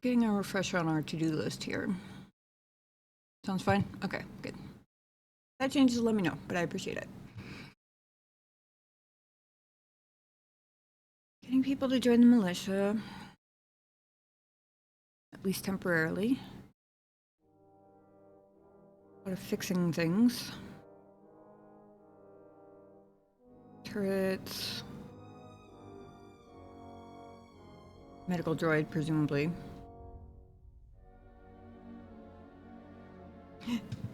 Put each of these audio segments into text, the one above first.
Getting a refresher on our to-do list here. Sounds fine? Okay, good. If that changes, let me know, but I appreciate it. Getting people to join the militia. At least temporarily. A lot of fixing things. Turrets. Medical droid, presumably.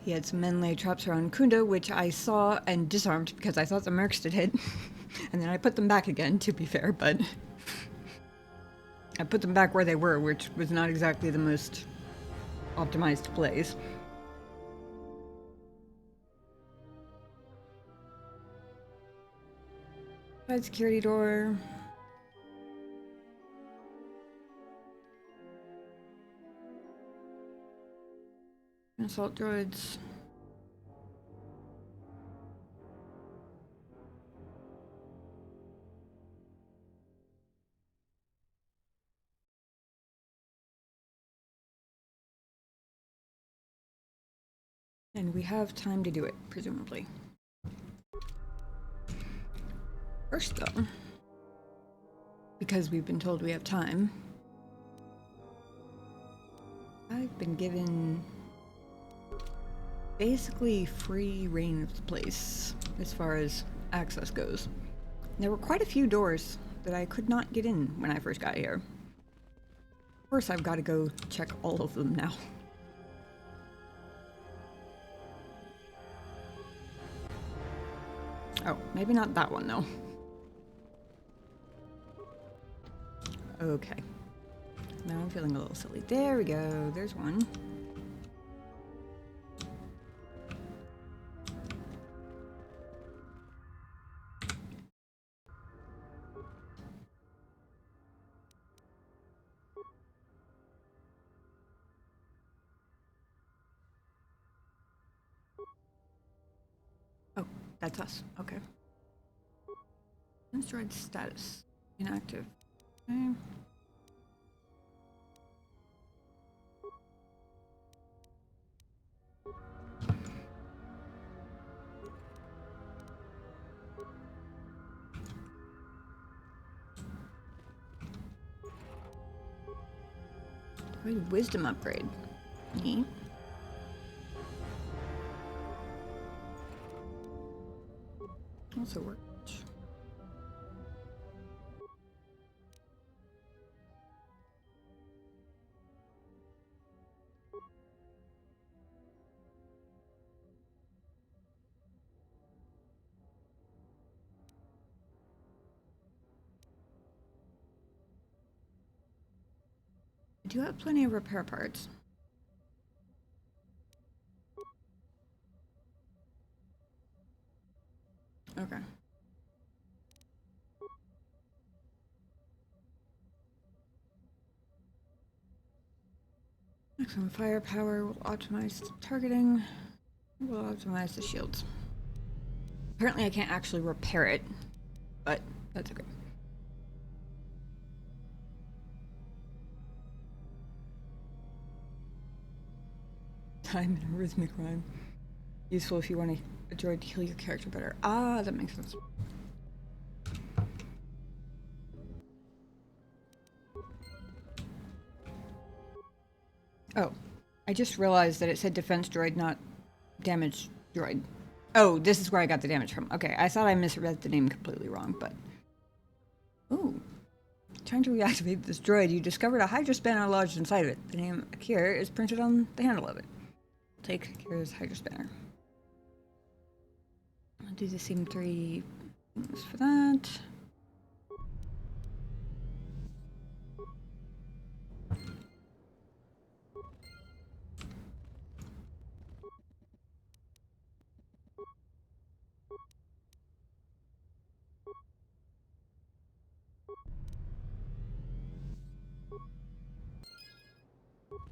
He had some men lay traps around Khoonda, which I saw and disarmed because I thought the mercs did it. And then I put them back again, to be fair, but I put them back where they were, which was not exactly the most optimized place. Side security door. Assault droids. And we have time to do it, presumably. First, though, because we've been told we have time, I've been given basically free reign of the place as far as access goes. There were quite a few doors that I could not get in when I first got here. Of course, I've got to go check all of them now. Oh, maybe not that one, though. Okay. Now I'm feeling a little silly. There we go. There's one. Oh, that's us. Okay. Droid status. Inactive. Okay. Wisdom upgrade. Neat. Also works. I do have plenty of repair parts. Okay. Maximum firepower will optimize the targeting. Will optimize the shields. Apparently I can't actually repair it, but that's okay. Time in a rhythmic rhyme. Useful if you want a droid to heal your character better. Ah, that makes sense. Oh, I just realized that it said defense droid, not damage droid. Oh, this is where I got the damage from. Okay, I thought I misread the name completely wrong, but... Ooh. Trying to reactivate this droid, you discovered a Hydra spanner lodged inside of it. The name Akir is printed on the handle of it. Take Akir's Hydra spanner. I'll do the same 3 things for that.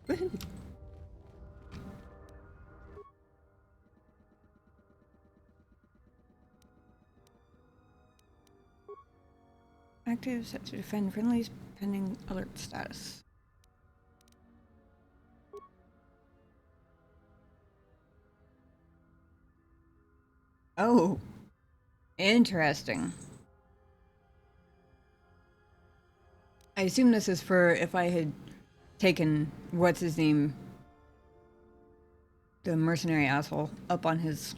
Woohoo! Active, set to defend friendlies, pending alert status. Oh, interesting. I assume this is for if I had taken, what's his name, the mercenary asshole, up on his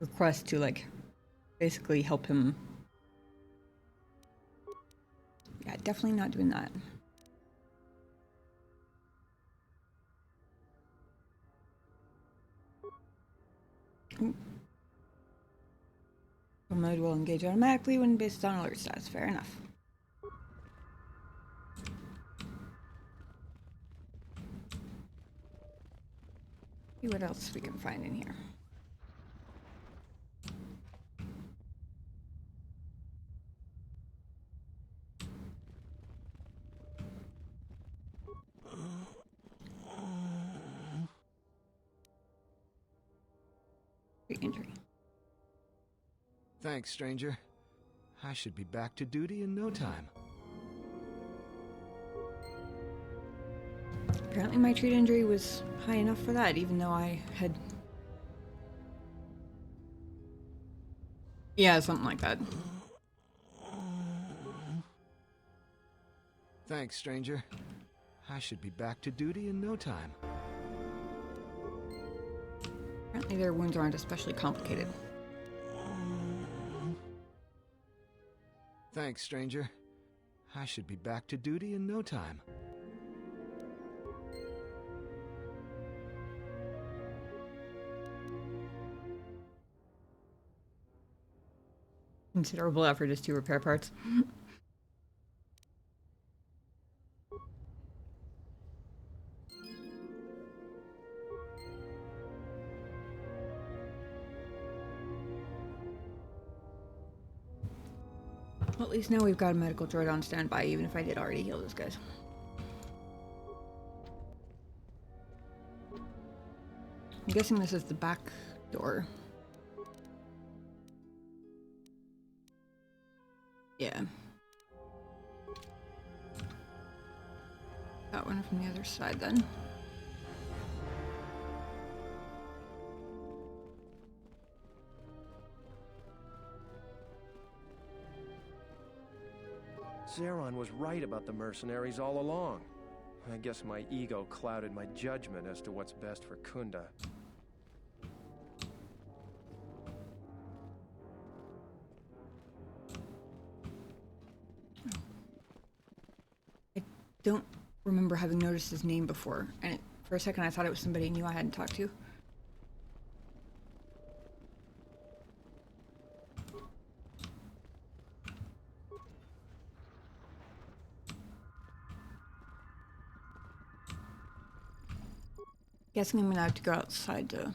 request to, like, basically help him. Yeah, definitely not doing that. The mode will engage automatically when based on alert stats. Fair enough. See what else we can find in here. Injury. Thanks, stranger. I should be back to duty in no time. Apparently my treat injury was high enough for that, even though I had... Yeah, something like that. Thanks, stranger. I should be back to duty in no time. Apparently their wounds aren't especially complicated. Thanks, stranger. I should be back to duty in no time. Considerable effort is to repair parts. Well, at least now we've got a medical droid on standby, even if I did already heal those guys. I'm guessing this is the back door. Yeah. Got one from the other side then. Zeron was right about the mercenaries all along. I guess my ego clouded my judgment as to what's best for Khoonda. I don't remember having noticed his name before, and for a second I thought it was somebody I knew I hadn't talked to. Guessing I'm gonna have to go outside to...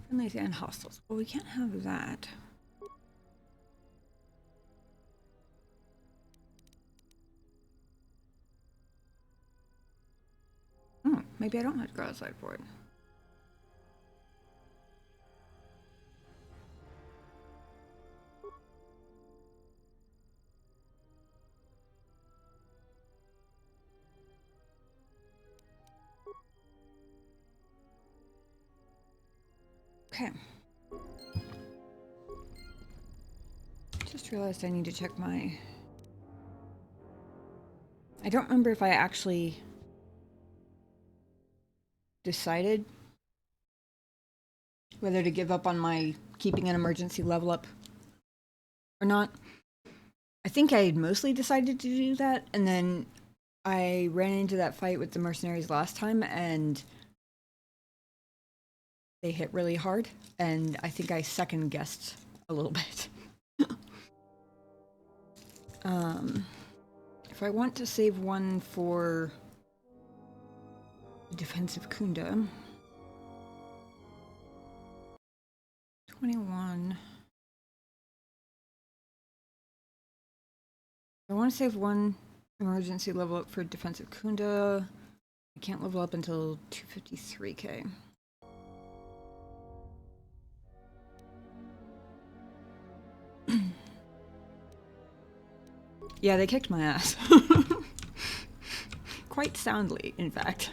Friendlies and hostiles. Well, we can't have that. Oh, maybe I don't have to go outside for it. Okay. Just realized I need to check my... I don't remember if I actually decided whether to give up on my keeping an emergency level up or not. I think I had mostly decided to do that, and then I ran into that fight with the mercenaries last time, and they hit really hard, and I think I second guessed a little bit. If I want to save one for defensive Khoonda, 21. I want to save one emergency level up for defensive Khoonda. I can't level up until 253k. Yeah, they kicked my ass. Quite soundly, in fact.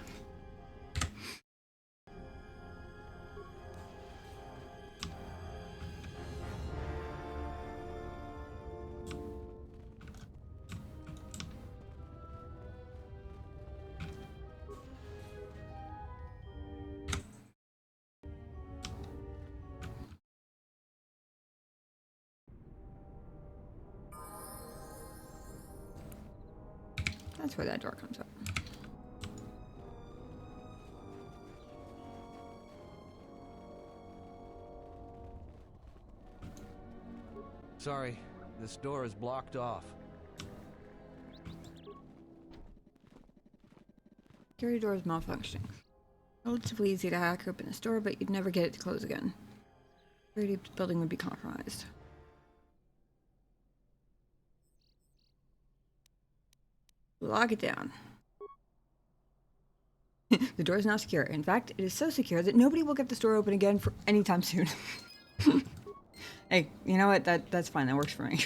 That's where that door comes up. Sorry, this door is blocked off. Security door is malfunctioning. Relatively easy to hack open this door, but you'd never get it to close again. Security of the building would be compromised. Lock it down. The door is now secure. In fact, it is so secure that nobody will get this door open again for anytime soon. Hey, you know what? That's fine. That works for me.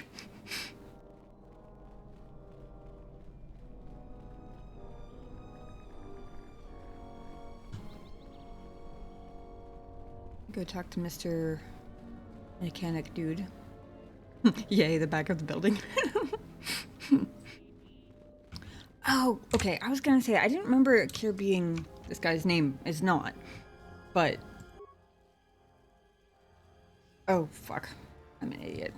Go talk to Mr. Mechanic Dude. Yay, the back of the building. Oh, okay. I was gonna say, I didn't remember Kier being this guy's name. Is not. But. Oh, fuck. I'm an idiot.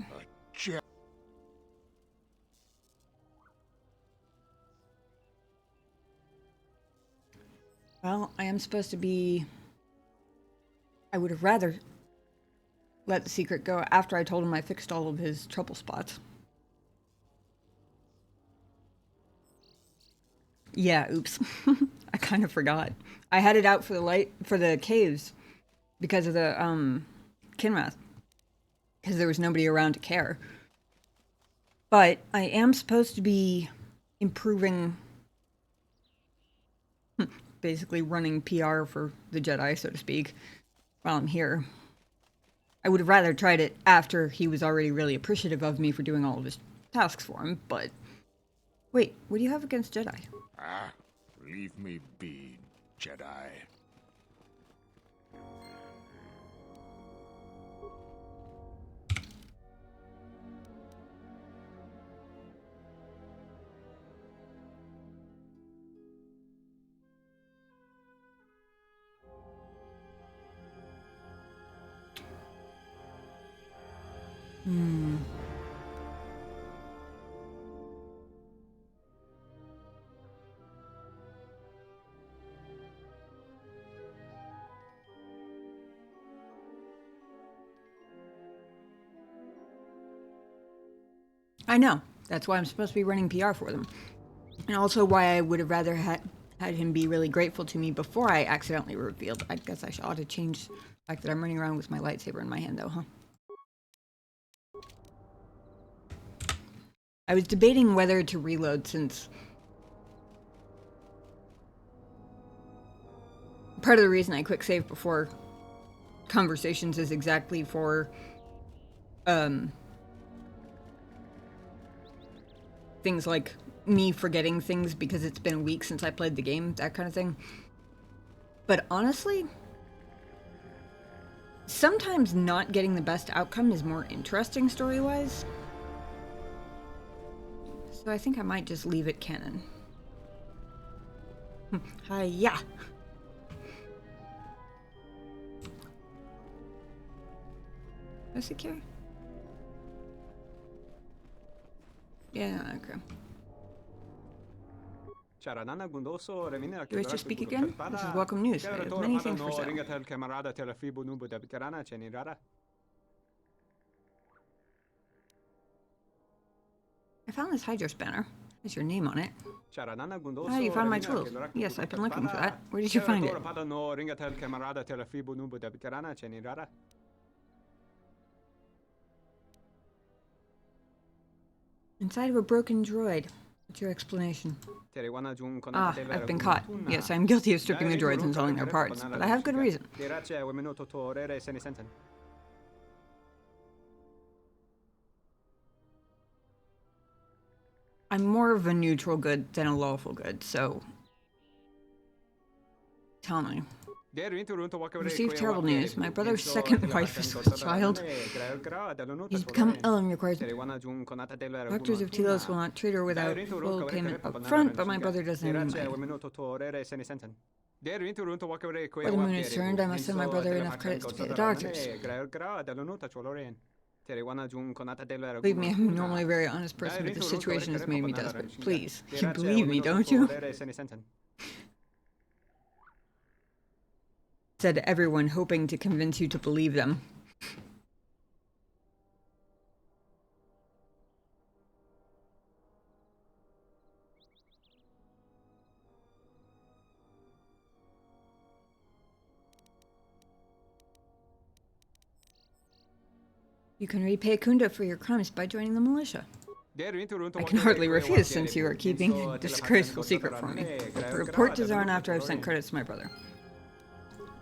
Well, I am supposed to be. I would have rather let the secret go after I told him I fixed all of his trouble spots. Yeah, oops. I kind of forgot. I had it out for the caves because of the Kinrath. Because there was nobody around to care. But I am supposed to be improving, basically running PR for the Jedi, so to speak, while I'm here. I would have rather tried it after he was already really appreciative of me for doing all of his tasks for him, but... Wait, what do you have against Jedi? Ah, leave me be, Jedi. I know. That's why I'm supposed to be running PR for them. And also why I would have rather had him be really grateful to me before I accidentally revealed. I guess I ought to change the fact that I'm running around with my lightsaber in my hand, though, huh? I was debating whether to reload since... Part of the reason I quick save before conversations is exactly for... things like me forgetting things because it's been a week since I played the game, that kind of thing. But honestly, sometimes not getting the best outcome is more interesting story-wise. So I think I might just leave it canon. Hi-ya! Is it secure? Yeah, okay. Do I just speak again? This is welcome news. I have many things for sale. I found this Hydros banner. Has your name on it. Ah, you found my tools. Yes, I've been looking for that. Where did you find it? Inside of a broken droid. What's your explanation? Ah, I've been caught. Yes, I'm guilty of stripping the droids and selling their parts, but I have good reason. I'm more of a neutral good than a lawful good, so tell me. Received terrible news. My brother's second wife is with child. He's become ill and requires... Doctors of Telos will not treat her without full payment up front, but my brother doesn't anyway. Before the moon is turned, I must send my brother enough credits to pay the doctors. Believe me, I'm normally a very honest person, but the situation has made me desperate. Please, you believe me, don't you? Said everyone, hoping to convince you to believe them. You can repay Khoonda for your crimes by joining the militia. I can hardly refuse, since you are keeping a disgraceful secret from me. Report to Zaran after I've sent credits to my brother.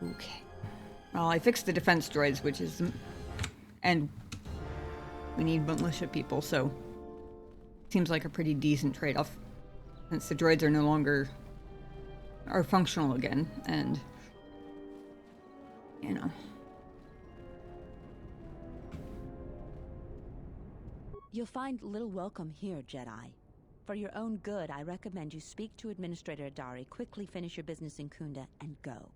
Okay. Well, I fixed the defense droids, which is... and we need militia people, so... seems like a pretty decent trade-off. Since the droids are no longer... are functional again, and... you know... You'll find little welcome here, Jedi. For your own good, I recommend you speak to Administrator Adari, quickly finish your business in Khoonda, and go.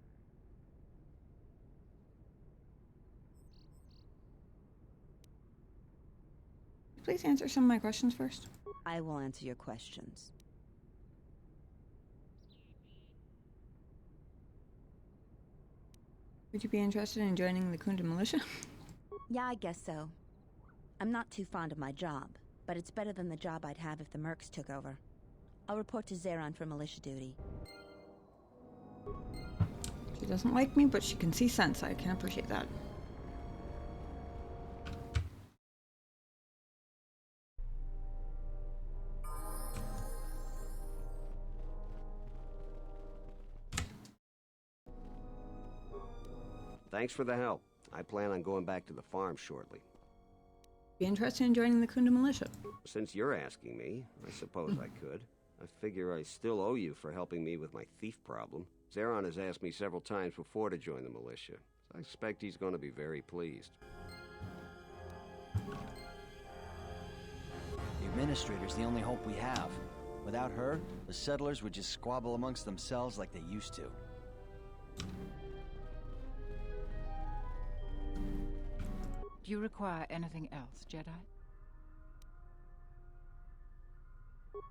Please answer some of my questions first. I will answer your questions. Would you be interested in joining the Khoonda militia? Yeah, I guess so. I'm not too fond of my job, but it's better than the job I'd have if the Mercs took over. I'll report to Zaran for militia duty. She doesn't like me, but she can see sense. I can appreciate that. Thanks for the help. I plan on going back to the farm shortly. Be interested in joining the Khoonda militia? Since you're asking me, I suppose I could. I figure I still owe you for helping me with my thief problem. Zaran has asked me several times before to join the militia, so I expect he's going to be very pleased. The Administrator's the only hope we have. Without her, the settlers would just squabble amongst themselves like they used to. Do you require anything else, Jedi?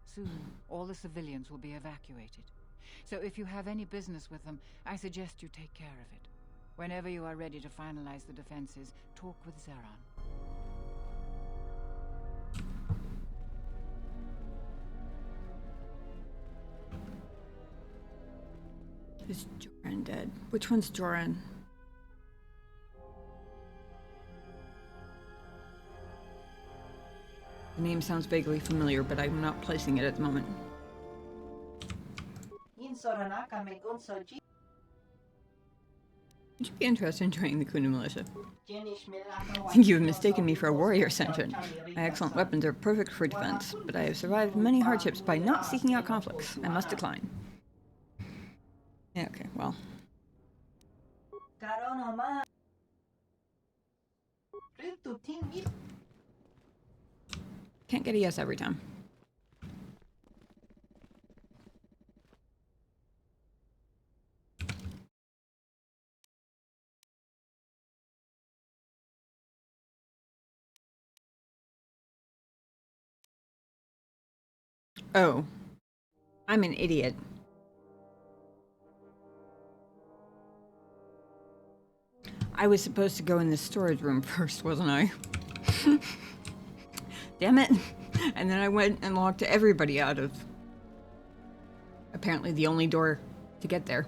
Soon, all the civilians will be evacuated. So if you have any business with them, I suggest you take care of it. Whenever you are ready to finalize the defenses, talk with Zaran. Is Joran dead? Which one's Joran? The name sounds vaguely familiar, but I'm not placing it at the moment. Would you be interested in joining the Khoonda militia? I think you have mistaken me for a warrior sentient. My excellent weapons are perfect for defense, but I have survived many hardships by not seeking out conflicts. I must decline. Yeah, okay, well. Can't get a yes every time. Oh. I'm an idiot. I was supposed to go in the storage room first, wasn't I? Damn it. And then I went and locked everybody out of apparently the only door to get there.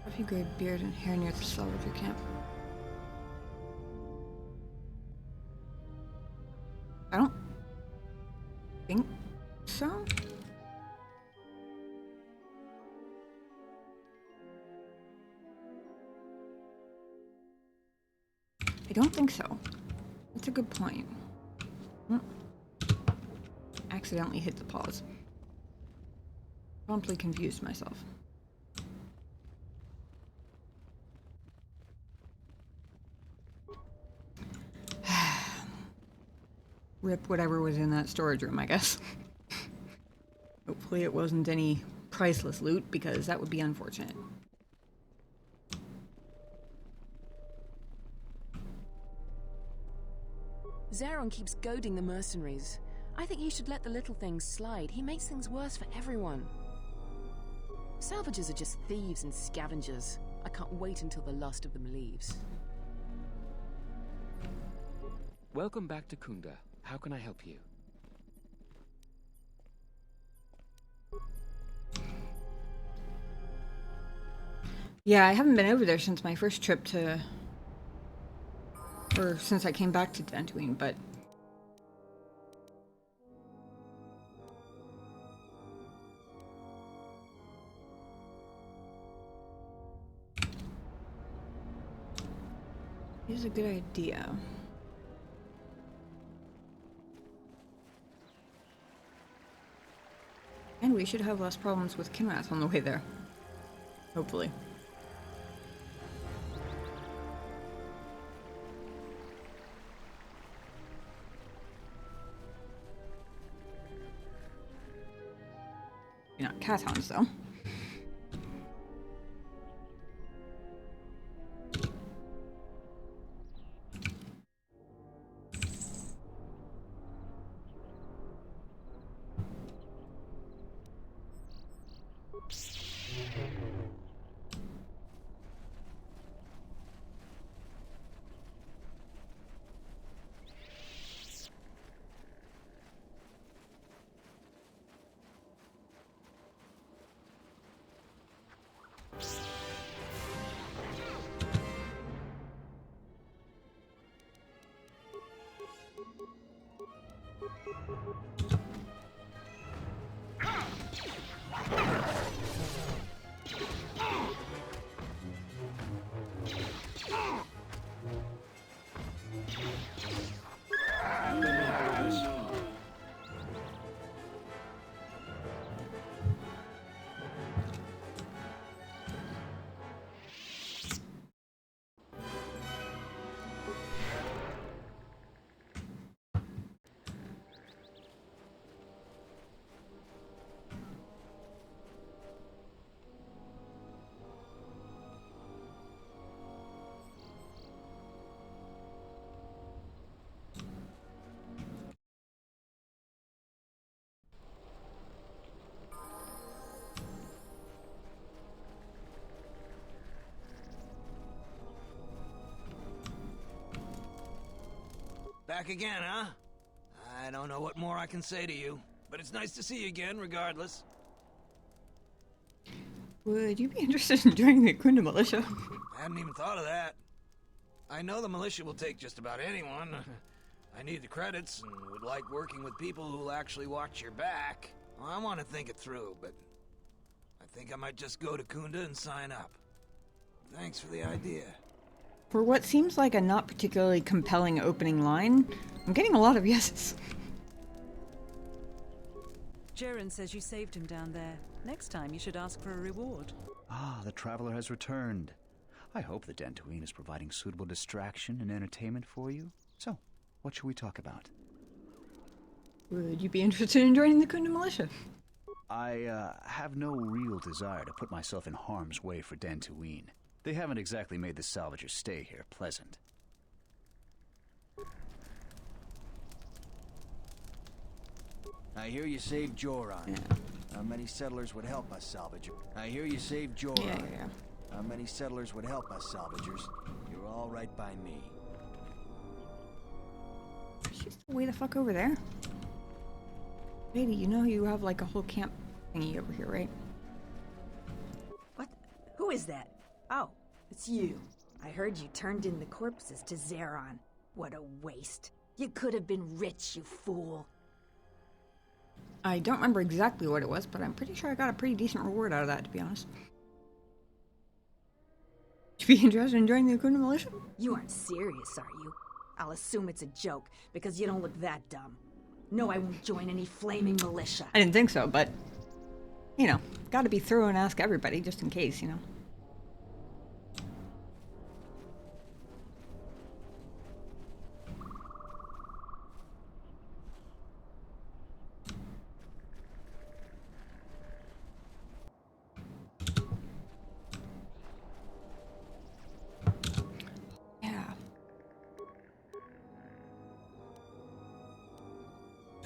Coffee gray beard and hair near the salvage camp. I don't think so. don't think so. That's a good point. Hmm. Accidentally hit the pause. Promptly confused myself. Rip whatever was in that storage room, I guess. Hopefully it wasn't any priceless loot, because that would be unfortunate. Zeron keeps goading the mercenaries. I think he should let the little things slide. He makes things worse for everyone. Salvagers are just thieves and scavengers. I can't wait until the last of them leaves. Welcome back to Khoonda. How can I help you? Yeah, I haven't been over there since my first trip to... or since I came back to Dantooine, but... Here's a good idea. And we should have less problems with Kinrath on the way there. Hopefully. You're not Cathons, though. Back again, huh? I don't know what more I can say to you, but it's nice to see you again, regardless. Would you be interested in joining the Khoonda militia? I hadn't even thought of that. I know the militia will take just about anyone. I need the credits and would like working with people who'll actually watch your back. Well, I want to think it through, but I think I might just go to Khoonda and sign up. Thanks for the idea. For what seems like a not particularly compelling opening line, I'm getting a lot of yeses. Jaren says you saved him down there. Next time you should ask for a reward. Ah, the traveler has returned. I hope the Dantooine is providing suitable distraction and entertainment for you. So, what should we talk about? Would you be interested in joining the Khoonda militia? I have no real desire to put myself in harm's way for Dantooine. They haven't exactly made the salvagers' stay here pleasant. I hear you saved Joran. Yeah. How many settlers would help us, salvager? I hear you saved Joran. Yeah. How many settlers would help us, salvagers? You're all right by me. She's way the fuck over there. Lady, you know you have like a whole camp thingy over here, right? What? Who is that? Oh, it's you. I heard you turned in the corpses to Zeron. What a waste. You could have been rich, you fool. I don't remember exactly what it was, but I'm pretty sure I got a pretty decent reward out of that, to be honest. you be interested in joining the Khoonda militia? You aren't serious, are you? I'll assume it's a joke, because you don't look that dumb. No, I won't join any flaming militia. I didn't think so, but, you know, gotta be thorough and ask everybody, just in case, you know.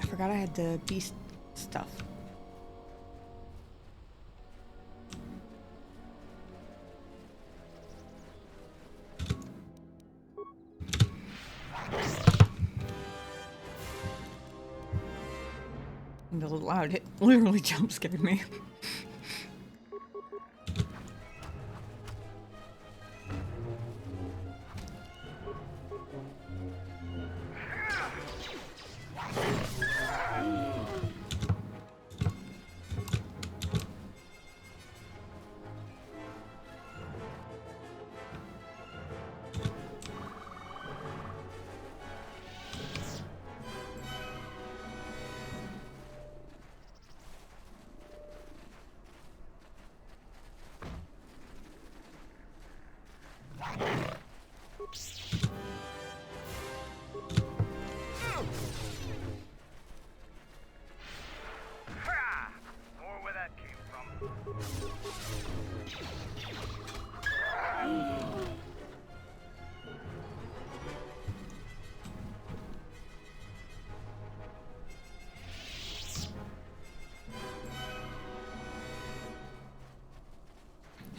I forgot I had the beast stuff. And the loud hit literally jump scared me.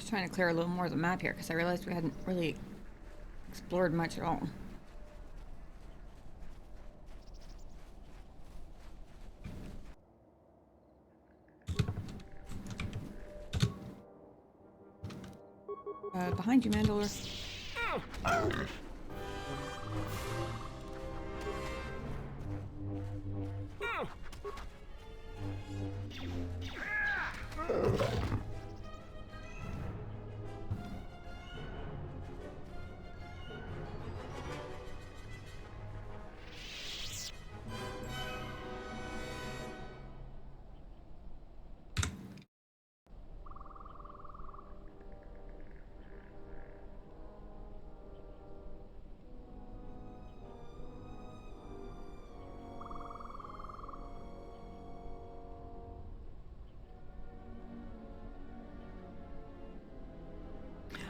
Trying to clear a little more of the map here because I realized we hadn't really explored much at all. Behind you, Mandalore.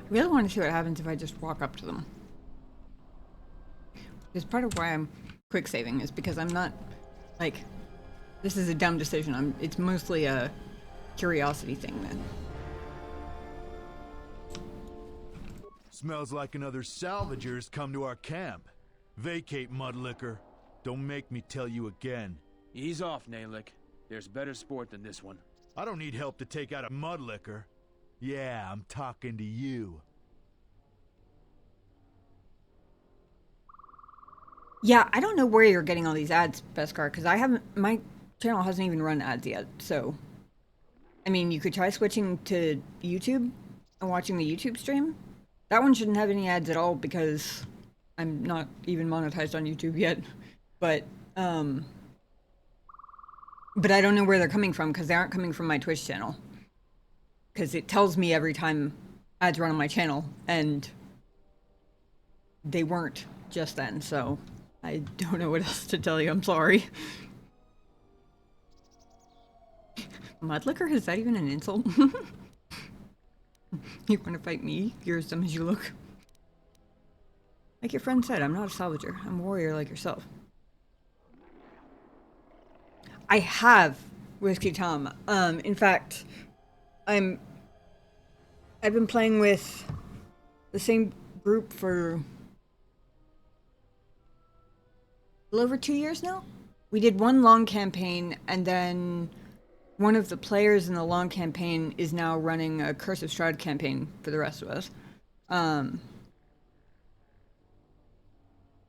I really want to see what happens if I just walk up to them. Because part of why I'm quick saving is because I'm not, like, this is a dumb decision. It's mostly a curiosity thing then. Smells like another salvager's come to our camp. Vacate, Mudlicker. Don't make me tell you again. Ease off, Nalick. There's better sport than this one. I don't need help to take out a Mudlicker. Yeah, I'm talking to you. Yeah, I don't know where you're getting all these ads, Beskar, because my channel hasn't even run ads yet, so. I mean, you could try switching to YouTube and watching the YouTube stream. That one shouldn't have any ads at all because I'm not even monetized on YouTube yet. But I don't know where they're coming from because they aren't coming from my Twitch channel. Because it tells me every time ads run on my channel, and they weren't just then, so I don't know what else to tell you. I'm sorry. Mudlicker? Is that even an insult? You want to fight me? You're as dumb as you look. Like your friend said, I'm not a salvager. I'm a warrior like yourself. I have Whiskey Tom. In fact, I've been playing with the same group for a little over 2 years now. We did one long campaign, and then one of the players in the long campaign is now running a Curse of Strahd campaign for the rest of us.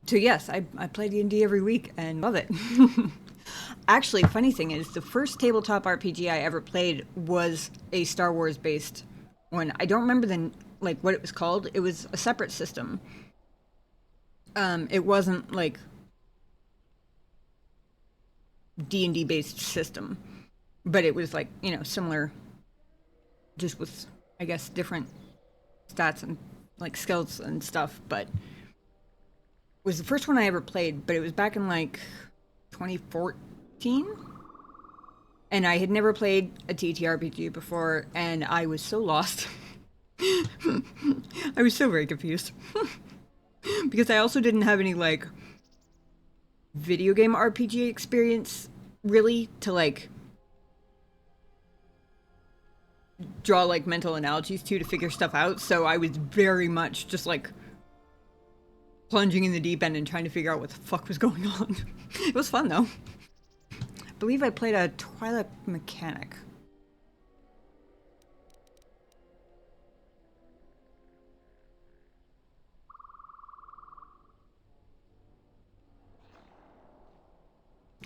So yes, I play D&D every week and love it. Actually, funny thing is, the first tabletop RPG I ever played was a Star Wars based one. I don't remember like what it was called. It was a separate system. It wasn't like D&D based system, but it was like, you know, similar, just with, I guess, different stats and like skills and stuff. But it was the first one I ever played, but it was back in like 2014, and I had never played a TTRPG before, and I was so lost. I was so very confused. Because I also didn't have any like video game RPG experience really to like draw like mental analogies to figure stuff out, so I was very much just like plunging in the deep end and trying to figure out what the fuck was going on. It was fun though. I believe I played a Twilight mechanic.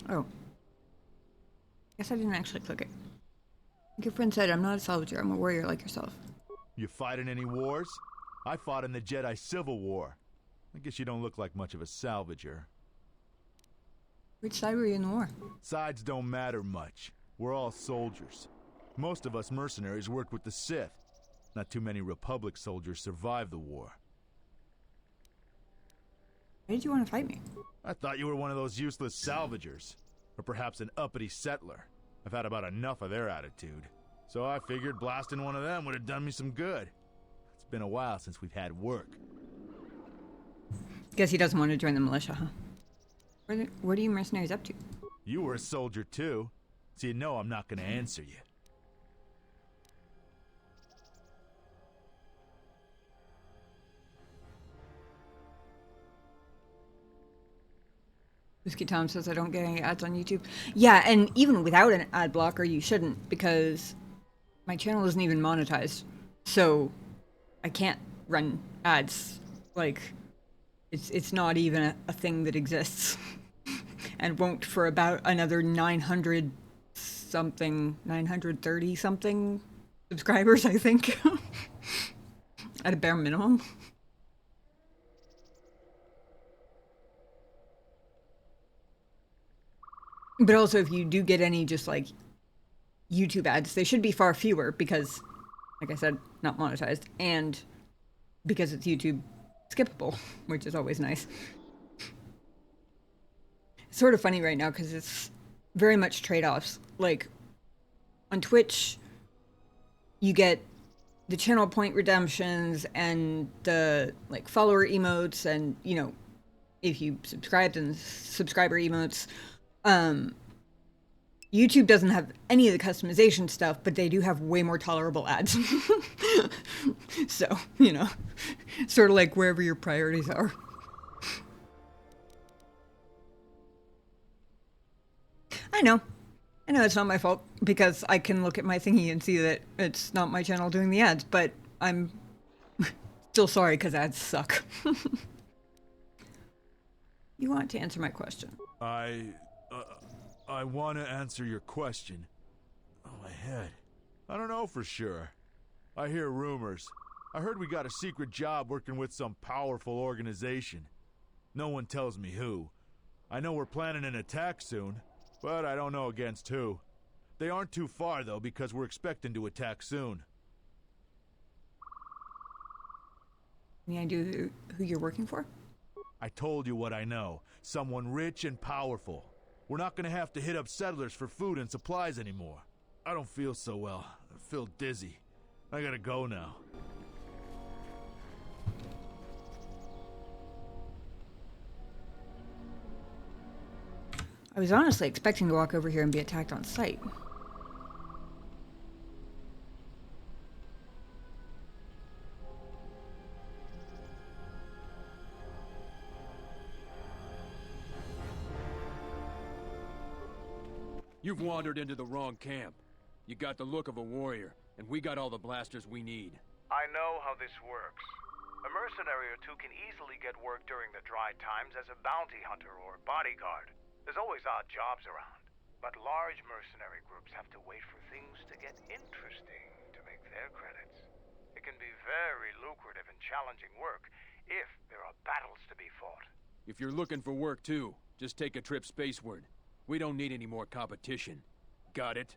Oh. Guess I didn't actually click it. Your friend said I'm not a salvager, I'm a warrior like yourself. You fighting any wars? I fought in the Jedi Civil War. I guess you don't look like much of a salvager. Which side were you in the war? Sides don't matter much. We're all soldiers. Most of us mercenaries worked with the Sith. Not too many Republic soldiers survived the war. Why did you want to fight me? I thought you were one of those useless salvagers. Or perhaps an uppity settler. I've had about enough of their attitude. So I figured blasting one of them would have done me some good. It's been a while since we've had work. Guess he doesn't want to join the militia, huh? What are you mercenaries up to? You were a soldier too, so you know I'm not gonna answer you. Whiskey Tom says I don't get any ads on YouTube. Yeah, and even without an ad blocker, you shouldn't, because my channel isn't even monetized. So I can't run ads. Like, it's not even a thing that exists. And won't for about another 900 something, 930 something subscribers, I think. At a bare minimum. But also, if you do get any just like YouTube ads, they should be far fewer because, like I said, not monetized, and because it's YouTube skippable, which is always nice. It's sort of funny right now because it's very much trade-offs. Like on Twitch, you get the channel point redemptions and the like follower emotes, and you know, if you subscribed and subscriber emotes. YouTube doesn't have any of the customization stuff, but they do have way more tolerable ads. So, you know, sort of like wherever your priorities are. I know it's not my fault because I can look at my thingy and see that it's not my channel doing the ads, but I'm still sorry because ads suck. You want to answer my question? I want to answer your question. Oh, my head. I don't know for sure. I hear rumors. I heard we got a secret job working with some powerful organization. No one tells me who. I know we're planning an attack soon, but I don't know against who. They aren't too far, though, because we're expecting to attack soon. Any idea who you're working for? I told you what I know. Someone rich and powerful. We're not gonna have to hit up settlers for food and supplies anymore. I don't feel so well. I feel dizzy. I gotta go now. I was honestly expecting to walk over here and be attacked on sight. You've wandered into the wrong camp. You got the look of a warrior, and we got all the blasters we need. I know how this works. A mercenary or two can easily get work during the dry times as a bounty hunter or bodyguard. There's always odd jobs around. But large mercenary groups have to wait for things to get interesting to make their credits. It can be very lucrative and challenging work if there are battles to be fought. If you're looking for work too, just take a trip spaceward. We don't need any more competition. Got it?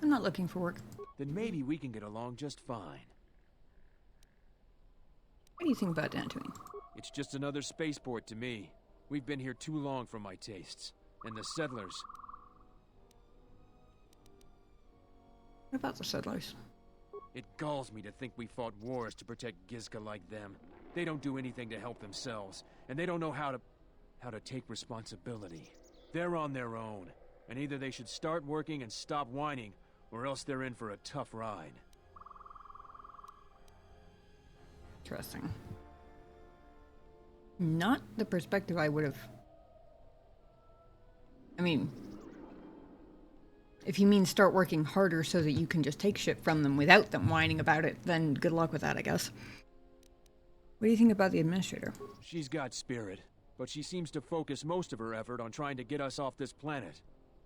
I'm not looking for work. Then maybe we can get along just fine. What do you think about Dantooine? It's just another spaceport to me. We've been here too long for my tastes. And the settlers... What about the settlers? It galls me to think we fought wars to protect Gizka like them. They don't do anything to help themselves, and they don't know how to take responsibility. They're on their own, and either they should start working and stop whining, or else they're in for a tough ride. Interesting. Not the perspective I would have... I mean... If you mean start working harder so that you can just take shit from them without them whining about it, then good luck with that, I guess. What do you think about the administrator? She's got spirit, but she seems to focus most of her effort on trying to get us off this planet.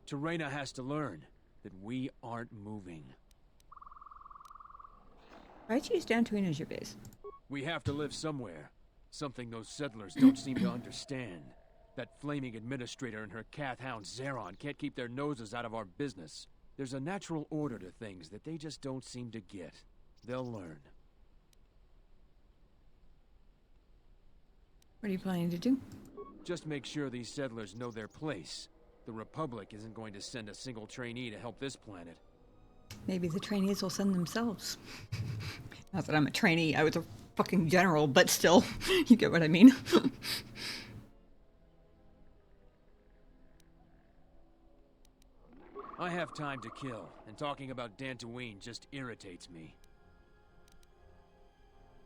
Terena has to learn that we aren't moving. Why'd you use Dantooine as your base? We have to live somewhere. Something those settlers don't seem to understand. That flaming administrator and her cath hound Zeron can't keep their noses out of our business. There's a natural order to things that they just don't seem to get. They'll learn. What are you planning to do? Just make sure these settlers know their place. The Republic isn't going to send a single trainee to help this planet. Maybe the trainees will send themselves. Not that I'm a trainee, I was a fucking general, but still, you get what I mean. I have time to kill, and talking about Dantooine just irritates me.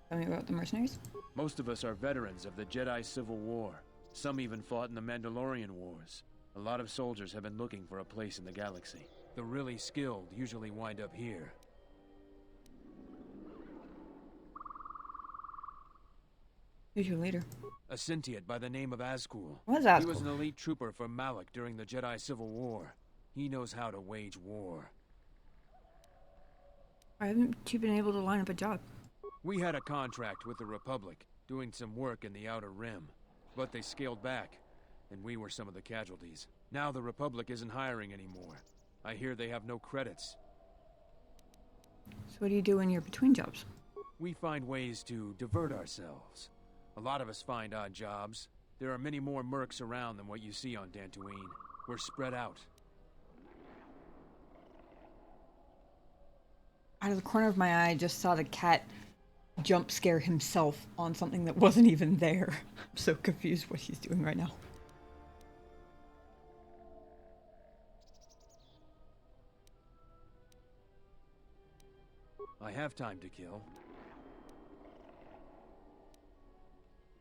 Tell me about the mercenaries? Most of us are veterans of the Jedi Civil War. Some even fought in the Mandalorian Wars. A lot of soldiers have been looking for a place in the galaxy. The really skilled usually wind up here. Who's your leader? A Sentient by the name of Azkul. What's Azkul? He was an elite trooper for Malak during the Jedi Civil War. He knows how to wage war. Why haven't you been able to line up a job? We had a contract with the Republic, doing some work in the Outer Rim. But they scaled back, and we were some of the casualties. Now the Republic isn't hiring anymore. I hear they have no credits. So what do you do when you're between jobs? We find ways to divert ourselves. A lot of us find odd jobs. There are many more mercs around than what you see on Dantooine. We're spread out. Out of the corner of my eye, I just saw the cat jump scare himself on something that wasn't even there. I'm so confused what he's doing right now. I have time to kill.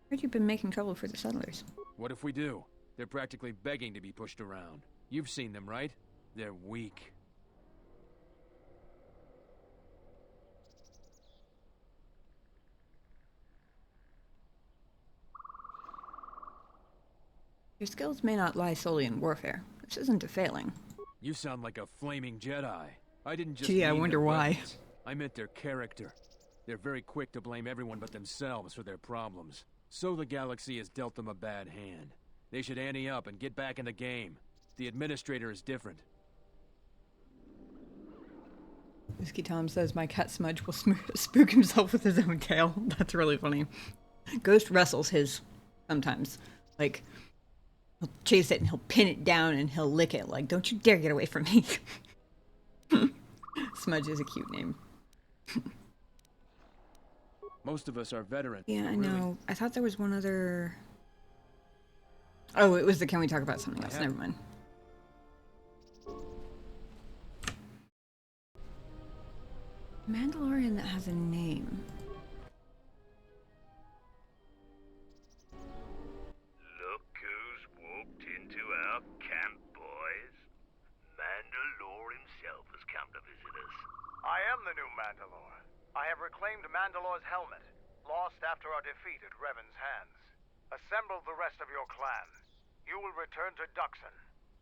Heard you've been making trouble for the settlers. What if we do? They're practically begging to be pushed around. You've seen them, right? They're weak. Your skills may not lie solely in warfare. This isn't a failing. You sound like a flaming Jedi. I didn't just Gee, I mean wonder their why. weapons. I meant their character. They're very quick to blame everyone but themselves for their problems. So the galaxy has dealt them a bad hand. They should ante up and get back in the game. The administrator is different. Whiskey Tom says my cat Smudge will spook himself with his own tail. That's really funny. Ghost wrestles his sometimes. Like, he'll chase it and he'll pin it down and he'll lick it. Like, don't you dare get away from me. Smudge is a cute name. Most of us are veterans. Yeah, I really. know. I thought there was one other... Oh, it was the can we talk about something else? Never mind. Mandalorian that has a name. Look who's walked into our camp, boys. Mandalore himself has come to visit us. I am the new Mandalore. I have reclaimed Mandalore's helmet, lost after our defeat at Revan's hands. Assemble the rest of your clan. You will return to Duxon.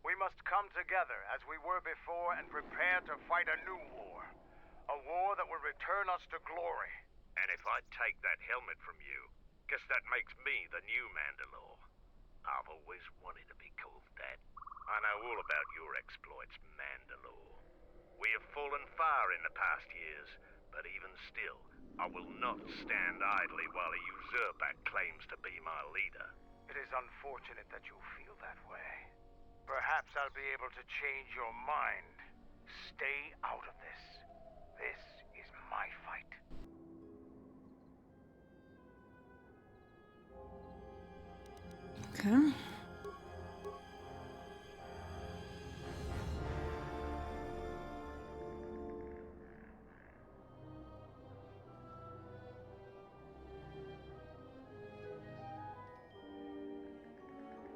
We must come together as we were before and prepare to fight a new war. A war that will return us to glory. And if I take that helmet from you, guess that makes me the new Mandalore. I've always wanted to be called that. I know all about your exploits, Mandalore. We have fallen far in the past years, but even still, I will not stand idly while a usurper claims to be my leader. It is unfortunate that you feel that way. Perhaps I'll be able to change your mind. Stay out of this. This is my fight. Okay.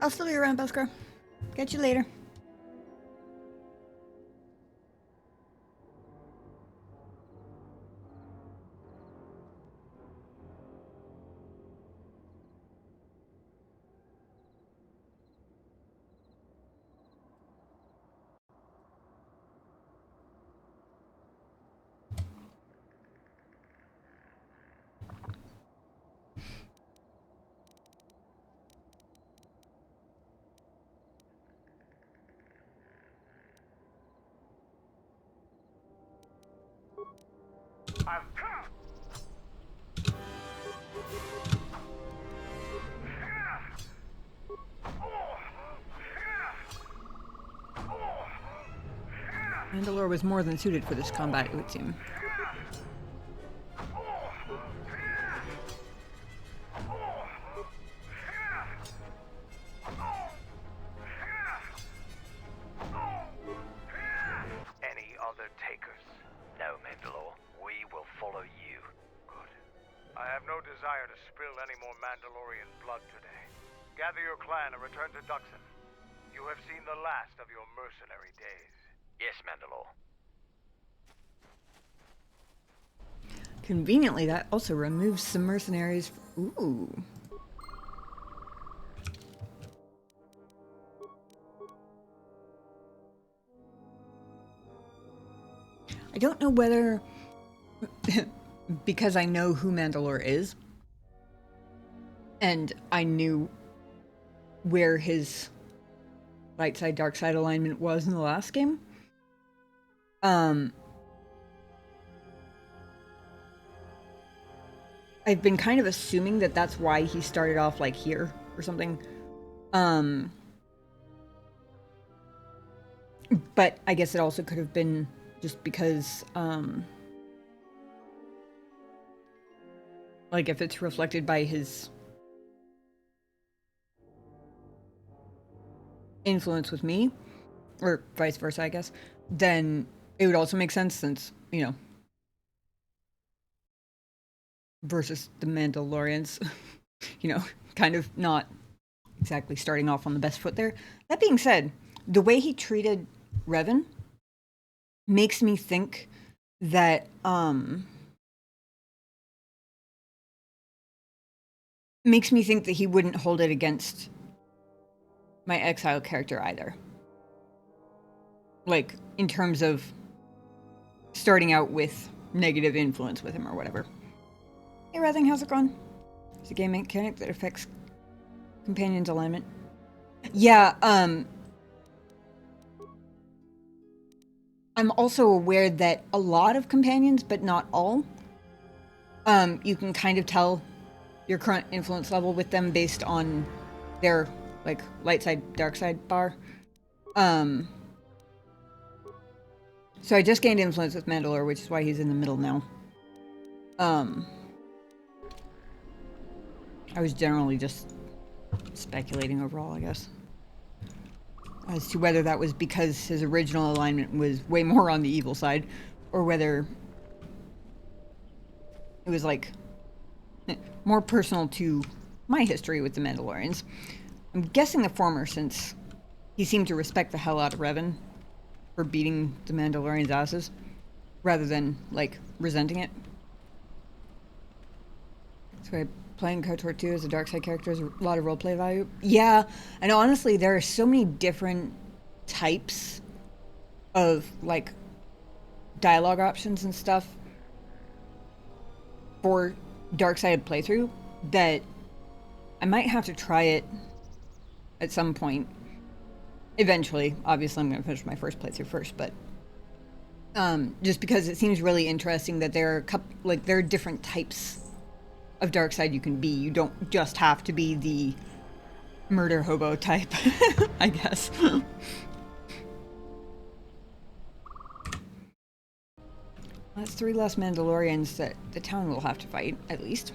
I'll still be around, Busker. Catch you later. Mandalore was more than suited for this combat, it would seem. Any other takers? No, Mandalore. We will follow you. Good. I have no desire to spill any more Mandalorian blood today. Gather your clan and return to Duxon. You have seen the last of your mercenary days. Yes, Mandalore. Conveniently, that also removes some mercenaries. Ooh. I don't know whether, because I know who Mandalore is, and I knew where his light side, dark side alignment was in the last game. I've been kind of assuming that that's why he started off like here or something. But I guess it also could have been just because, like if it's reflected by his influence with me, or vice versa, I guess, then it would also make sense since, you know, versus the Mandalorians, you know, kind of not exactly starting off on the best foot there. That being said, the way he treated Revan makes me think that, he wouldn't hold it against my exile character either. Like, in terms of starting out with negative influence with him or whatever. Hey, Rething, how's it going? It's a game mechanic that affects companions' alignment. Yeah, I'm also aware that a lot of companions, but not all, you can kind of tell your current influence level with them based on their, like, light side, dark side bar. So I just gained influence with Mandalore, which is why he's in the middle now. I was generally just speculating overall, I guess, as to whether that was because his original alignment was way more on the evil side, or whether it was, like, more personal to my history with the Mandalorians. I'm guessing the former, since he seemed to respect the hell out of Revan for beating the Mandalorians' asses, rather than, like, resenting it. So playing KOTOR 2 as a dark side character is a lot of roleplay value. Yeah, and honestly, there are so many different types of like dialogue options and stuff for dark sided playthrough that I might have to try it at some point eventually. Obviously I'm going to finish my first playthrough first, but just because it seems really interesting that there are different types of dark side you can be. You don't just have to be the murder hobo type, I guess. That's 3 less Mandalorians that the town will have to fight, at least.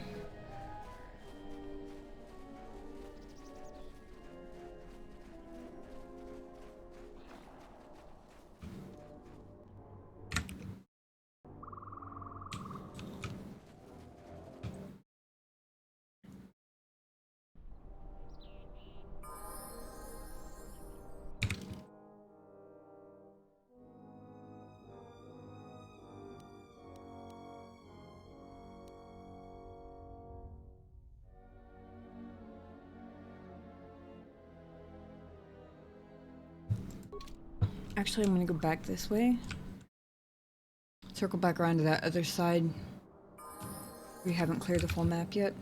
Actually, I'm gonna go back this way. Circle back around to that other side. We haven't cleared the full map yet.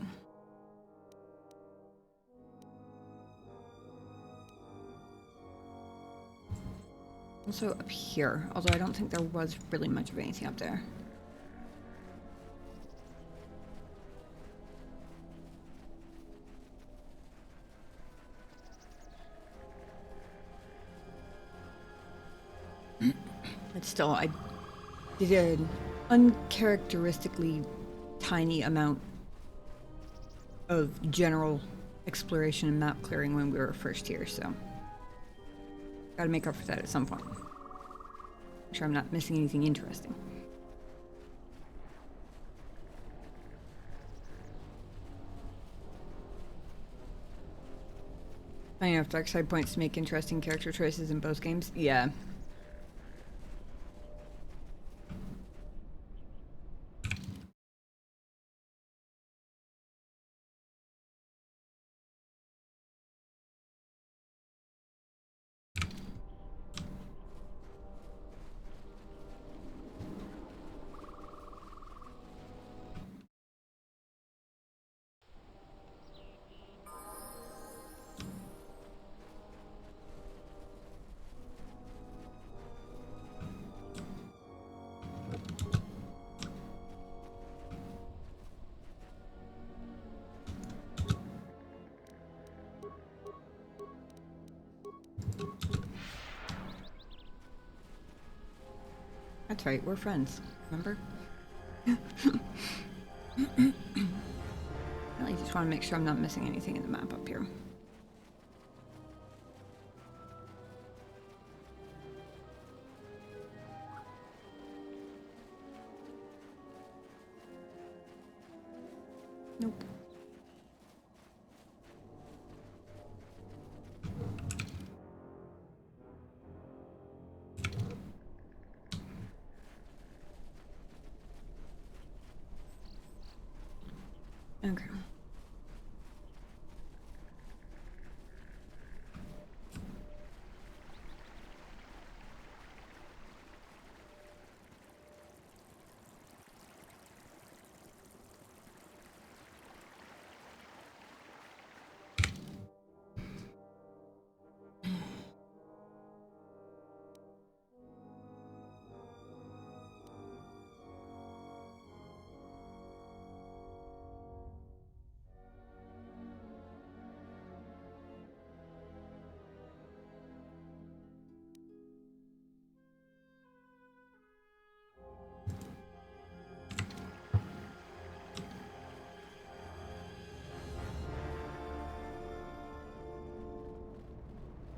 Also up here, although I don't think there was really much of anything up there. But still, I did an uncharacteristically tiny amount of general exploration and map clearing when we were first here, so gotta make up for that at some point. Make sure I'm not missing anything interesting. I know if dark side points to make interesting character choices in both games. Yeah. That's right, we're friends, remember? I really just want to make sure I'm not missing anything in the map up here. Nope. Okay.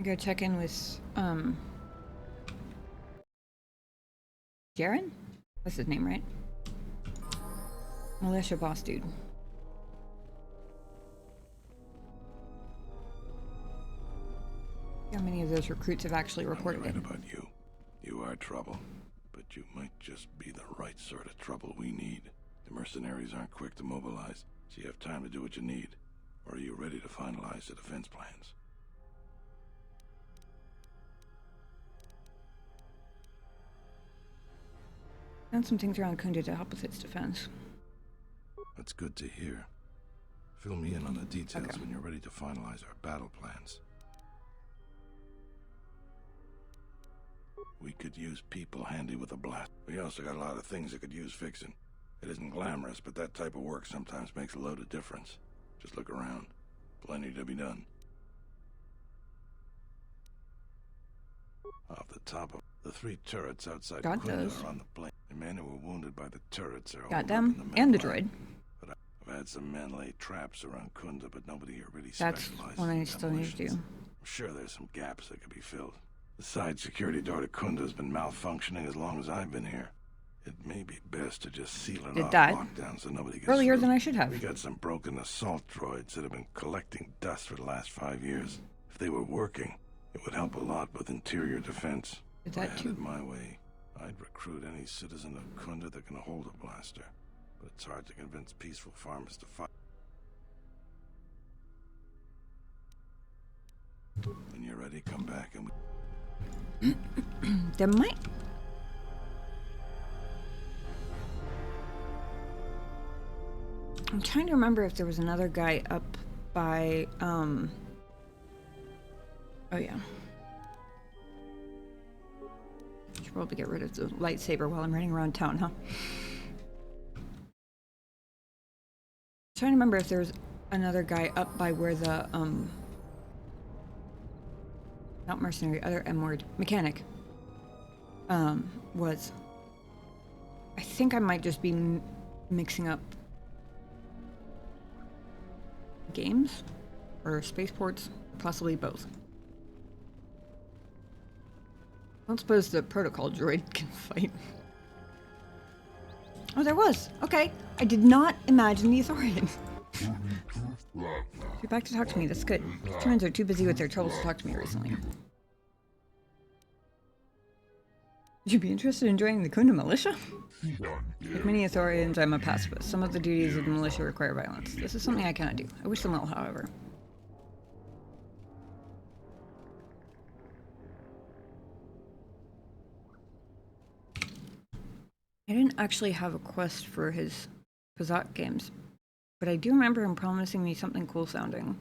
Go check in with, Jaren? That's his name, right? Militia boss dude. How many of those recruits have actually reported it? About you. You are trouble, but you might just be the right sort of trouble we need. The mercenaries aren't quick to mobilize, so you have time to do what you need. Or are you ready to finalize the defense plans? Found some things around Khoonda to help with its defense. That's good to hear. Fill me in on the details when you're ready to finalize our battle plans. We could use people handy with a blast. We also got a lot of things that could use fixing. It isn't glamorous, but that type of work sometimes makes a load of difference. Just look around. Plenty to be done. Off the top of the 3 turrets outside Khoonda are on the plane. The men who were wounded by the turrets are got them, and the droid. But I've had some men lay traps around Khoonda, but nobody here really That's specializes what I in still need to do. demolitions. I'm sure there's some gaps that could be filled. The side security door to Khoonda has been malfunctioning as long as I've been here. It may be best to just seal it off, lock down so nobody gets earlier through. than I should have. We got some broken assault droids that have been collecting dust for the last 5 years. If they were working, it would help a lot with interior defense. Is If I that had too? it my way, I'd recruit any citizen of Khoonda that can hold a blaster. But it's hard to convince peaceful farmers to fight. When you're ready, come back and There might. I'm trying to remember if there was another guy up by, oh yeah. Should probably get rid of the lightsaber while I'm running around town, huh? Trying to remember if there was another guy up by where the, not mercenary, other M word, mechanic, was. I think I might just be mixing up games or spaceports, possibly both. I don't suppose the protocol droid can fight. Oh, there was. Okay, I did not imagine the Authorian. You're back to talk to me. That's good. Humans are too busy with their troubles to talk to me recently. Would you be interested in joining the Khoonda militia? Like many Authorians, I'm a pacifist. Some of the duties of the militia require violence. This is something I cannot do. I wish them well, however. I didn't actually have a quest for his Pazak games, but I do remember him promising me something cool sounding.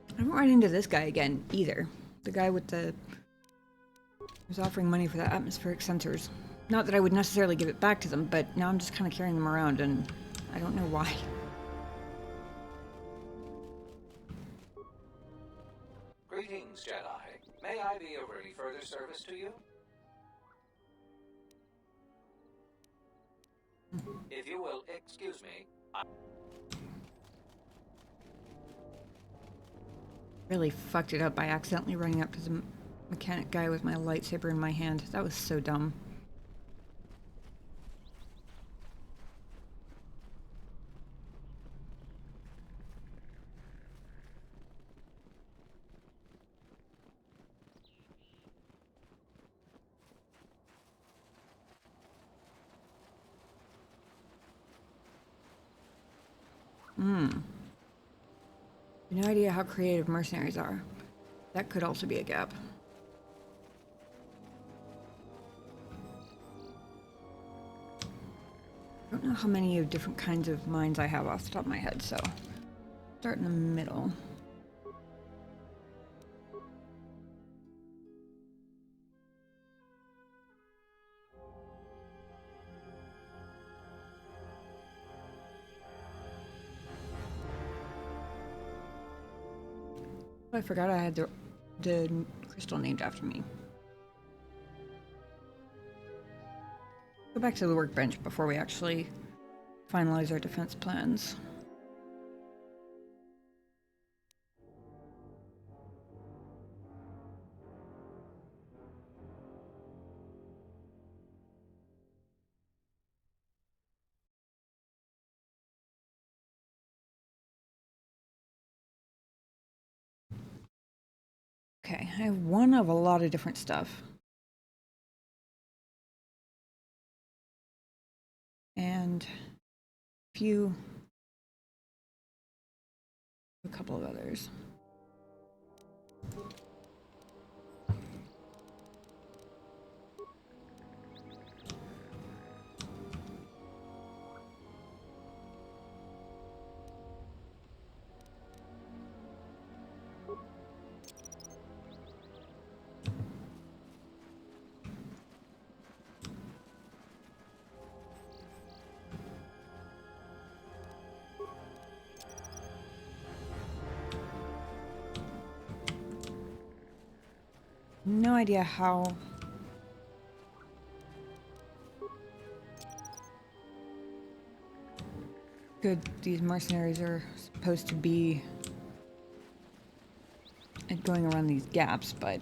I haven't run into this guy again, either. The guy with the... was offering money for the atmospheric sensors. Not that I would necessarily give it back to them, but now I'm just kind of carrying them around, and I don't know why. Greetings, Jedi. May I be of any further service to you? If you will excuse me, Really fucked it up by accidentally running up to the mechanic guy with my lightsaber in my hand. That was so dumb. No idea how creative mercenaries are. That could also be a gap. I don't know how many of different kinds of mines I have off the top of my head, so start in the middle. I forgot I had the crystal named after me. Go back to the workbench before we actually finalize our defense plans. Okay, I have one of a lot of different stuff. And a couple of others. No idea how good these mercenaries are supposed to be at going around these gaps, but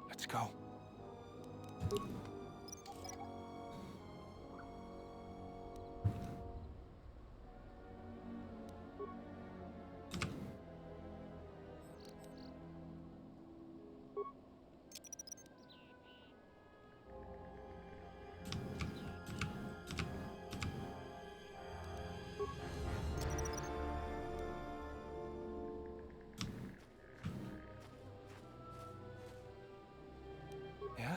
Let's go. Yeah?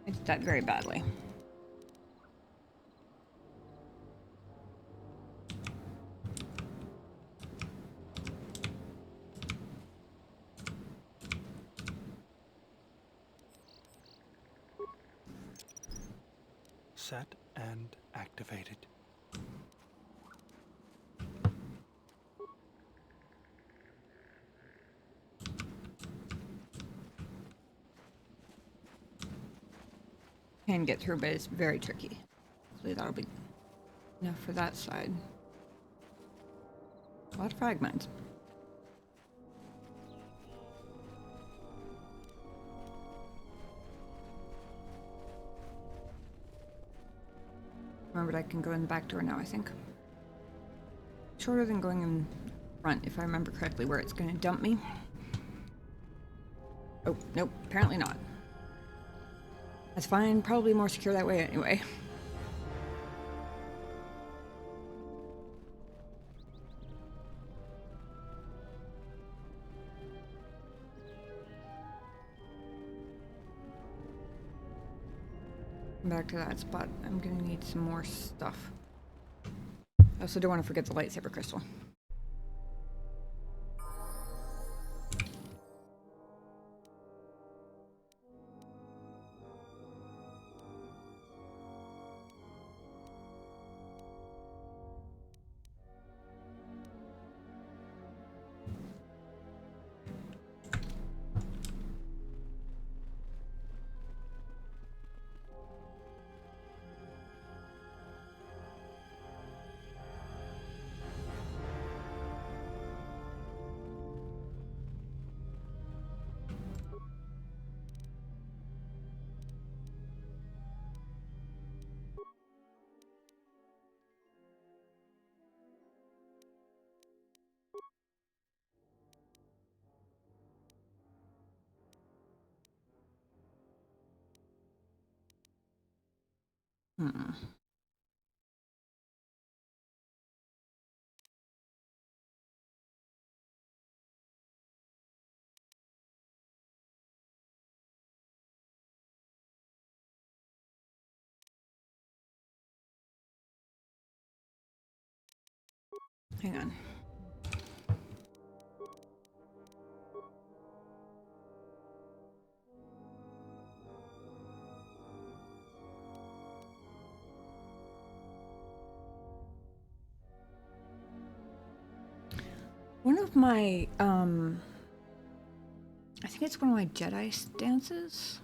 I did that very badly. Set and activated. Can get through, but it's very tricky. Hopefully that'll be enough for that side. A lot of fragments. Remembered I can go in the back door now, I think. Shorter than going in front, if I remember correctly, where it's going to dump me. Oh, nope, apparently not. That's fine, probably more secure that way anyway. Back to that spot. I'm gonna need some more stuff. I also don't want to forget the lightsaber crystal. Hmm. Hang on. One of my, I think it's one of my Jedi stances.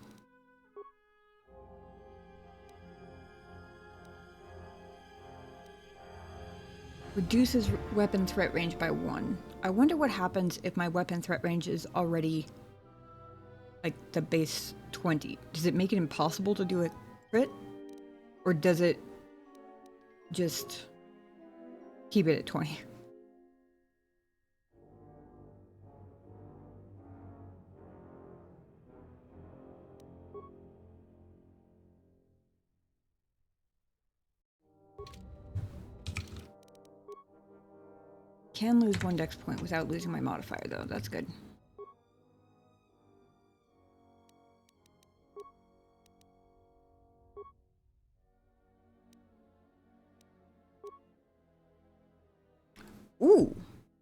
Reduces weapon threat range by 1. I wonder what happens if my weapon threat range is already like the base 20. Does it make it impossible to do a crit? Or does it just keep it at 20? Can lose 1 dex point without losing my modifier, though. That's good. Ooh!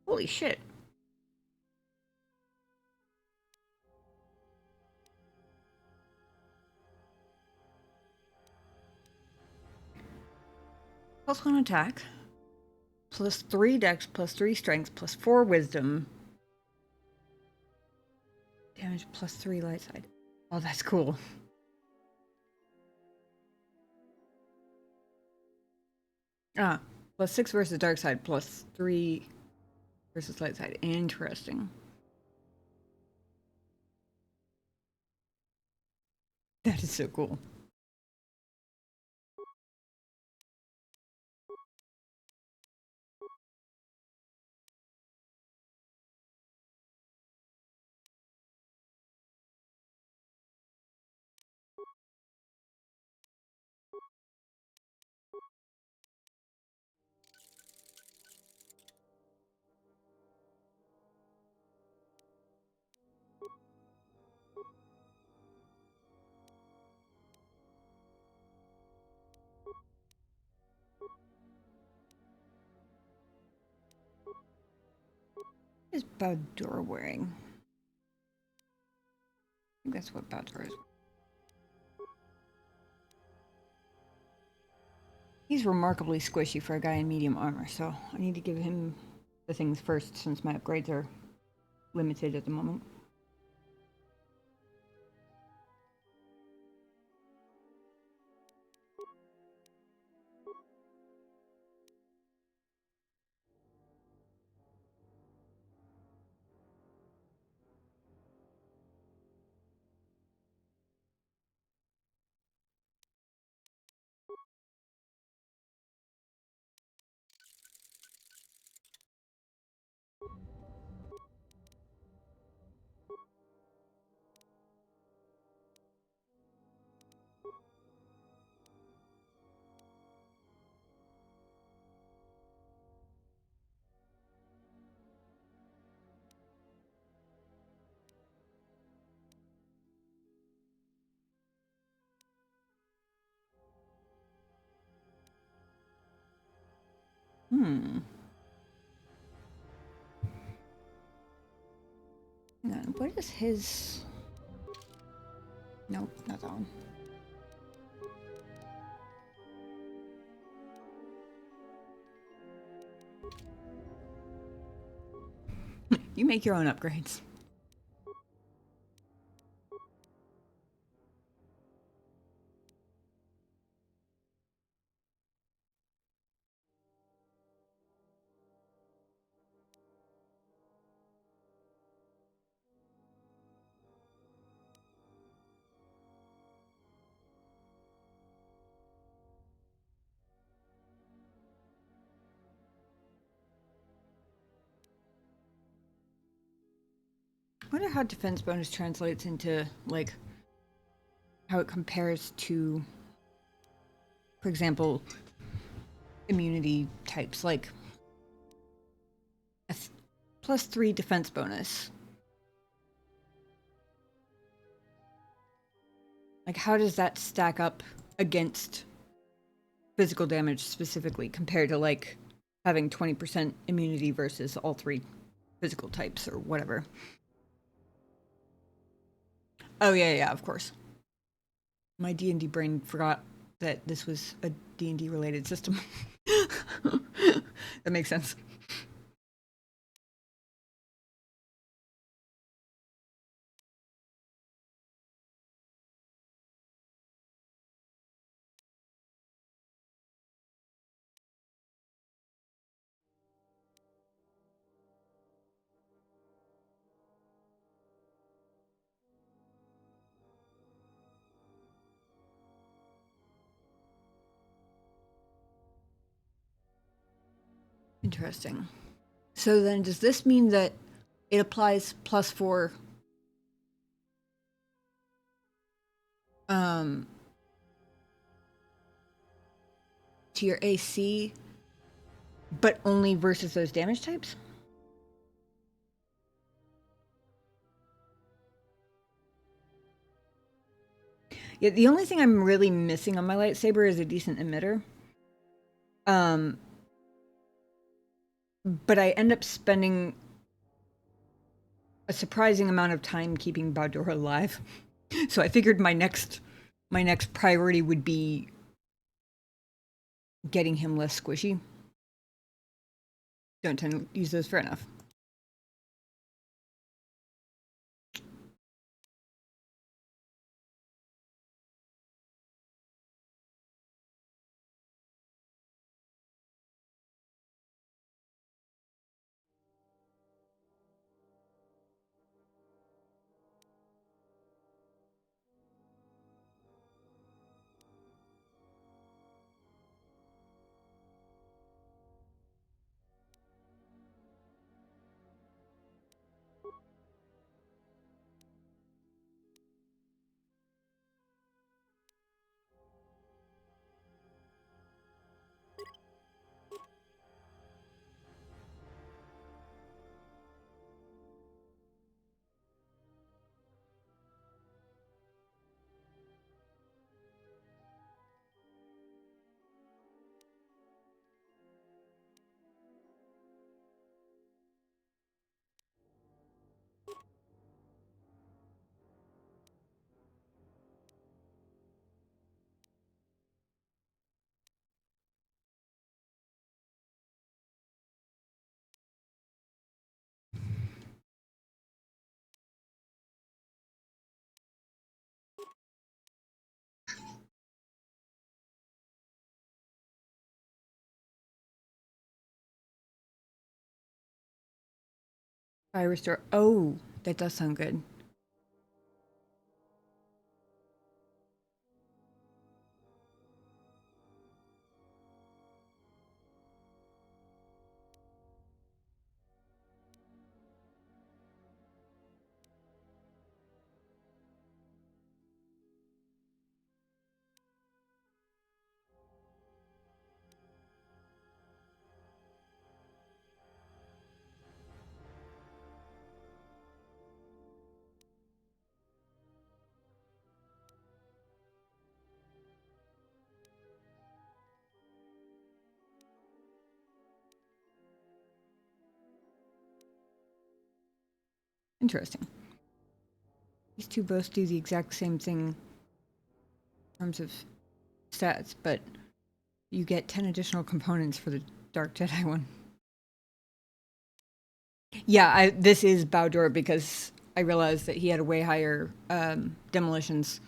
Holy shit. +1 attack. +3 dex, +3 strength, +4 wisdom. Damage +3 light side. Oh, that's cool. Ah, +6 versus dark side, +3 versus light side. Interesting. That is so cool. What is Baldur wearing? I think that's what Baldur is. He's remarkably squishy for a guy in medium armor, so I need to give him the things first since my upgrades are limited at the moment. Hang on, what is his... Nope, not that one. You make your own upgrades. I wonder how defense bonus translates into, like, how it compares to, for example, immunity types, like a +3 defense bonus. Like, how does that stack up against physical damage specifically compared to, like, having 20% immunity versus all 3 physical types or whatever? Oh, yeah, of course. My D&D brain forgot that this was a D&D related system. That makes sense. Interesting. So then does this mean that it applies +4 to your AC, but only versus those damage types? Yeah, the only thing I'm really missing on my lightsaber is a decent emitter. But I end up spending a surprising amount of time keeping Baldor alive. So I figured my next priority would be getting him less squishy. Don't tend to use those for enough. Fire restore. Oh, that does sound good. Interesting. These two both do the exact same thing in terms of stats, but you get 10 additional components for the Dark Jedi one. Yeah, this is Baldor because I realized that he had a way higher demolitions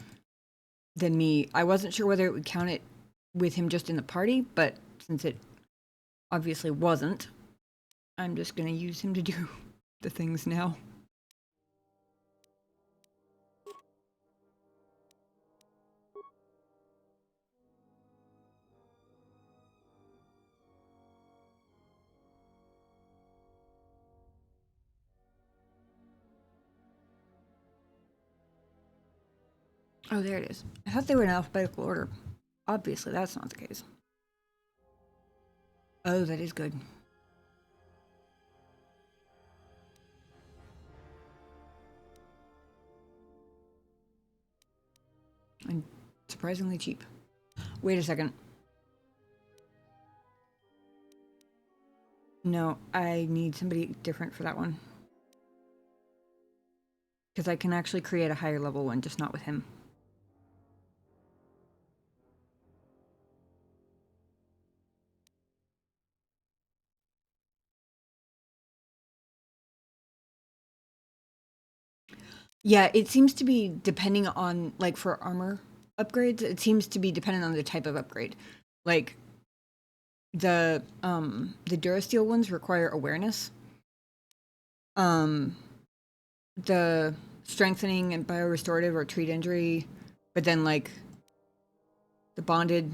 than me. I wasn't sure whether it would count it with him just in the party, but since it obviously wasn't, I'm just going to use him to do the things now. Oh, there it is. I thought they were in alphabetical order. Obviously, that's not the case. Oh, that is good. And surprisingly cheap. Wait a second. No, I need somebody different for that one. Because I can actually create a higher level one, just not with him. Yeah, it seems to be depending on, like, for armor upgrades, it seems to be dependent on the type of upgrade. Like, the Durasteel ones require awareness. The strengthening and biorestorative or treat injury, but then, like, the bonded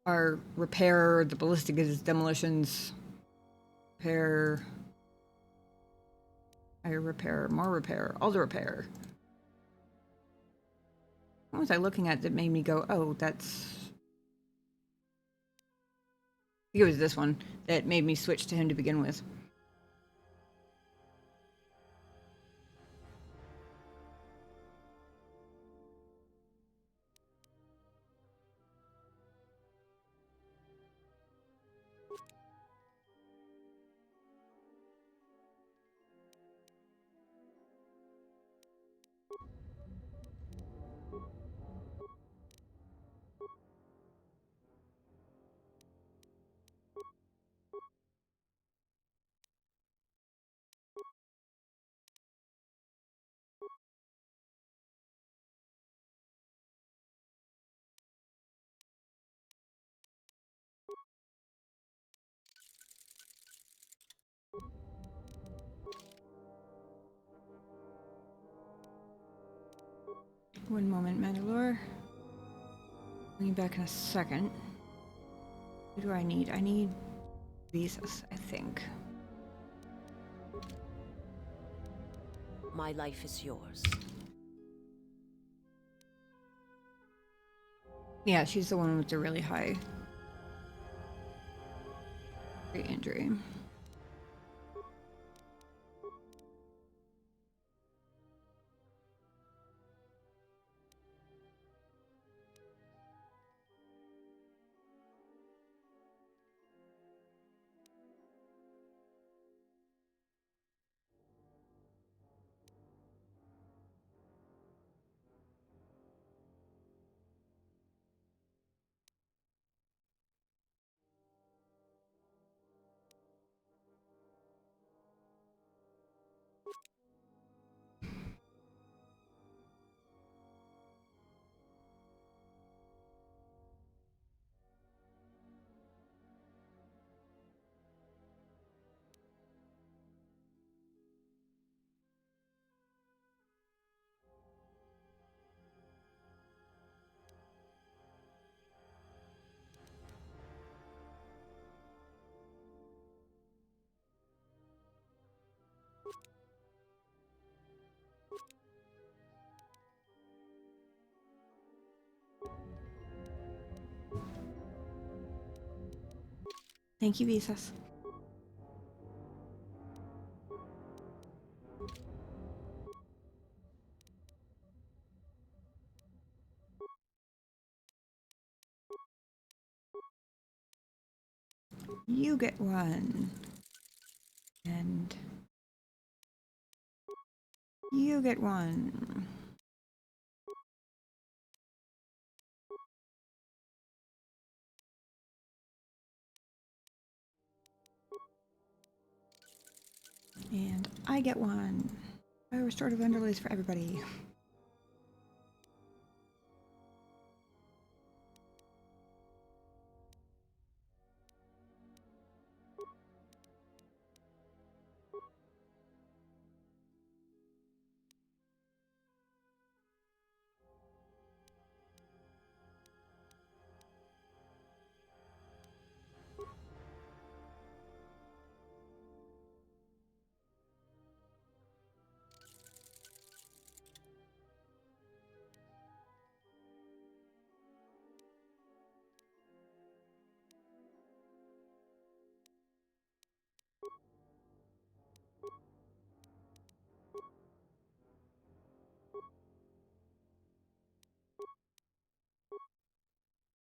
are repair, the ballistic is demolitions, Repair. Higher repair, more repair, all the repair. What was I looking at that made me go, oh, that's... I think it was this one that made me switch to him to begin with. One moment, Mandalore. I'll be back in a second. What do I need? I need visas, I think. My life is yours. Yeah, she's the one with the really high injury. Thank you, visas. You get one. And you get one. And I get one. Restorative underlays for everybody.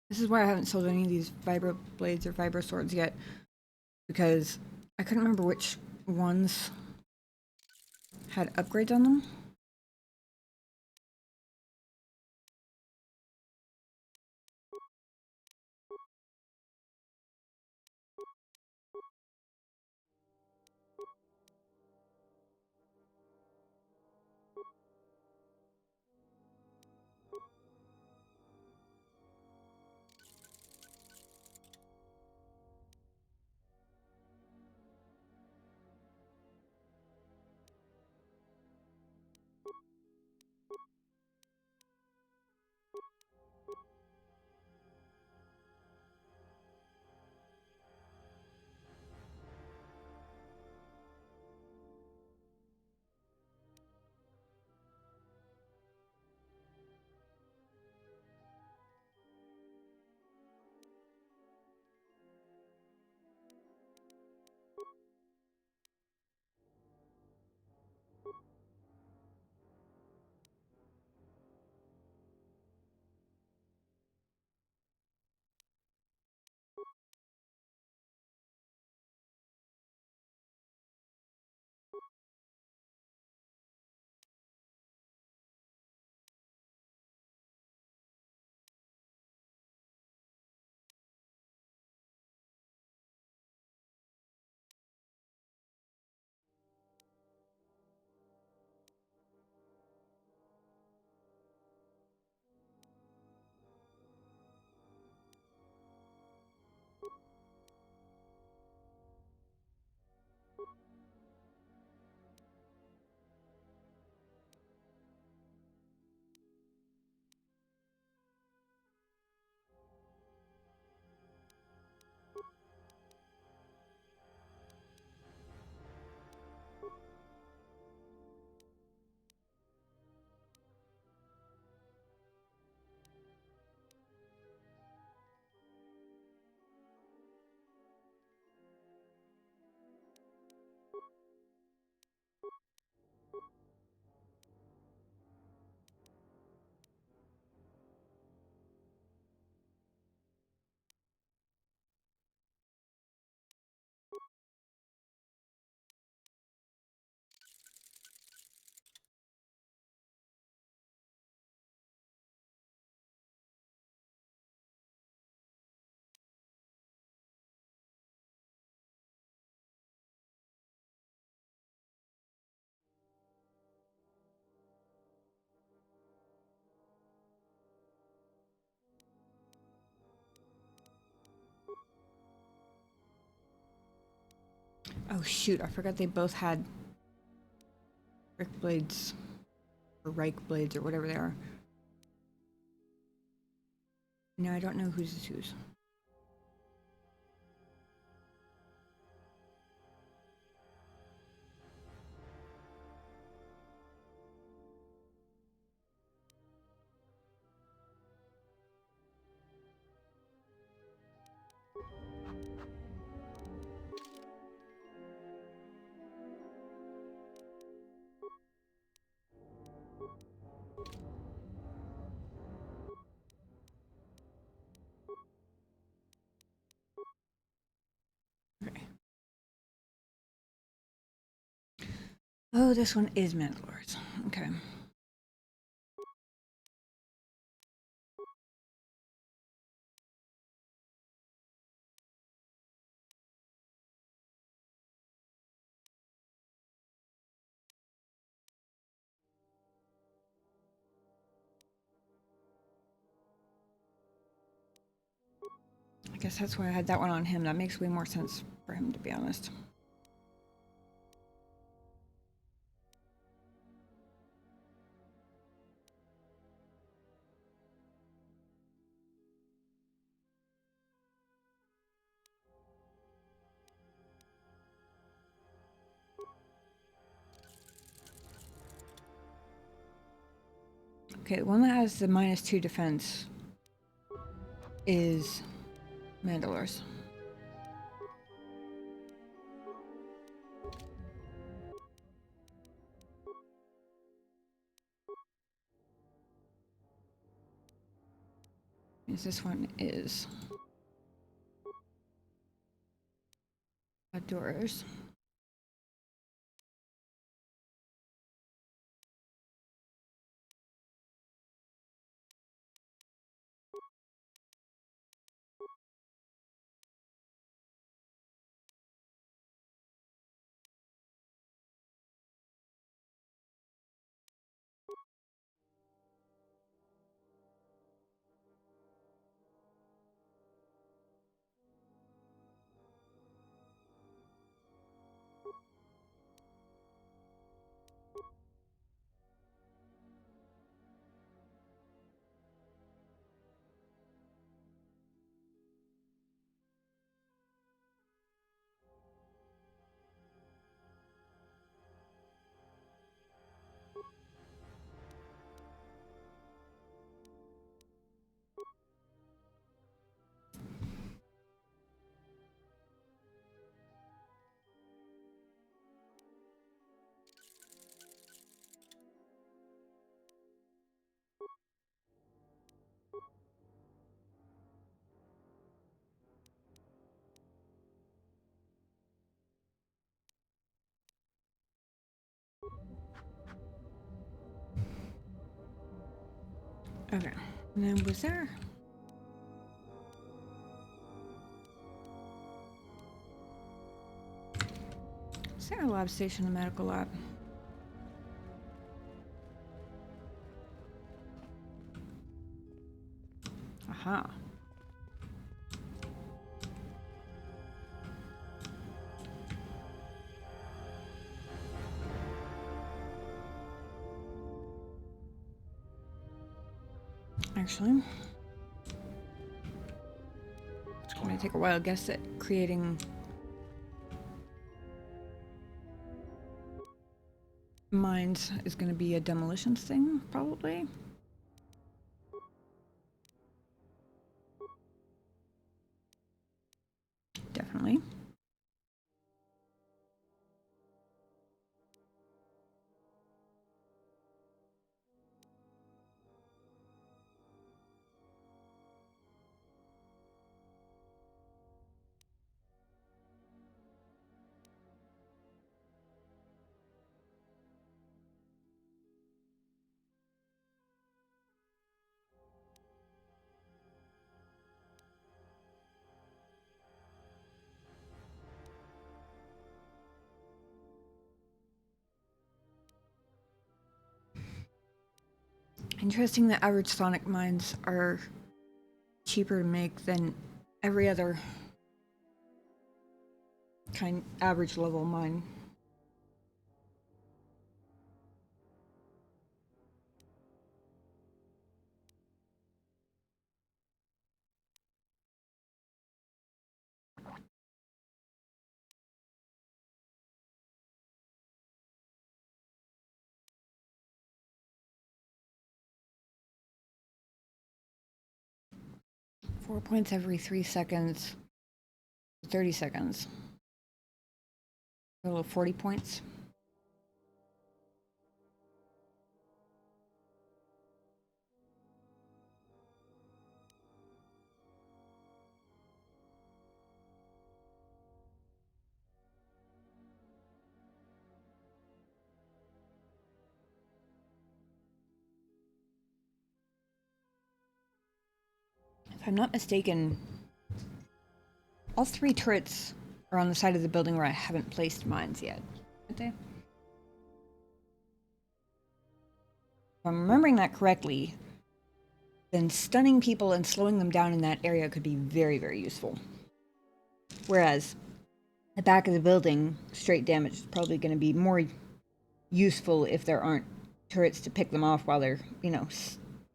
This is why I haven't sold any of these vibro blades or vibro swords yet, because I couldn't remember which ones had upgrades on them. Oh shoot, I forgot they both had Rick blades. Or Reich blades, or whatever they are. No, I don't know whose is whose. Oh, this one is Mandalorian. Okay. I guess that's why I had that one on him. That makes way more sense for him, to be honest. Okay, the one that has the -2 defense is Mandalorian. This one is outdoors. Okay, and then was there? Is there a lab station, a medical lab? Aha. Actually, it's going to take a while. I guess at creating mines is going to be a demolitions thing, probably. Definitely. Interesting that average sonic mines are cheaper to make than every other Average level mine. Four points every 3 seconds. 30 seconds. Total of 40 points. If I'm not mistaken, all 3 turrets are on the side of the building where I haven't placed mines yet. Aren't they? If I'm remembering that correctly, then stunning people and slowing them down in that area could be very, very useful. Whereas the back of the building, straight damage is probably going to be more useful if there aren't turrets to pick them off while they're, you know,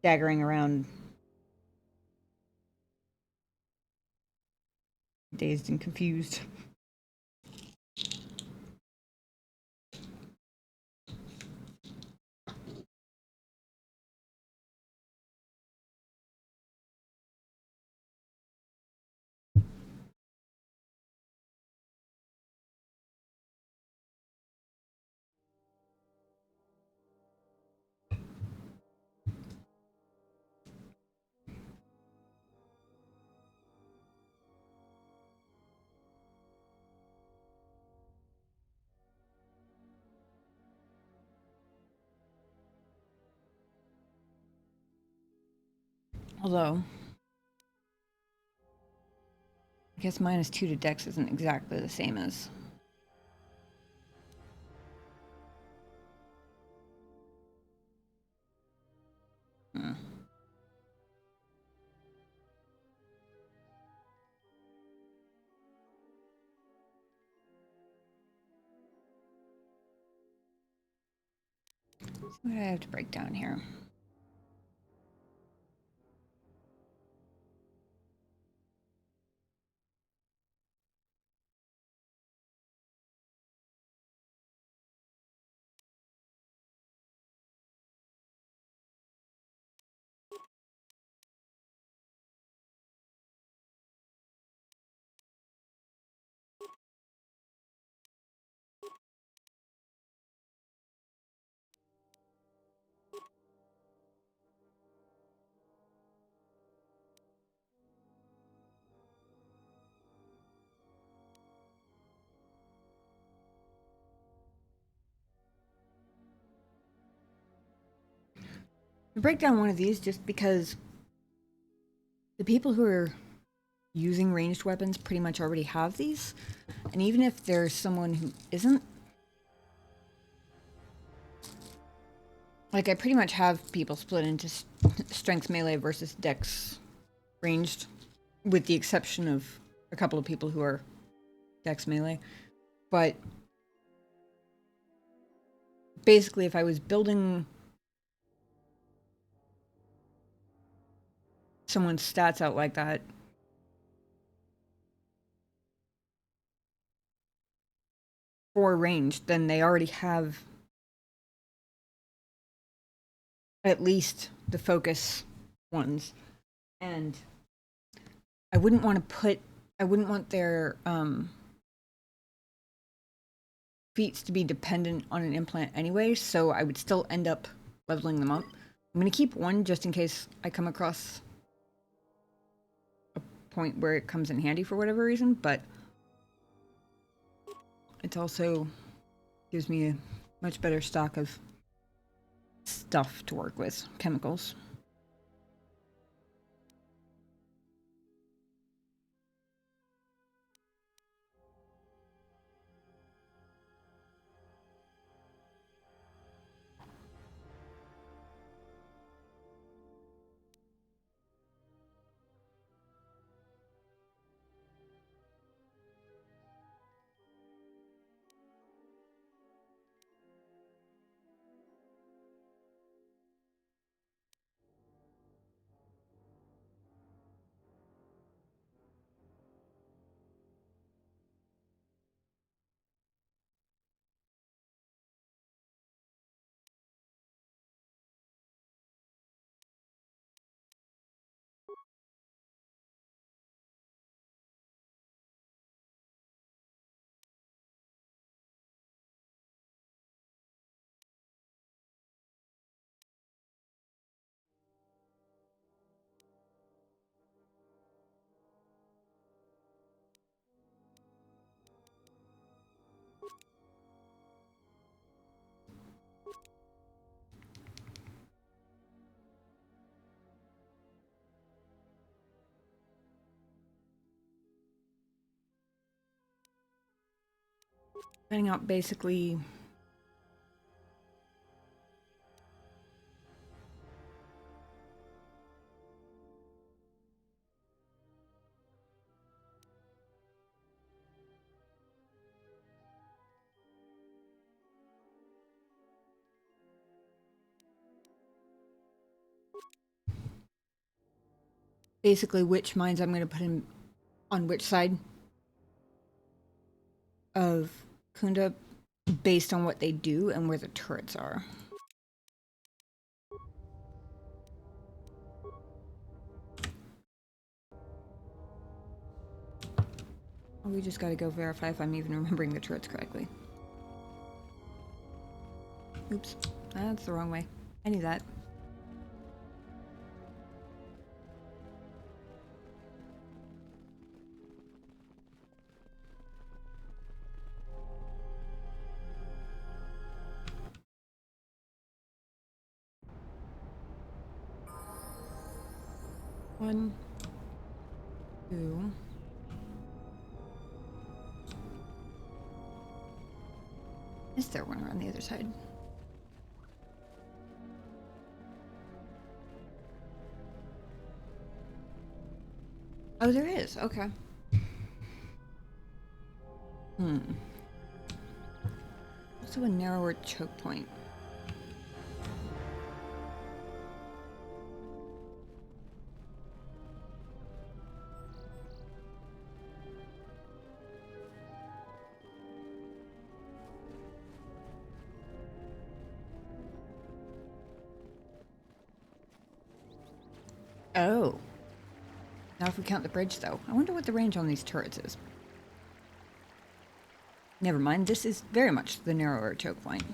staggering around, dazed and confused. Although, I guess -2 to Dex isn't exactly the same as... Hmm. What do I have to break down here? I break down one of these just because the people who are using ranged weapons pretty much already have these. And even if there's someone who isn't, like I pretty much have people split into strength melee versus dex ranged, with the exception of a couple of people who are dex melee. But basically, if I was building someone's stats out like that, for ranged, then they already have at least the focus ones. And I wouldn't want their feats to be dependent on an implant anyway, so I would still end up leveling them up. I'm going to keep one just in case I come across a point where it comes in handy for whatever reason, but it also gives me a much better stock of stuff to work with, chemicals. Finding out basically which mines I'm going to put in on which side of Khoonda based on what they do and where the turrets are. Oh, we just gotta go verify if I'm even remembering the turrets correctly. Oops, that's the wrong way. I knew that. One, two. Is there one around the other side? Oh, there is. Okay. Also a narrower choke point. Oh. Now if we count the bridge, though. I wonder what the range on these turrets is. Never mind, this is very much the narrower choke point.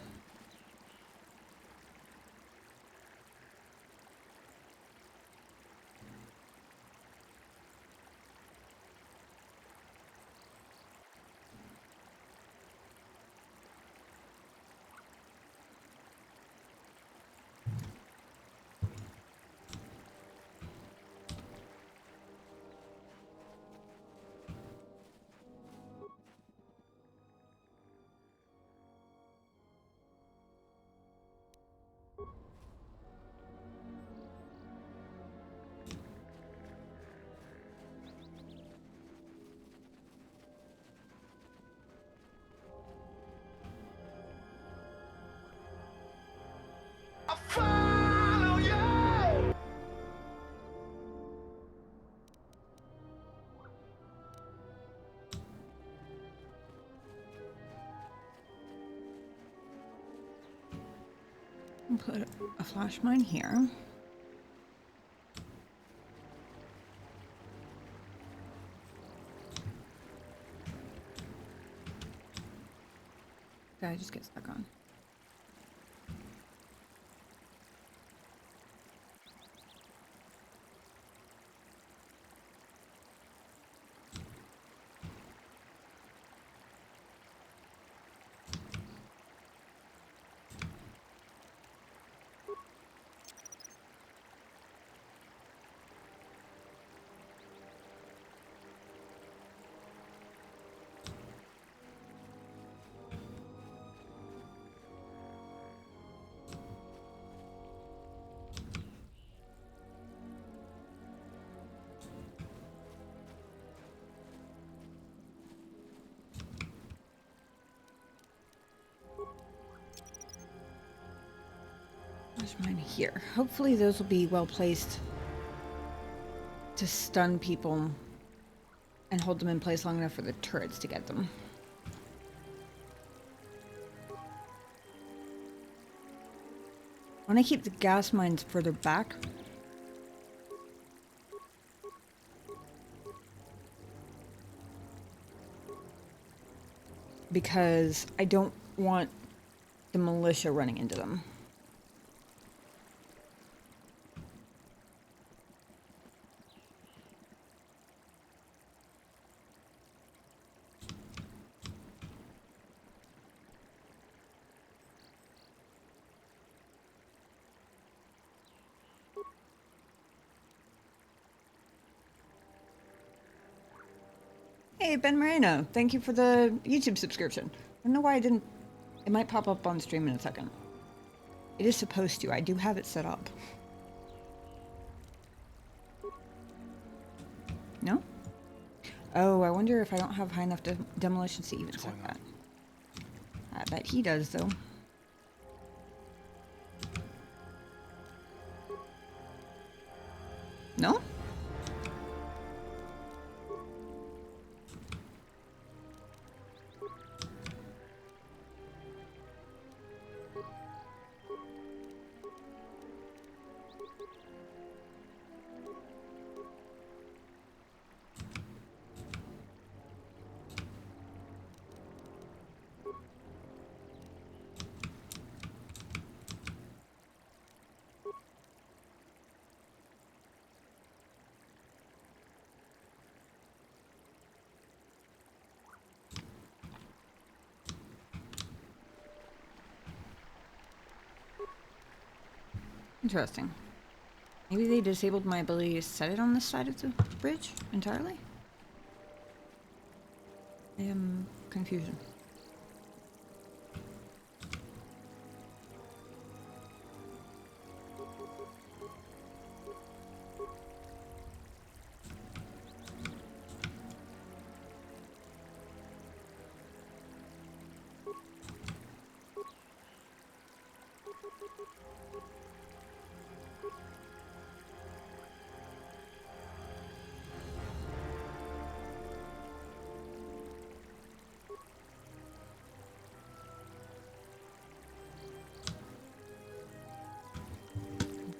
I'll put a flash mine here. Guy just get stuck on. Flash mine here. Hopefully those will be well placed to stun people and hold them in place long enough for the turrets to get them. I want to keep the gas mines further back. Because I don't want the militia running into them. Hey, Ben Moreno, thank you for the YouTube subscription. don't know why I didn't... It might pop up on stream in a second. It is supposed to. I do have it set up. No? Oh, I wonder if I don't have high enough demolition to even set that. I bet he does, though. No? Interesting. Maybe they disabled my ability to set it on this side of the bridge entirely? I am confused.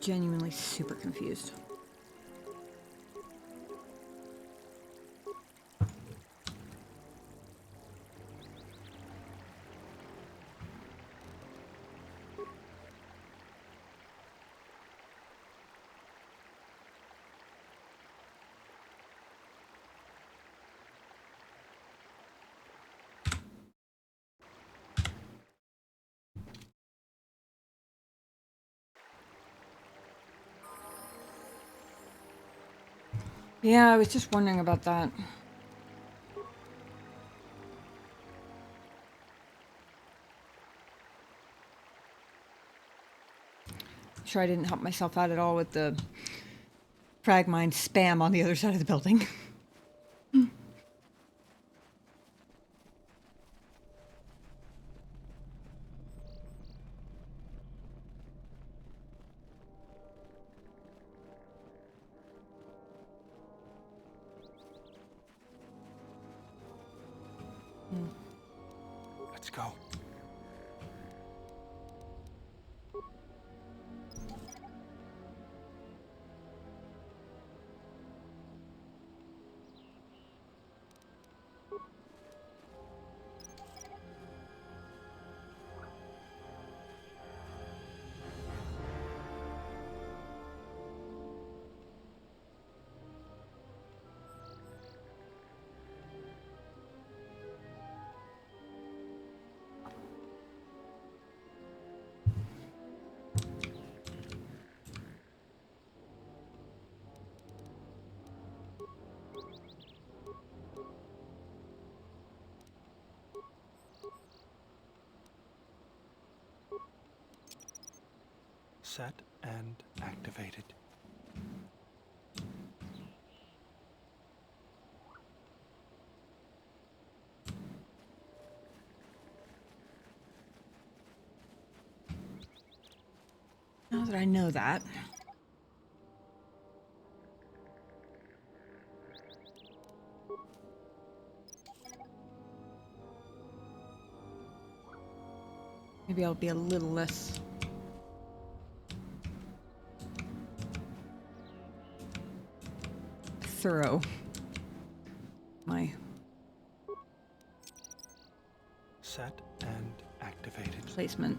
Genuinely super confused. Yeah, I was just wondering about that. Sure I didn't help myself out at all with the frag mine spam on the other side of the building. Let's go. Set and activated. Now that I know that. Maybe I'll be a little less thorough. My Set and activated. Placement.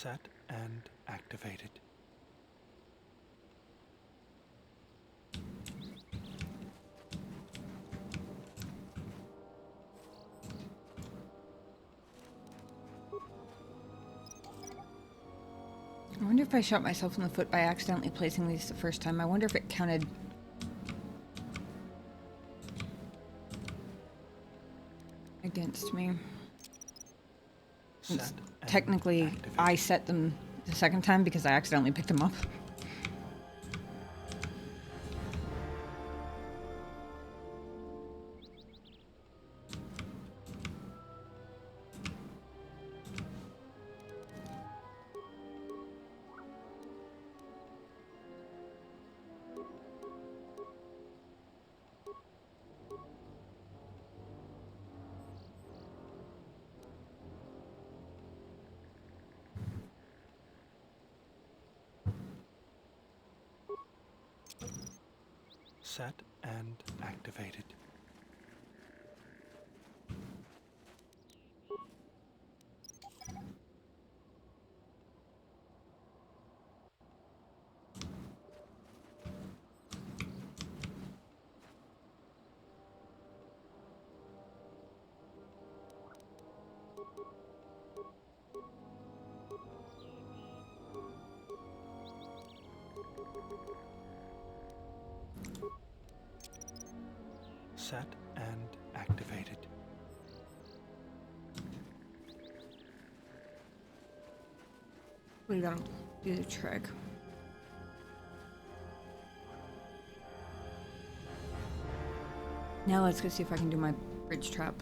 Set and activated. I wonder if I shot myself in the foot by accidentally placing these the first time. I wonder if it counted against me. Since technically, I set them the second time because I accidentally picked them up. Set and activated. Set and activated. We gotta do the trick. Now let's go see if I can do my bridge trap.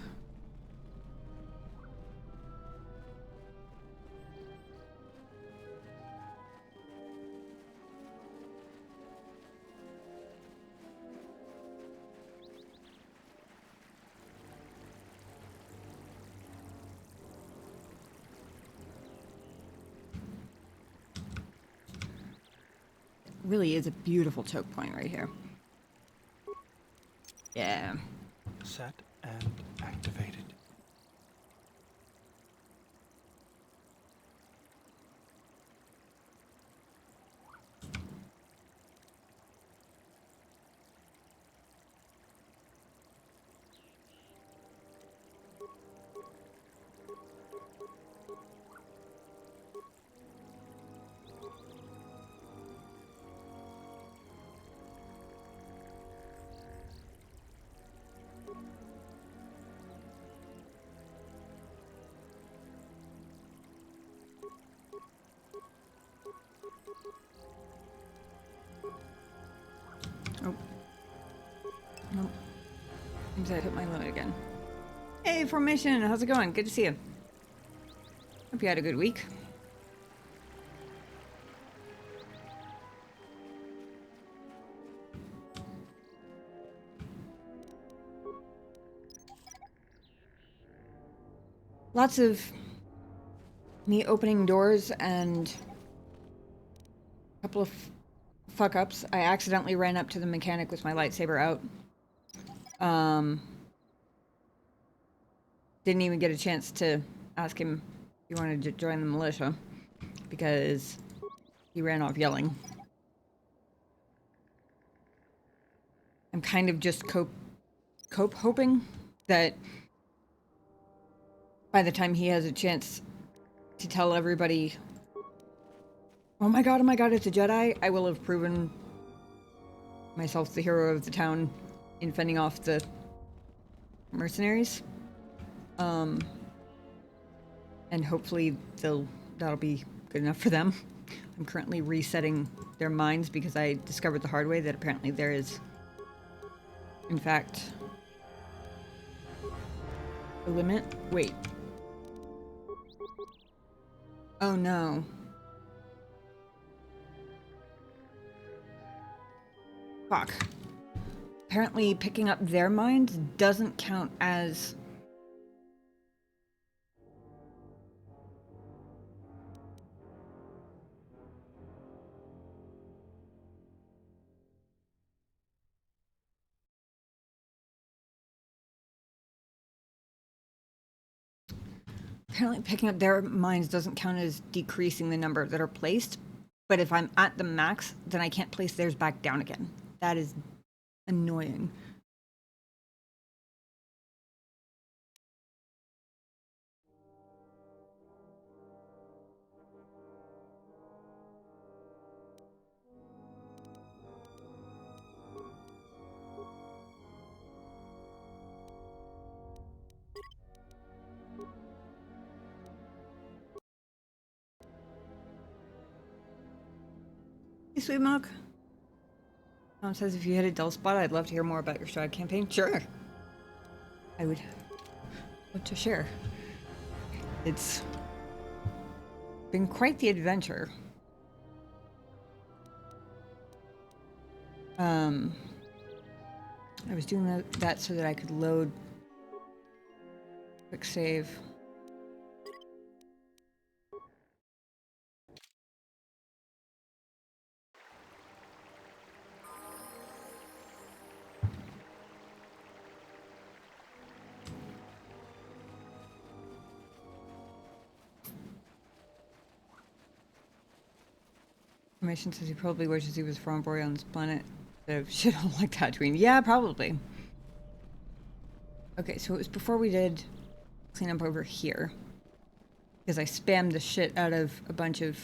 Really is a beautiful choke point right here. Yeah. Set and activated. Oh. Nope. Seems I hit my limit again. Hey, Formation! How's it going? Good to see you. Hope you had a good week. Lots of me opening doors and a couple of fuck-ups. I accidentally ran up to the mechanic with my lightsaber out. Didn't even get a chance to ask him if he wanted to join the militia because he ran off yelling. I'm kind of just cope hoping that by the time he has a chance to tell everybody, oh my god, it's a Jedi, I will have proven myself the hero of the town in fending off the mercenaries. And hopefully that'll be good enough for them. I'm currently resetting their minds because I discovered the hard way that apparently there is, in fact, a limit. Wait. Oh no. Fuck. Apparently picking up their minds doesn't count as... Apparently picking up their mines doesn't count as decreasing the number that are placed, but if I'm at the max, then I can't place theirs back down again. That is annoying. Hey, Sweet Milk. Tom says if you hit a dull spot, I'd love to hear more about your Stride campaign. Sure. I would love to share. It's been quite the adventure. I was doing that so that I could load quick save. Information says he probably wishes he was from Boreon's planet. So shit all like Tatooine. Yeah, probably. Okay, so it was before we did clean up over here. Because I spammed the shit out of a bunch of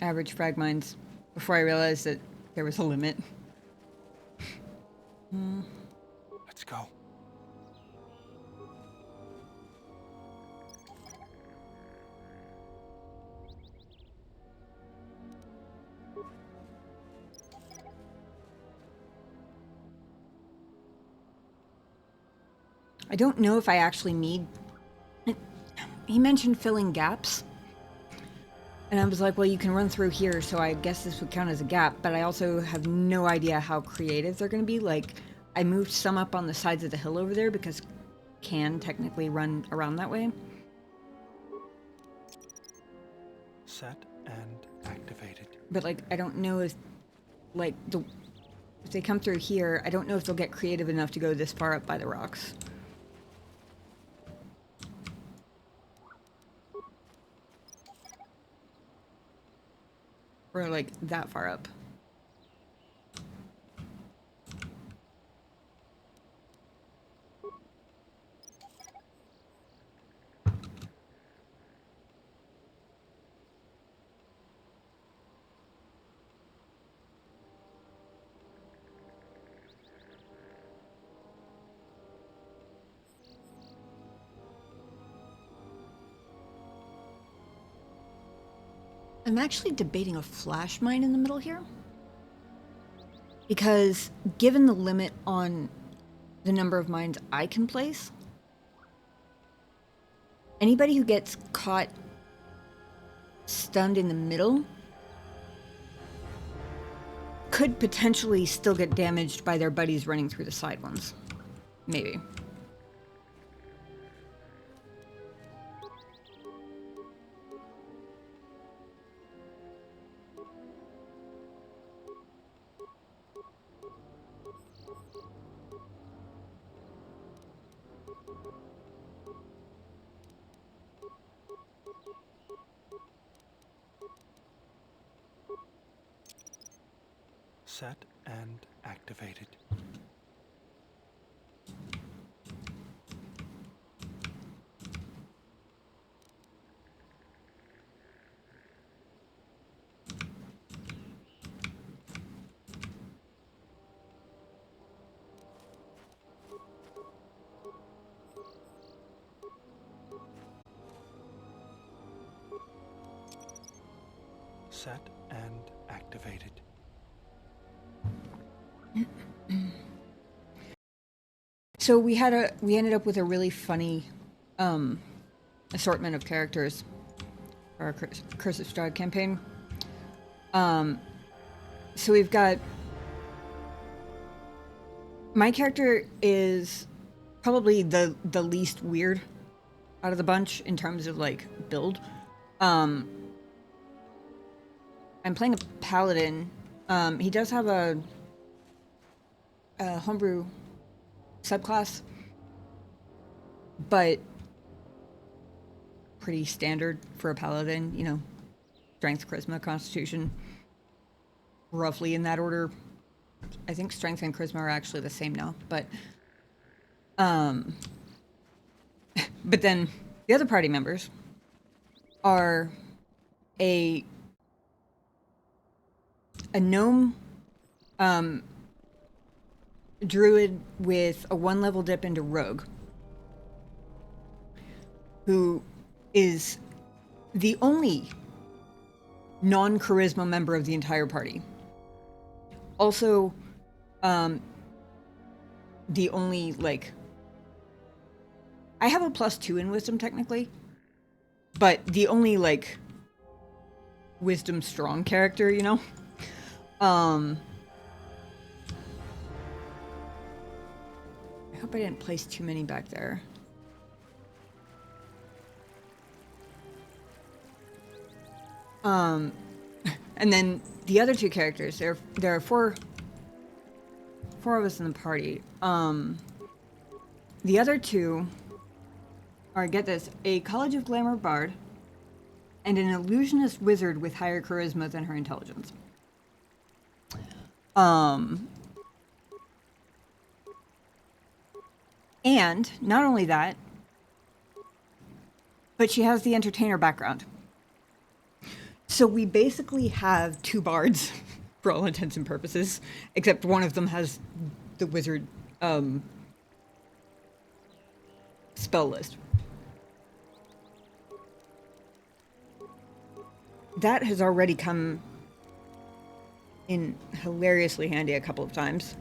average frag mines before I realized that there was a limit. Let's go. I don't know if I actually need... He mentioned filling gaps. And I was like, well, you can run through here, so I guess this would count as a gap, but I also have no idea how creative they're going to be. Like, I moved some up on the sides of the hill over there because can technically run around that way. Set and activated. But, like, I don't know if, like, if they come through here, I don't know if they'll get creative enough to go this far up by the rocks. Or, like, that far up. I'm actually debating a flash mine in the middle here. Because given the limit on the number of mines I can place, anybody who gets caught stunned in the middle could potentially still get damaged by their buddies running through the side ones. Maybe. Set and activated. Set and activated. So we ended up with a really funny assortment of characters for our Curse of Strahd campaign. So we've got... My character is probably the least weird out of the bunch in terms of, like, build. I'm playing a paladin. He does have a homebrew subclass, but pretty standard for a paladin, you know, strength, charisma, constitution, roughly in that order. I think strength and charisma are actually the same now, but then the other party members are a gnome druid with a 1-level dip into rogue, who is the only non-charisma member of the entire party. Also, the only, like, I have a +2 in wisdom technically, but the only, like, wisdom strong character, you know? I hope I didn't place too many back there. And then the other two characters, there are four of us in the party. The other two are, get this, a College of Glamour bard and an illusionist wizard with higher charisma than her intelligence. And not only that, but she has the entertainer background. So we basically have two bards for all intents and purposes, except one of them has the wizard spell list. That has already come in hilariously handy a couple of times.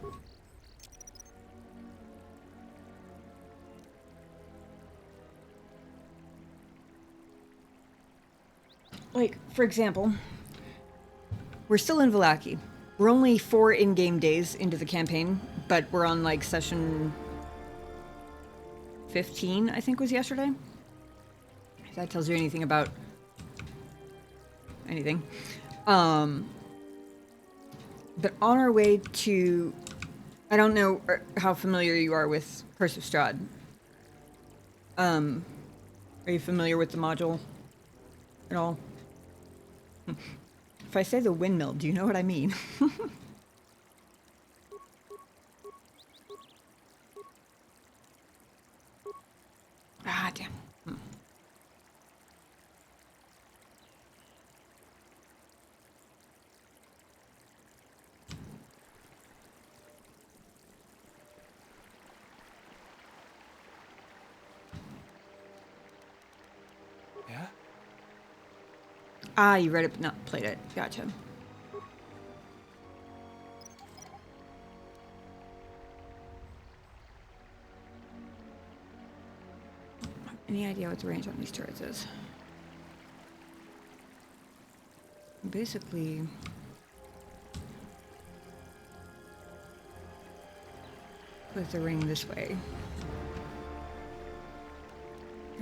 Like, for example, we're still in Vallaki. We're only 4 in-game days into the campaign, but we're on, like, session 15, I think was yesterday. If that tells you anything about anything. But on our way to... I don't know how familiar you are with Curse of Strahd. Are you familiar with the module at all? If I say the windmill, do you know what I mean? Ah, damn. Yeah? Ah, you read it but not played it. Gotcha. Any idea what the range on these turrets is? Basically... put the ring this way.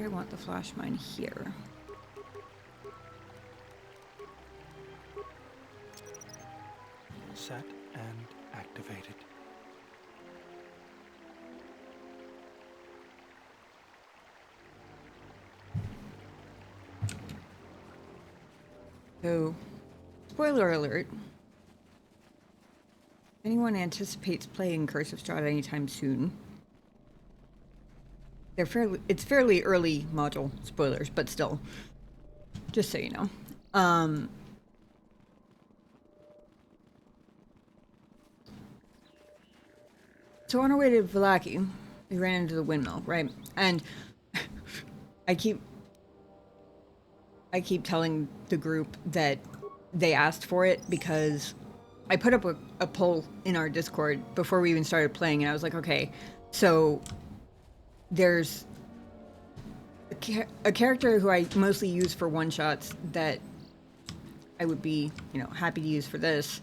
I want the flash mine here. Set and activated. So, spoiler alert. If anyone anticipates playing Curse of Strahd anytime soon, it's fairly early module spoilers, but still, just so you know. So on our way to Vallaki, we ran into the windmill, right? And I keep telling the group that they asked for it because I put up a poll in our Discord before we even started playing, and I was like, okay, so there's a character who I mostly use for one-shots that I would be, you know, happy to use for this.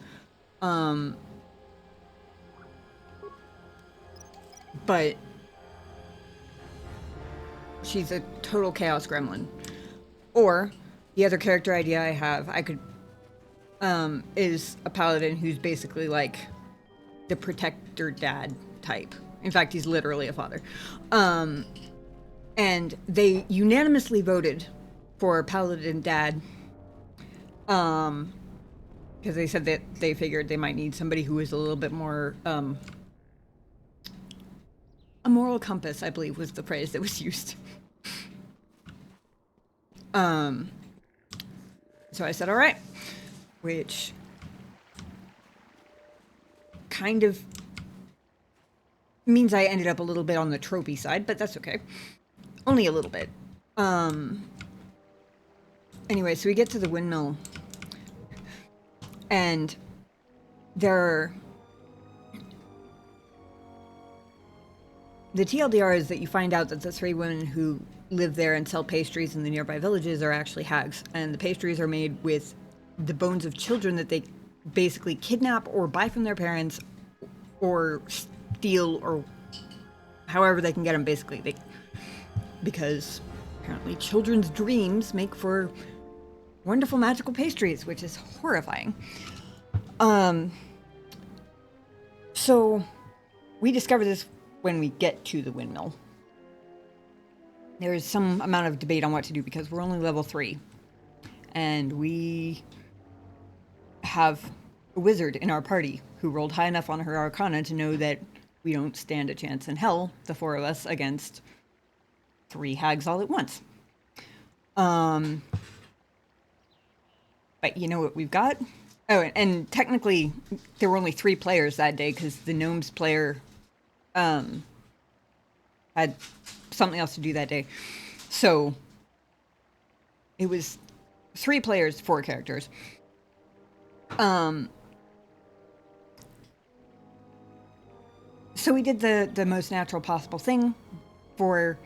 But she's a total chaos gremlin. Or the other character idea I have, I could is a paladin who's basically like the protector dad type. In fact, he's literally a father. And they unanimously voted for Paladin Dad. Because they said that they figured they might need somebody who is a little bit more, a moral compass, I believe was the phrase that was used. So I said, all right, which kind of means I ended up a little bit on the tropey side, but that's okay. Only a little bit. Anyway, so we get to the windmill, and the TLDR is that you find out that the 3 women who live there and sell pastries in the nearby villages are actually hags, and the pastries are made with the bones of children that they basically kidnap or buy from their parents or steal, or however they can get them, basically. Because apparently children's dreams make for wonderful magical pastries, which is horrifying. So we discover this when we get to the windmill. There is some amount of debate on what to do because we're only level 3. And we have a wizard in our party who rolled high enough on her arcana to know that we don't stand a chance in hell, the 4 of us, against 3 hags all at once. But you know what we've got? Oh, and technically there were only 3 players that day because the gnomes player had something else to do that day. So it was 3 players, 4 characters. So we did the most natural possible thing for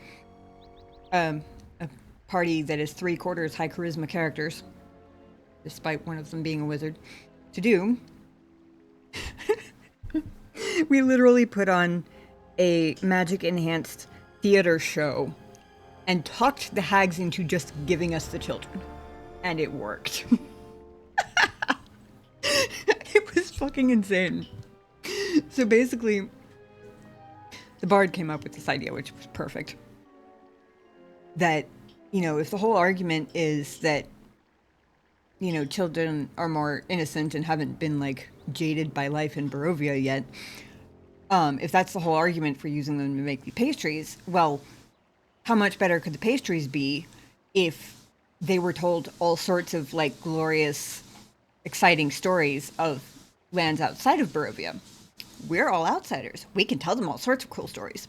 a party that is 3/4 high charisma characters, despite one of them being a wizard, to do. We literally put on a magic-enhanced theater show and talked the hags into just giving us the children. And it worked. It was fucking insane. So basically, the bard came up with this idea, which was perfect. That, you know, if the whole argument is that, you know, children are more innocent and haven't been, like, jaded by life in Barovia yet, if that's the whole argument for using them to make the pastries, well, how much better could the pastries be if they were told all sorts of, like, glorious, exciting stories of lands outside of Barovia? We're all outsiders. We can tell them all sorts of cool stories.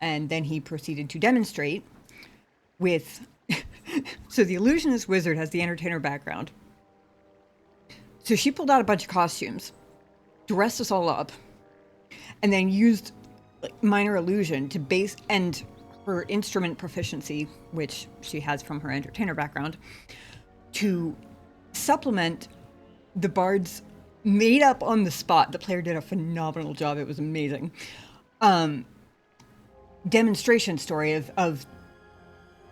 And then he proceeded to demonstrate with... So the illusionist wizard has the entertainer background. So she pulled out a bunch of costumes, dressed us all up, and then used, like, minor illusion to base... And her instrument proficiency, which she has from her entertainer background, to supplement the bard's made up on the spot. The player did a phenomenal job. It was amazing. Demonstration story of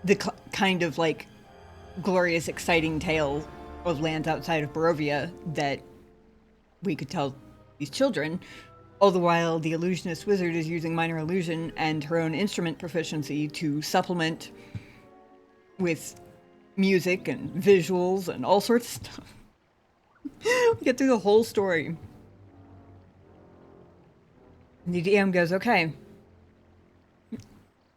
the kind of, like, glorious, exciting tale of lands outside of Barovia that we could tell these children. All the while, the illusionist wizard is using minor illusion and her own instrument proficiency to supplement with music and visuals and all sorts of stuff. We get through the whole story. And the DM goes, okay.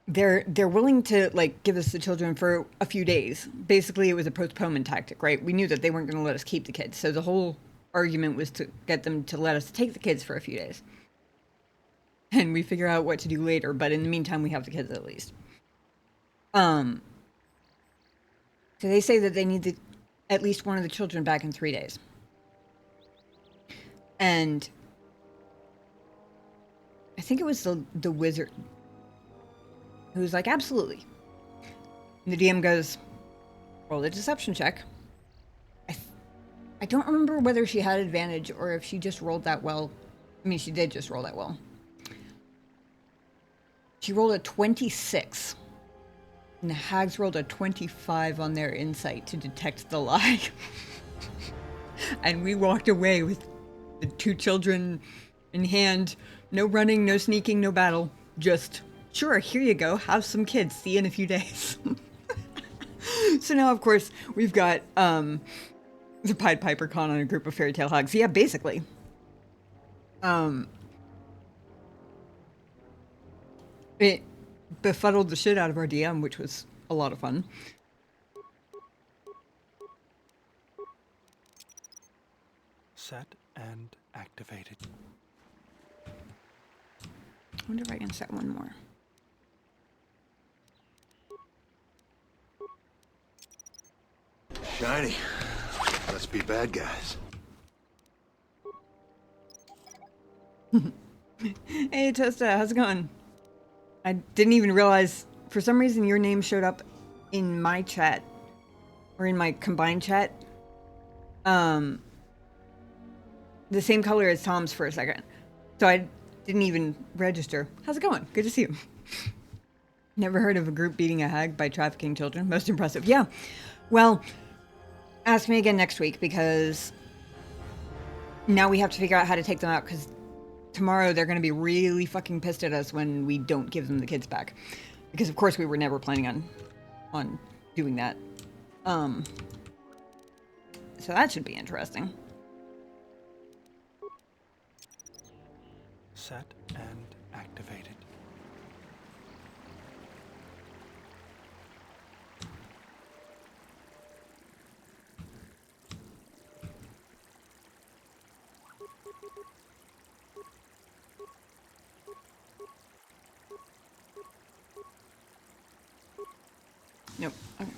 They're willing to, like, give us the children for a few days. Basically, it was a postponement tactic, right? We knew that they weren't going to let us keep the kids. So the whole argument was to get them to let us take the kids for a few days. And we figure out what to do later, but in the meantime, we have the kids at least. So they say that they need at least one of the children back in 3 days. And I think it was the wizard who was like, absolutely. And the DM goes, roll a deception check. I don't remember whether she had advantage or if she just rolled that well. I mean, she did just roll that well. She rolled a 26. And the hags rolled a 25 on their insight to detect the lie. And we walked away with the 2 children in hand. No running, no sneaking, no battle. Just, sure, here you go. Have some kids. See you in a few days. So now, of course, we've got the Pied Piper con on a group of fairy tale hags. Yeah, basically. It befuddled the shit out of our DM, which was a lot of fun. Set and activated. I wonder if I can set one more. Shiny. Let's be bad guys. Hey, Tosta, how's it going? I didn't even realize, for some reason, your name showed up in my chat, or in my combined chat. The same color as Tom's for a second. So I didn't even register. How's it going? Good to see you. Never heard of a group beating a hag by trafficking children. Most impressive. Yeah. Well, ask me again next week, because now we have to figure out how to take them out, because tomorrow they're going to be really fucking pissed at us when we don't give them the kids back. Because of course we were never planning on doing that. So that should be interesting. Set and activated. Nope. Okay.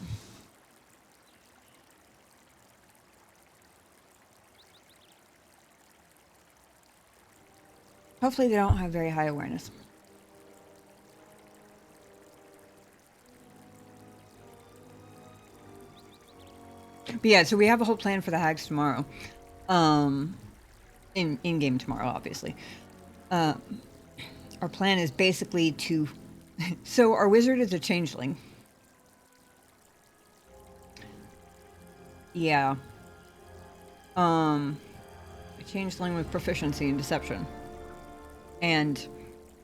Hopefully they don't have very high awareness. But yeah, so we have a whole plan for the hags tomorrow. In-game tomorrow, obviously. Our plan is basically to... So our wizard is a changeling. Yeah. A changeling with proficiency in deception. And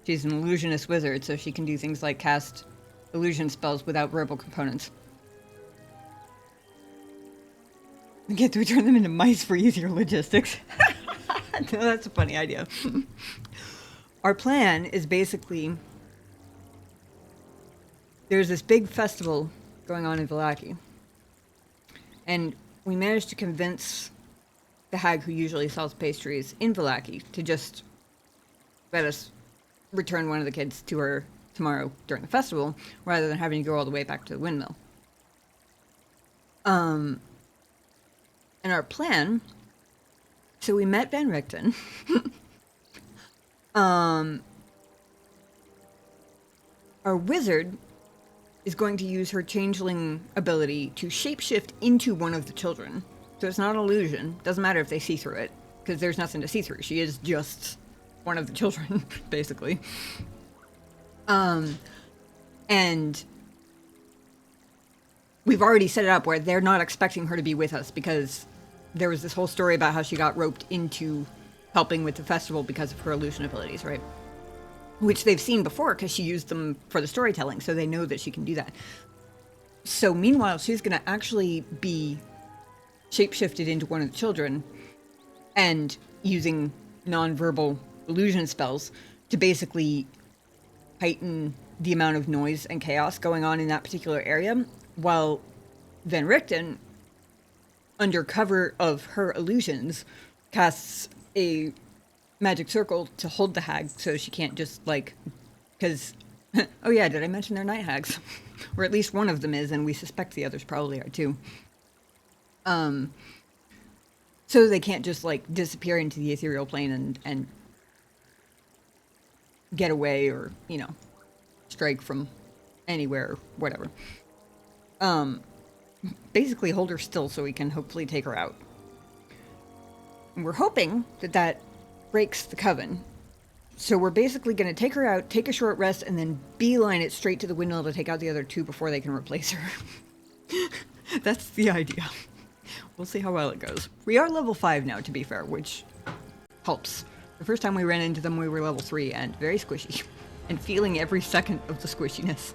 she's an illusionist wizard, so she can do things like cast illusion spells without verbal components. We get to turn them into mice for easier logistics. No, that's a funny idea. Our plan is basically... There's this big festival going on in Vallaki. And we managed to convince the hag who usually sells pastries in Vallaki to just let us return one of the kids to her tomorrow during the festival, rather than having to go all the way back to the windmill. And our plan... So we met Van Richten. Our wizard is going to use her changeling ability to shapeshift into one of the children. So it's not an illusion. Doesn't matter if they see through it, because there's nothing to see through. She is just one of the children, basically. And we've already set it up where they're not expecting her to be with us, because there was this whole story about how she got roped into helping with the festival because of her illusion abilities, right? Which they've seen before because she used them for the storytelling, so they know that she can do that. So meanwhile, she's going to actually be shapeshifted into one of the children and using non-verbal illusion spells to basically heighten the amount of noise and chaos going on in that particular area, while Van Richten, under cover of her illusions, casts a magic circle to hold the hag so she can't just, like, because, oh yeah, did I mention they're night hags? Or at least one of them is, and we suspect the others probably are too. So they can't just, like, disappear into the ethereal plane and get away, or, you know, strike from anywhere, or whatever. Basically hold her still so we can hopefully take her out. And we're hoping that that breaks the coven. So we're basically going to take her out, take a short rest, and then beeline it straight to the windmill to take out the other two before they can replace her. That's the idea. We'll see how well it goes. We are level 5 now, to be fair, which helps. The first time we ran into them, we were level 3 and very squishy. And feeling every second of the squishiness.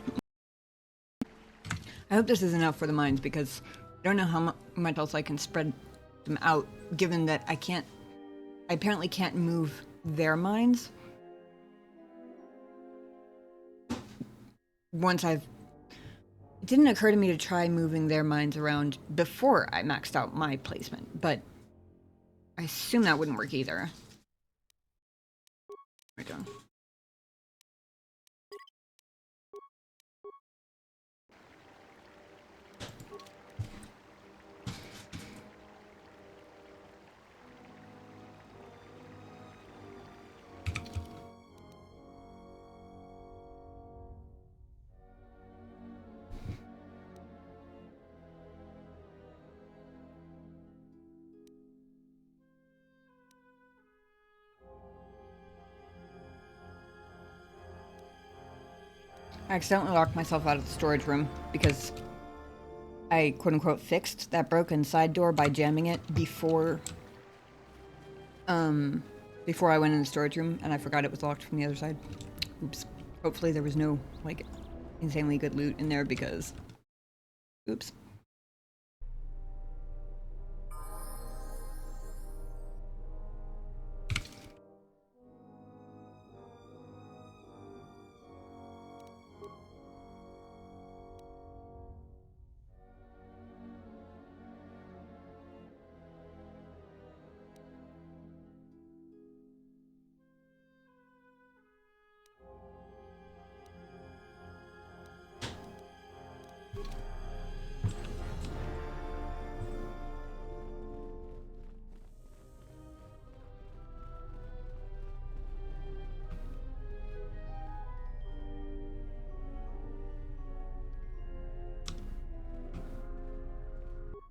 I hope this is enough for the mines, because I don't know how much else I can spread them out, given that I apparently can't move their mines. It didn't occur to me to try moving their mines around before I maxed out my placement, but I assume that wouldn't work either. Right on. I accidentally locked myself out of the storage room because I quote-unquote fixed that broken side door by jamming it before I went in the storage room, and I forgot it was locked from the other side. Oops. Hopefully there was no, like, insanely good loot in there because... Oops.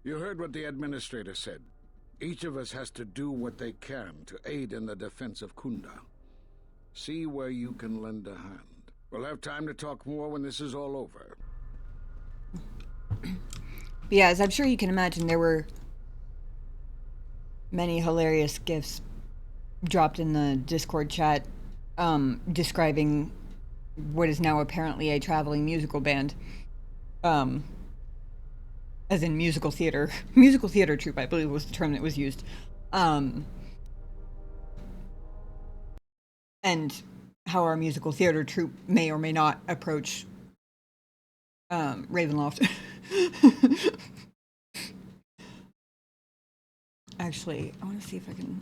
You heard what the administrator said. Each of us has to do what they can to aid in the defense of Khoonda. See where you can lend a hand. We'll have time to talk more when this is all over. Yeah, as I'm sure you can imagine, there were many hilarious GIFs dropped in the Discord chat describing what is now apparently a traveling musical band. As in musical theater. Musical theater troupe, I believe, was the term that was used. And how our musical theater troupe may or may not approach Ravenloft. Actually, I want to see if I can...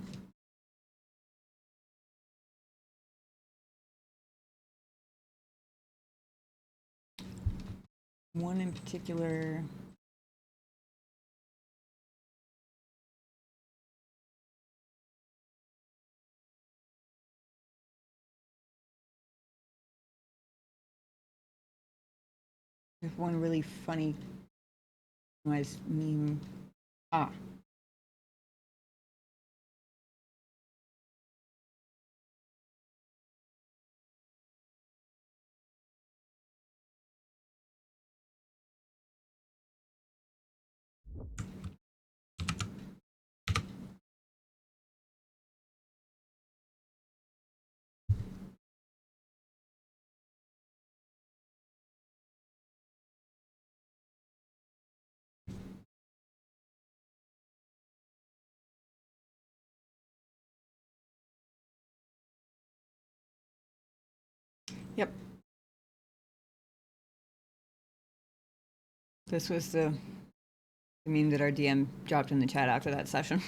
One in particular... There's one really funny nice meme. Ah. Yep. This was the meme that our DM dropped in the chat after that session.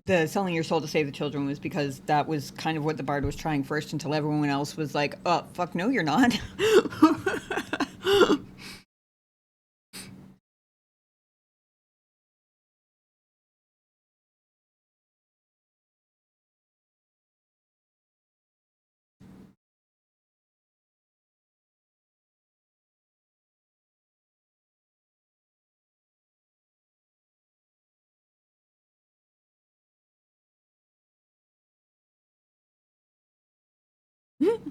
The selling your soul to save the children was because that was kind of what the bard was trying first, until everyone else was like, oh, fuck no, you're not.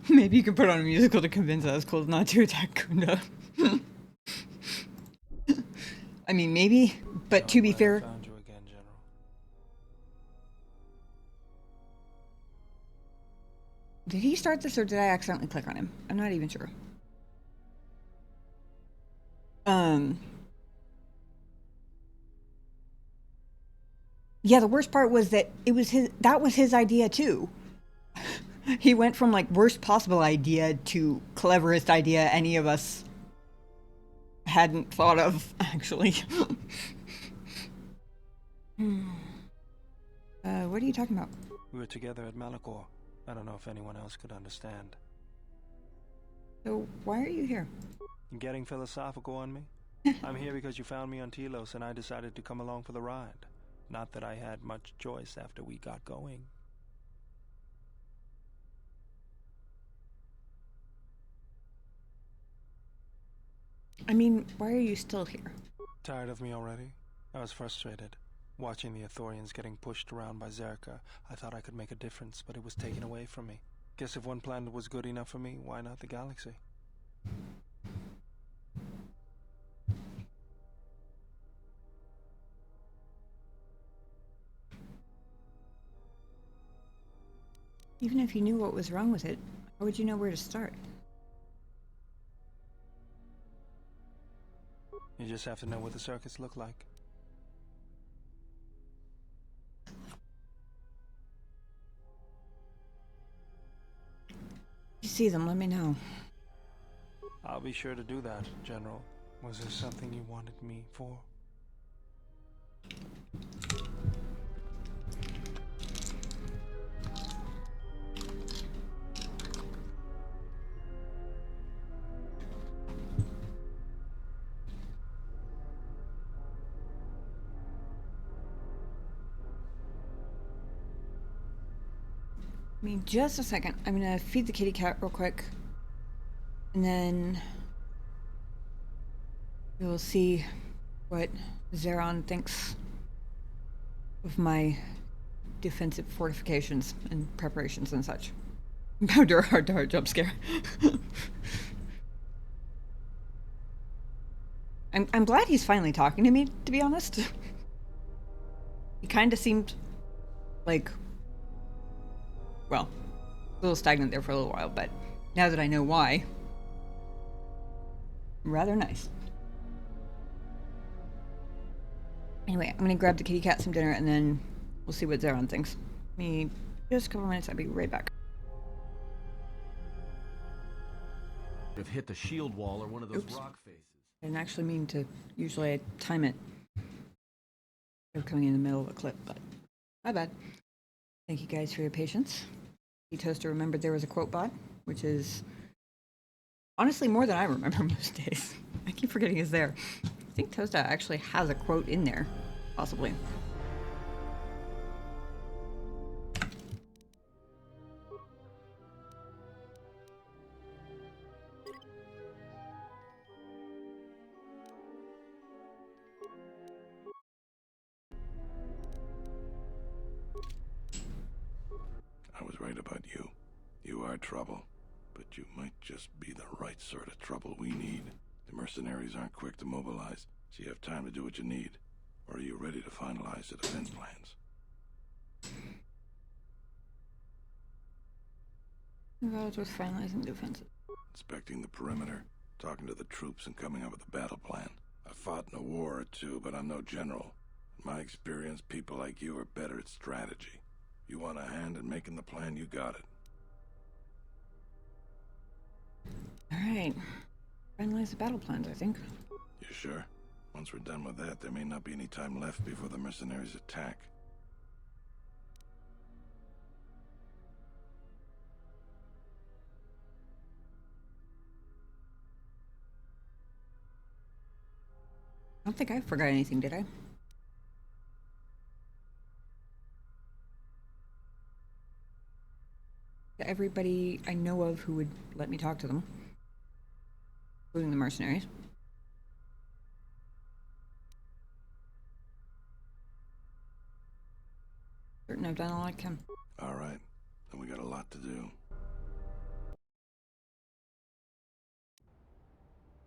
Maybe you can put on a musical to convince Ascol not to attack Khoonda. I mean, maybe, but to be fair... Found you again, General. restart this or did I accidentally click on him? I'm not even sure. Yeah, the worst part was that that was his idea too. He went from like worst possible idea to cleverest idea any of us hadn't thought of, actually. What are you talking about? We were together at Malachor. I don't know if anyone else could understand. So, why are you here? You getting philosophical on me? I'm here because you found me on Telos and I decided to come along for the ride. Not that I had much choice after we got going. I mean, why are you still here? Tired of me already? I was frustrated. Watching the Ithorians getting pushed around by Zerka, I thought I could make a difference, but it was taken away from me. Guess if one planet was good enough for me, why not the galaxy? Even if you knew what was wrong with it, how would you know where to start? You just have to know what the circuits look like. If you see them, let me know. I'll be sure to do that, General. Was there something you wanted me for? I mean, just a second. I'm gonna feed the kitty cat real quick. And then we'll see what Zeron thinks of my defensive fortifications and preparations and such. Powder heart jump scare. I'm glad he's finally talking to me, to be honest. He kind of seemed like, well, a little stagnant there for a little while, but now that I know why, rather nice. Anyway, I'm gonna grab the kitty cat some dinner and then we'll see what Zeron thinks. Give me just a couple minutes, I'll be right back. Have hit the shield wall or one of those rock faces. I didn't actually mean to, usually I time it. They're coming in the middle of a clip, but my bad. Thank you guys for your patience. Toaster remembered there was a quote bot, which is honestly more than I remember most days. I keep forgetting it's there. I think Toaster actually has a quote in there, possibly. I was right about you. You are trouble, but you might just be the right sort of trouble we need. The mercenaries aren't quick to mobilize, so you have time to do what you need. Or are you ready to finalize the defense plans? Involved with finalizing defenses. Inspecting the perimeter, talking to the troops, and coming up with a battle plan. I fought in a war or two, but I'm no general. In my experience, people like you are better at strategy. You want a hand in making the plan, you got it. Alright. Finalize the battle plans, I think. You sure? Once we're done with that, there may not be any time left before the mercenaries attack. I don't think I forgot anything, did I? Everybody I know of who would let me talk to them, including the mercenaries. Certain I've done all I can. All right, then we got a lot to do.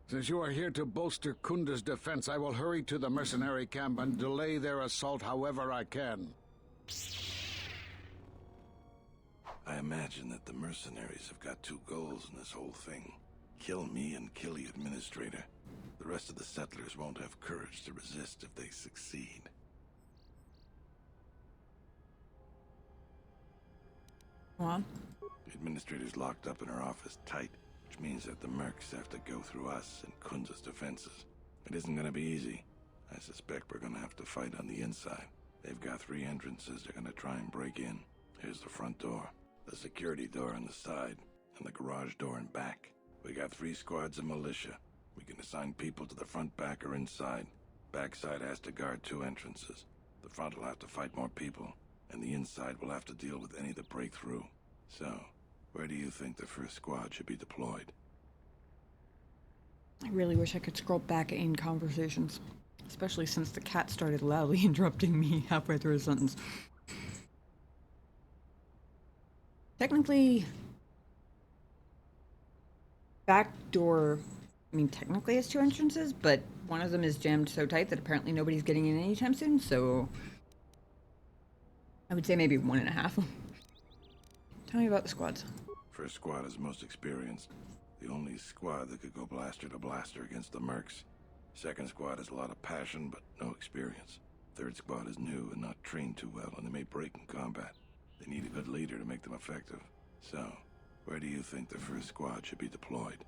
Since you are here to bolster Khoonda's defense, I will hurry to the mercenary camp and delay their assault however I can. I imagine that the mercenaries have got two goals in this whole thing. Kill me and kill the administrator. The rest of the settlers won't have courage to resist if they succeed. Go on. The administrator's locked up in her office tight, which means that the mercs have to go through us and Khoonda's defenses. It isn't gonna be easy. I suspect we're gonna have to fight on the inside. They've got 3 entrances they're gonna try and break in. Here's the front door, the security door on the side, and the garage door in back. We got 3 squads of militia. We can assign people to the front, back, or inside. Backside has to guard 2 entrances. The front will have to fight more people, and the inside will have to deal with any that break through. So, where do you think the first squad should be deployed? I really wish I could scroll back in conversations, especially since the cat started loudly interrupting me halfway through a sentence. Technically, back door, I mean, technically it's 2 entrances, but one of them is jammed so tight that apparently nobody's getting in anytime soon, so I would say maybe 1.5. Tell me about the squads. First squad is most experienced. The only squad that could go blaster to blaster against the mercs. Second squad has a lot of passion, but no experience. Third squad is new and not trained too well, and they may break in combat. They need a good leader to make them effective. So, where do you think the first squad should be deployed?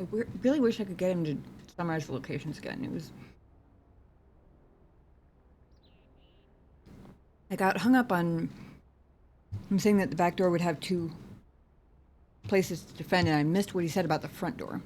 I really wish I could get him to summarize the locations again. It was... I got hung up on him saying that the back door would have 2 places to defend, and I missed what he said about the front door.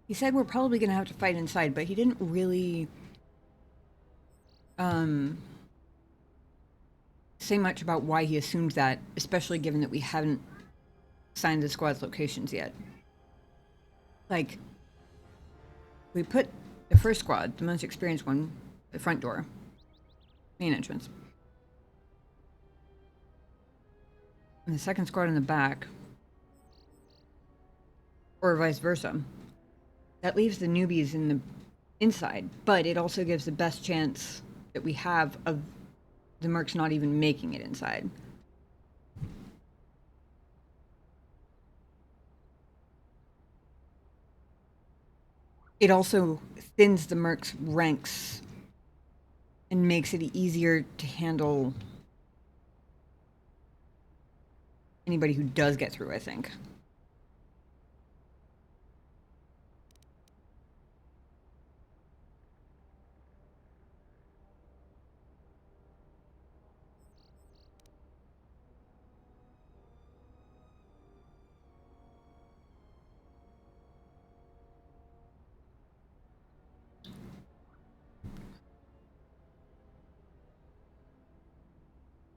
He said we're probably going to have to fight inside, but he didn't really say much about why he assumed that, especially given that we haven't signed the squad's locations yet. Like, we put the first squad, the most experienced one, the front door, main entrance. And the second squad in the back, or vice versa. That leaves the newbies in the inside, but it also gives the best chance that we have of the mercs not even making it inside. It also thins the mercs' ranks and makes it easier to handle anybody who does get through, I think.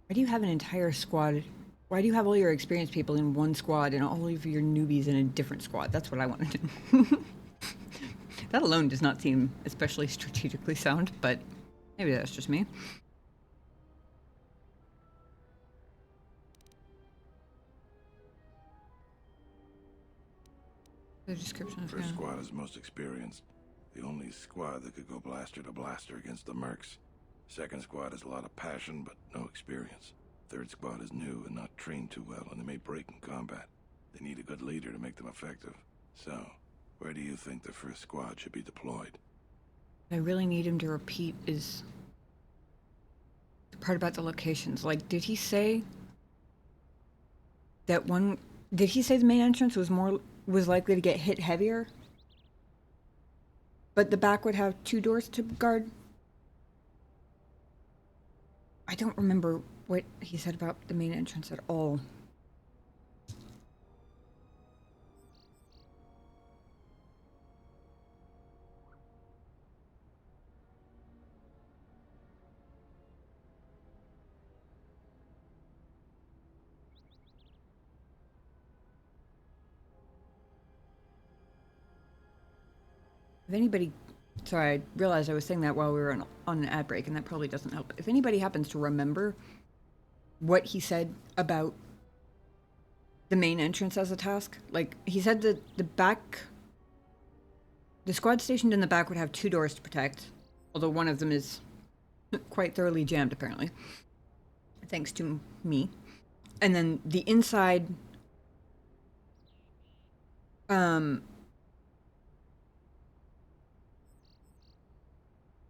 Why do you have an entire squad? Why do you have all your experienced people in one squad and all of your newbies in a different squad? That's what I want to do. That alone does not seem especially strategically sound, but maybe that's just me. The description is First squad is most experienced. The only squad that could go blaster to blaster against the mercs. Second squad has a lot of passion, but no experience. Third squad is new and not trained too well, and they may break in combat. They need a good leader to make them effective. So, where do you think the first squad should be deployed? I really need him to repeat is the part about the locations. Like, did he say that one... Did he say the main entrance was likely to get hit heavier? But the back would have 2 doors to guard? I don't remember what he said about the main entrance at all. If anybody, sorry, I realized I was saying that while we were on an ad break, and that probably doesn't help. If anybody happens to remember what he said about the main entrance as a task, like he said that the squad stationed in the back would have 2 doors to protect, although one of them is quite thoroughly jammed apparently, thanks to me. And then the inside,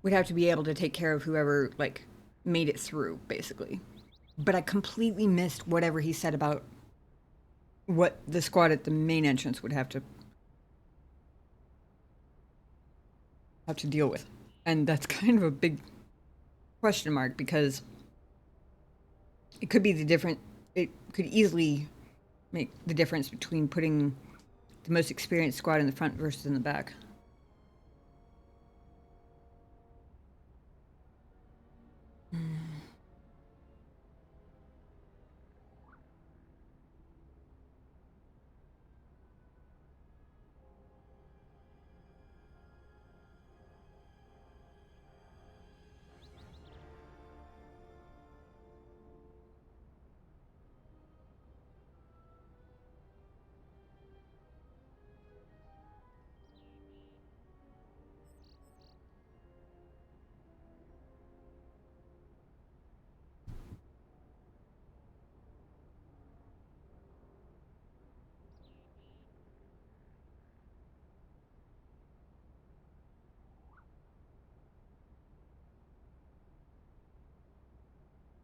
would have to be able to take care of whoever, like, made it through, basically. But I completely missed whatever he said about what the squad at the main entrance would have to deal with. And that's kind of a big question mark, because it could be it could easily make the difference between putting the most experienced squad in the front versus in the back.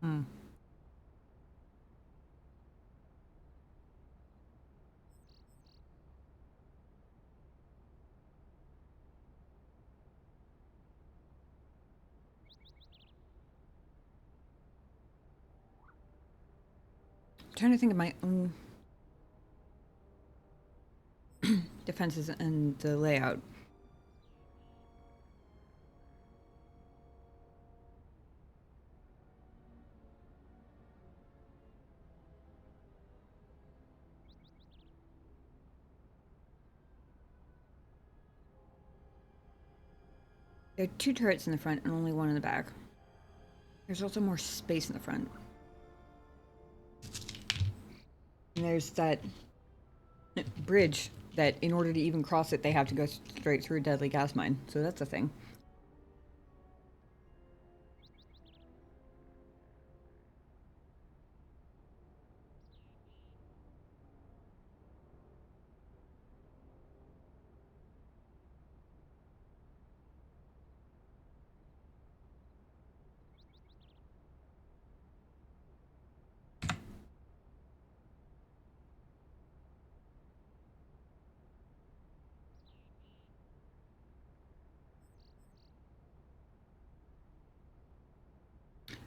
Hmm. I'm trying to think of my own defenses and the layout. There are 2 turrets in the front and only 1 in the back. There's also more space in the front. And there's that bridge that, in order to even cross it, they have to go straight through a deadly gas mine. So that's a thing.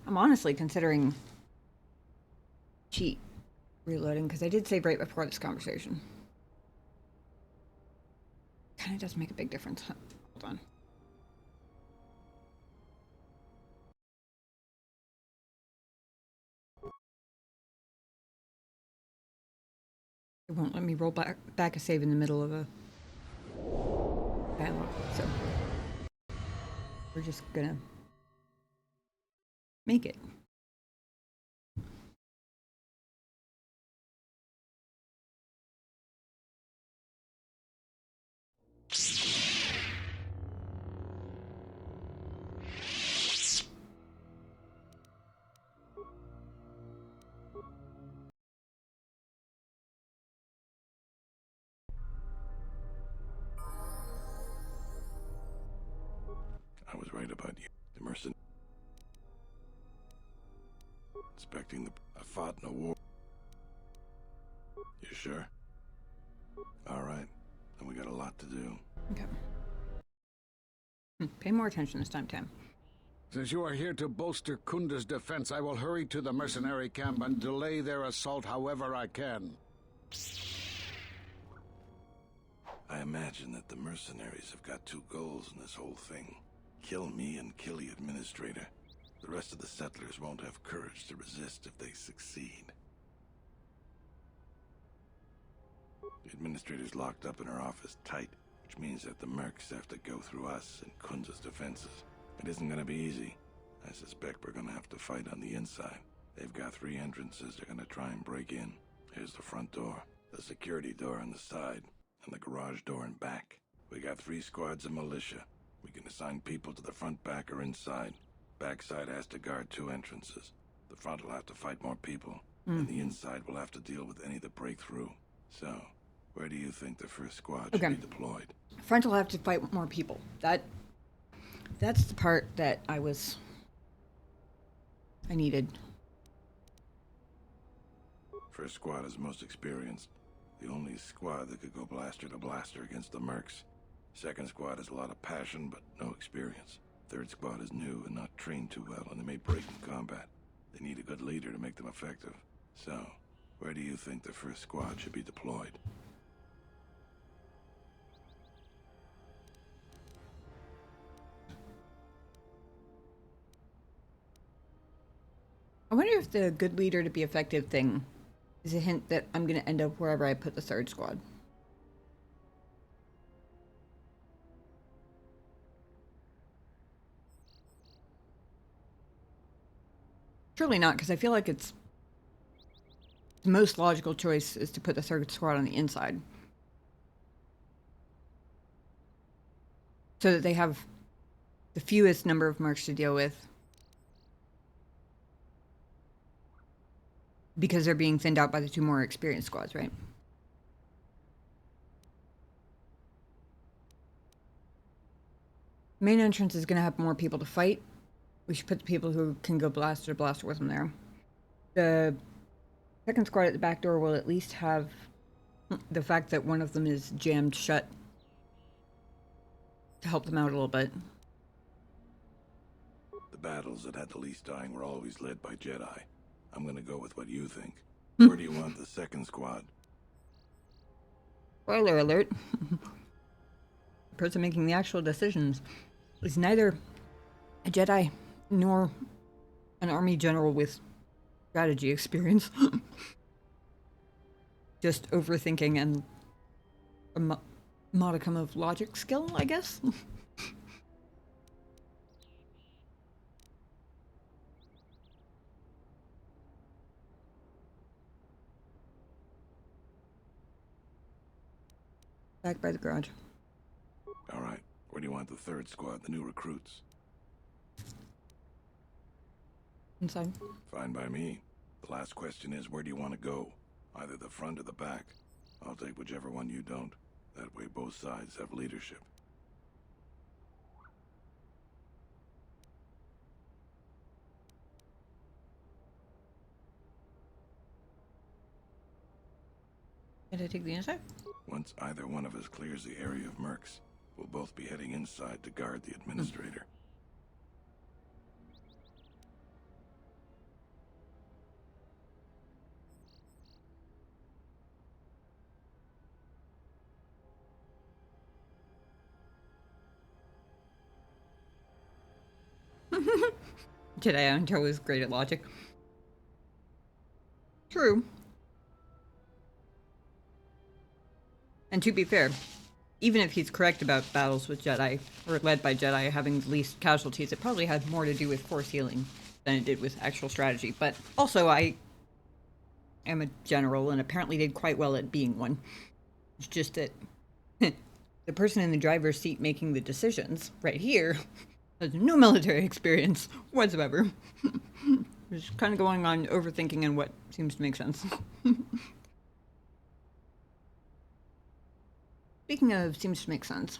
I'm honestly considering cheat reloading, because I did save right before this conversation. Kind of does make a big difference. Hold on. It won't let me roll back a save in the middle of a dialogue, so we're just gonna make it. I was right about you. The mercenary. Inspecting the... I fought in a war. You sure? All right. Then we got a lot to do. Okay. Pay more attention this time, Tam. Since you are here to bolster Khoonda's defense, I will hurry to the mercenary camp and delay their assault however I can. I imagine that the mercenaries have got two goals in this whole thing. Kill me and kill the administrator. The rest of the settlers won't have courage to resist if they succeed. The administrator's locked up in her office tight, which means that the mercs have to go through us and Khoonda's defenses. It isn't gonna be easy. I suspect we're gonna have to fight on the inside. They've got 3 entrances they're gonna try and break in. Here's the front door, the security door on the side, and the garage door in back. We got 3 squads of militia. We can assign people to the front, back, or inside. Backside has to guard 2 entrances. The front will have to fight more people, and the inside will have to deal with any that break through. So, where do you think the first squad should be deployed? Front will have to fight more people. That's the part that I needed. First squad is most experienced. The only squad that could go blaster to blaster against the mercs. Second squad has a lot of passion, but no experience. Third squad is new and not trained too well, and they may break in combat. They need a good leader to make them effective. So, where do you think the first squad should be deployed? I wonder if the good leader to be effective thing is a hint that I'm going to end up wherever I put the third squad. Surely not, because I feel like it's the most logical choice is to put the third squad on the inside. So that they have the fewest number of mercs to deal with. Because they're being thinned out by the 2 more experienced squads, right? Main entrance is going to have more people to fight. We should put the people who can go blaster to blaster with them there. The second squad at the back door will at least have the fact that one of them is jammed shut to help them out a little bit. The battles that had the least dying were always led by Jedi. I'm gonna go with what you think. Hmm. Where do you want the second squad? Spoiler alert. The person making the actual decisions is neither a Jedi nor an army general with strategy experience. Just overthinking and a modicum of logic skill, I guess. Back by the garage. All right. Where do you want the third squad, the new recruits? Inside. Fine by me. The last question is, where do you want to go? Either the front or the back. I'll take whichever one you don't. That way both sides have leadership. Did I take the inside? Once either one of us clears the area of mercs, we'll both be heading inside to guard the administrator. Jedi aren't always great at logic. True. And to be fair, even if he's correct about battles with Jedi, or led by Jedi having the least casualties, it probably had more to do with force healing than it did with actual strategy. But also, I am a general and apparently did quite well at being one. It's just that the person in the driver's seat making the decisions, right here, has no military experience whatsoever. Just kind of going on overthinking and what seems to make sense. Speaking of, seems to make sense.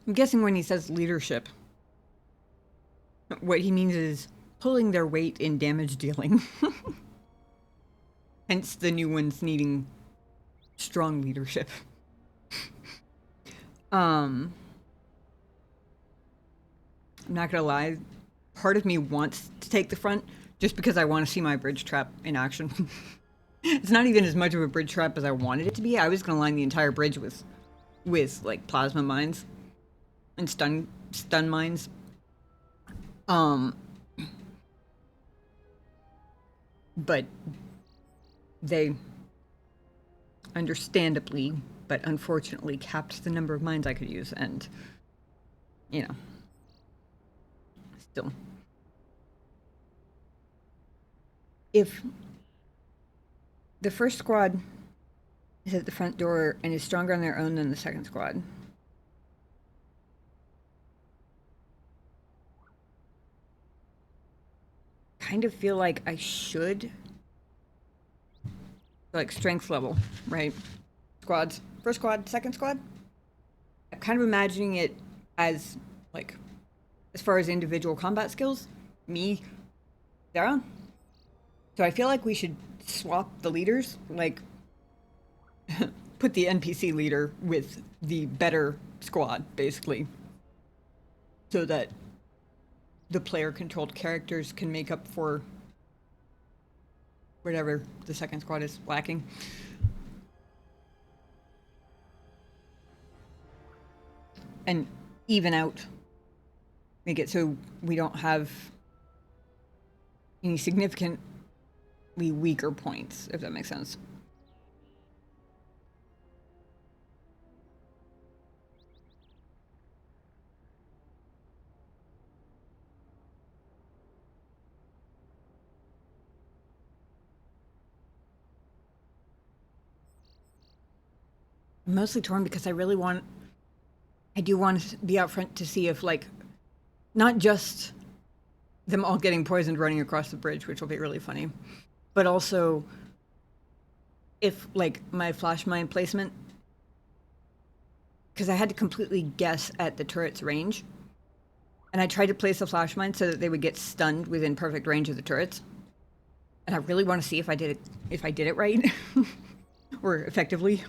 I'm guessing when he says leadership, what he means is pulling their weight in damage dealing. Hence the new ones needing strong leadership. I'm not gonna lie, part of me wants to take the front just because I want to see my bridge trap in action. It's not even as much of a bridge trap as I wanted it to be. I was gonna line the entire bridge with like plasma mines and stun mines. But they understandably, but unfortunately, capped the number of mines I could use, and you know, still, if the first squad is at the front door and is stronger on their own than the second squad, kind of feel like I should, like, strength level, right? Squads, first squad, second squad. I'm kind of imagining it as, like, as far as individual combat skills, me, Sarah. So I feel like we should swap the leaders, like put the NPC leader with the better squad, basically, so that the player-controlled characters can make up for whatever the second squad is lacking. And even out. Make it so we don't have any significantly weaker points, if that makes sense. I'm mostly torn because I do want to be out front to see if, like, not just them all getting poisoned running across the bridge, which will be really funny, but also if, like, my flash mine placement, because I had to completely guess at the turret's range, and I tried to place a flash mine so that they would get stunned within perfect range of the turrets, and I really want to see if I did it right or effectively.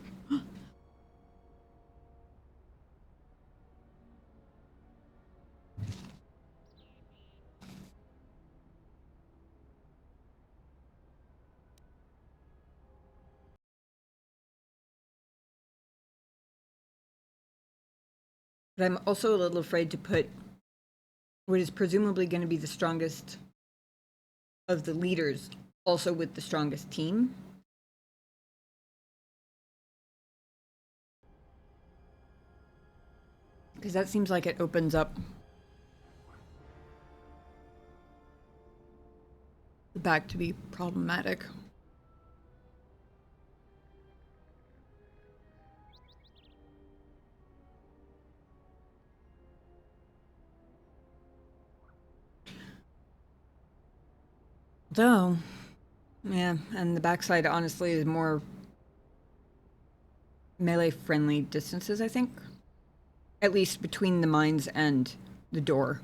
But I'm also a little afraid to put what is presumably going to be the strongest of the leaders also with the strongest team. Because that seems like it opens up the back to be problematic. Though, yeah, and the backside honestly is more melee-friendly distances, I think. At least between the mines and the door.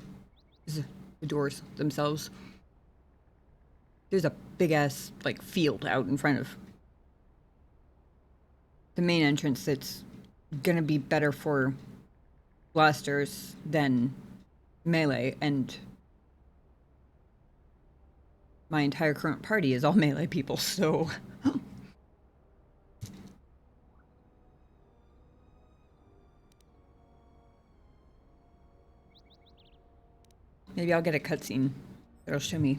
The doors themselves. There's a big-ass, like, field out in front of the main entrance that's gonna be better for blasters than melee, and my entire current party is all melee people, so maybe I'll get a cutscene that'll show me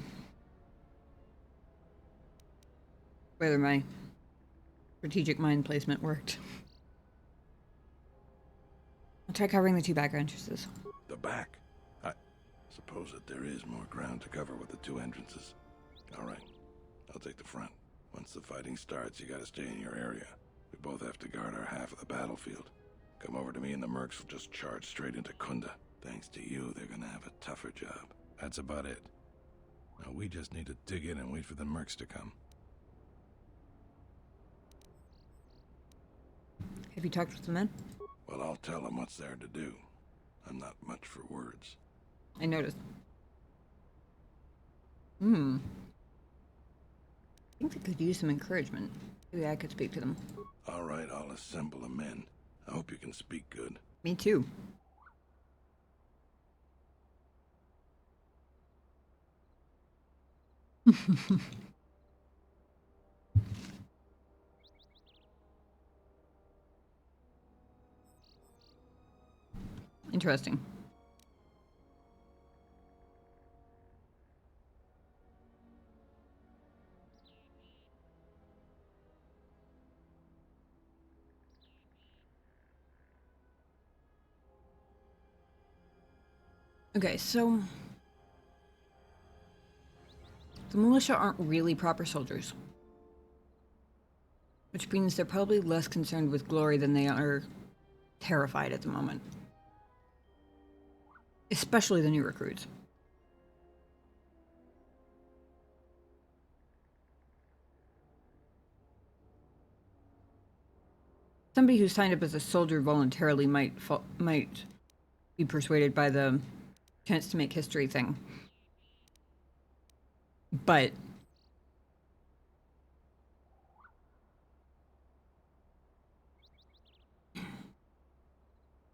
whether my strategic mine placement worked. I'll try covering the two back entrances. The back? I suppose that there is more ground to cover with the two entrances. All right, I'll take the front. Once the fighting starts, you gotta stay in your area. We both have to guard our half of the battlefield. Come over to me and the mercs will just charge straight into Khoonda. Thanks to you, they're gonna have a tougher job. That's about it. Now we just need to dig in and wait for the mercs to come. Have you talked with the men? Well, I'll tell them what's there to do. I'm not much for words. I noticed. think they could use some encouragement. Maybe I could speak to them. All right, I'll assemble the men. I hope you can speak good. Me too. Interesting. Okay, so the militia aren't really proper soldiers, which means they're probably less concerned with glory than they are terrified at the moment. Especially the new recruits. Somebody who signed up as a soldier voluntarily might be persuaded by the chance to make history thing. But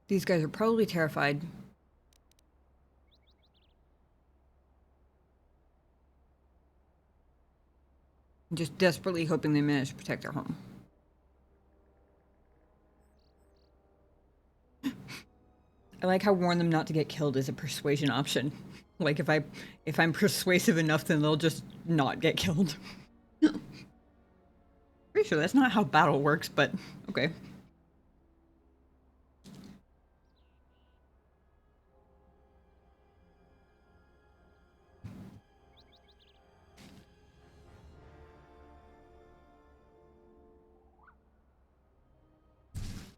these guys are probably terrified. Just desperately hoping they manage to protect their home. I like how warn them not to get killed is a persuasion option. Like if I'm persuasive enough, then they'll just not get killed. Pretty sure that's not how battle works, but okay.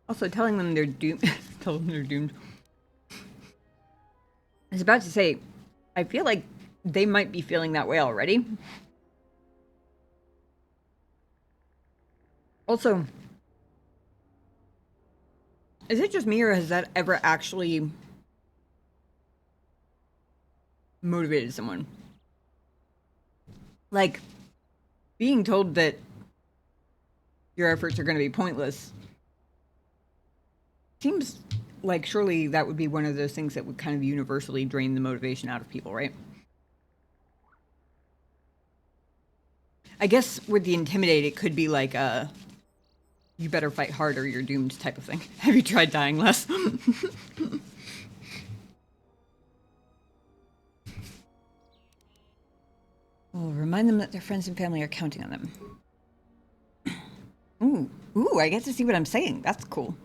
Also, telling them they're doomed. Tell them they're doomed. I was about to say, I feel like they might be feeling that way already. Also, is it just me or has that ever actually motivated someone? Like, being told that your efforts are going to be pointless seems like surely that would be one of those things that would kind of universally drain the motivation out of people, right? I guess with the intimidate, it could be like a you better fight harder, you're doomed type of thing. Have you tried dying less? Well, remind them that their friends and family are counting on them. Ooh, I get to see what I'm saying. That's cool.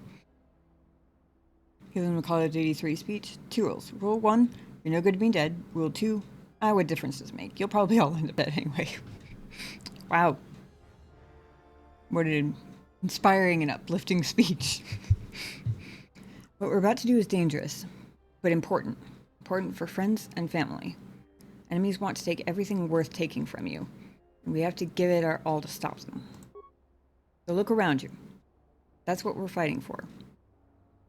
Give them a Call of Duty 3 speech. 2 rules. Rule 1, you're no good at being dead. Rule 2, what difference does it make? You'll probably all end up dead anyway. Wow. What an inspiring and uplifting speech. What we're about to do is dangerous, but important. Important for friends and family. Enemies want to take everything worth taking from you, and we have to give it our all to stop them. So look around you. That's what we're fighting for.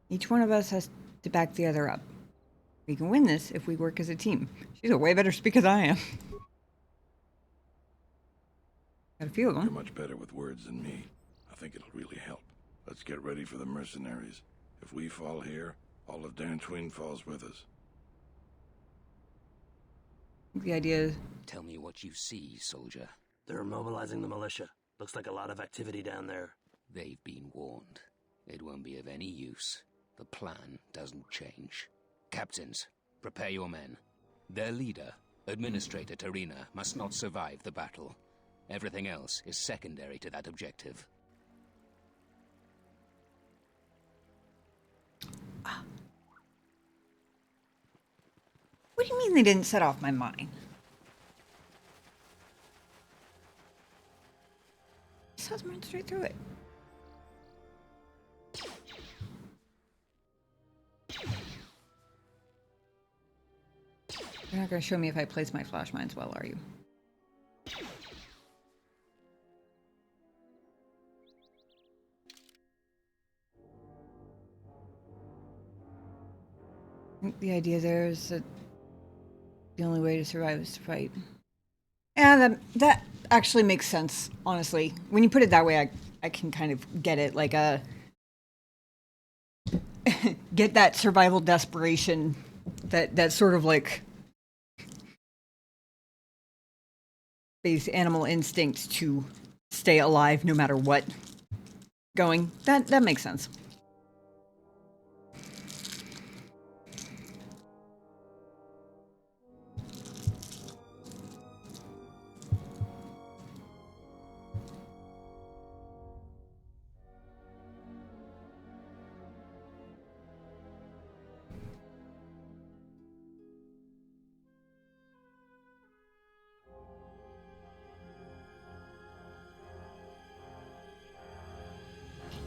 Each one of us has to back the other up. We can win this if we work as a team. She's a way better speaker than I am. Got a few of them. You're much better with words than me. I think it'll really help. Let's get ready for the mercenaries. If we fall here, all of Dantooine falls with us. The idea is... Tell me what you see, soldier. They're mobilizing the militia. Looks like a lot of activity down there. They've been warned. It won't be of any use. The plan doesn't change. Captains, prepare your men. Their leader, Administrator Tarina, must not survive the battle. Everything else is secondary to that objective. What do you mean they didn't set off my mine? Just has run straight through it. You're not going to show me if I place my flash mines well, are you? I think the idea there is that the only way to survive is to fight. Yeah, actually makes sense, honestly. When you put it that way, I can kind of get it. Like get that survival desperation, that sort of like base animal instincts to stay alive no matter what going. That makes sense.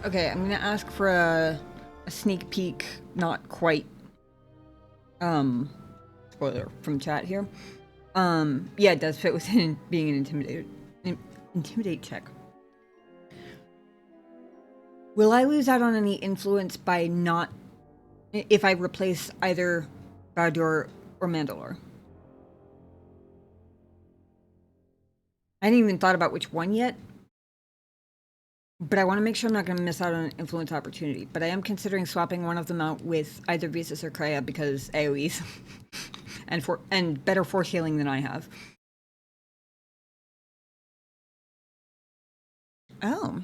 Okay, I'm gonna ask for a sneak peek, not quite, spoiler from chat here. Yeah, it does fit within being an intimidate check. Will I lose out on any influence by not, if I replace either Baldur or Mandalore? I hadn't even thought about which one yet. But I want to make sure I'm not going to miss out on an influence opportunity. But I am considering swapping one of them out with either Visas or Kreia because AoEs and better force healing than I have. Oh.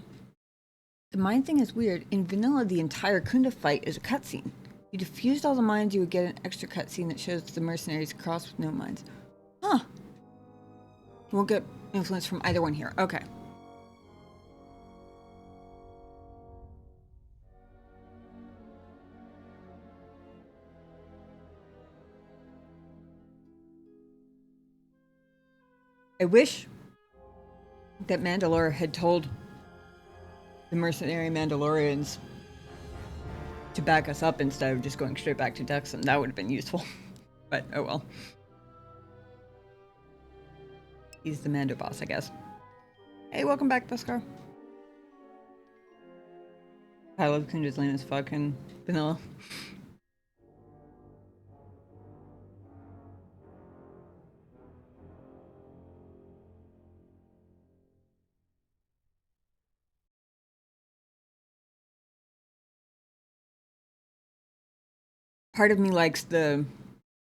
The mine thing is weird. In vanilla, the entire Khoonda fight is a cutscene. You defused all the mines, you would get an extra cutscene that shows the mercenaries cross with no mines. Huh. You won't get influence from either one here. Okay. I wish that Mandalore had told the mercenary Mandalorians to back us up instead of just going straight back to Dexon. That would have been useful. But oh well. He's the Mando boss, I guess. Hey, welcome back, Buskar. I love Khoonda's lane as fucking vanilla. Part of me likes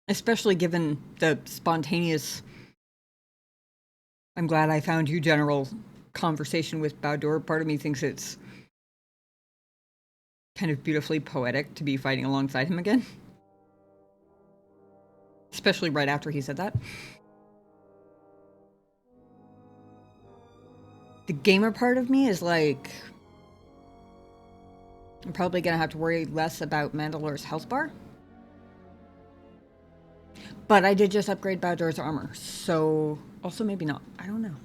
especially given the spontaneous I'm glad I found you general conversation with Baldur. Part of me thinks it's kind of beautifully poetic to be fighting alongside him again. Especially right after he said that. The gamer part of me is like, I'm probably gonna have to worry less about Mandalore's health bar. But I did just upgrade Baldur's armor, so also maybe not. I don't know.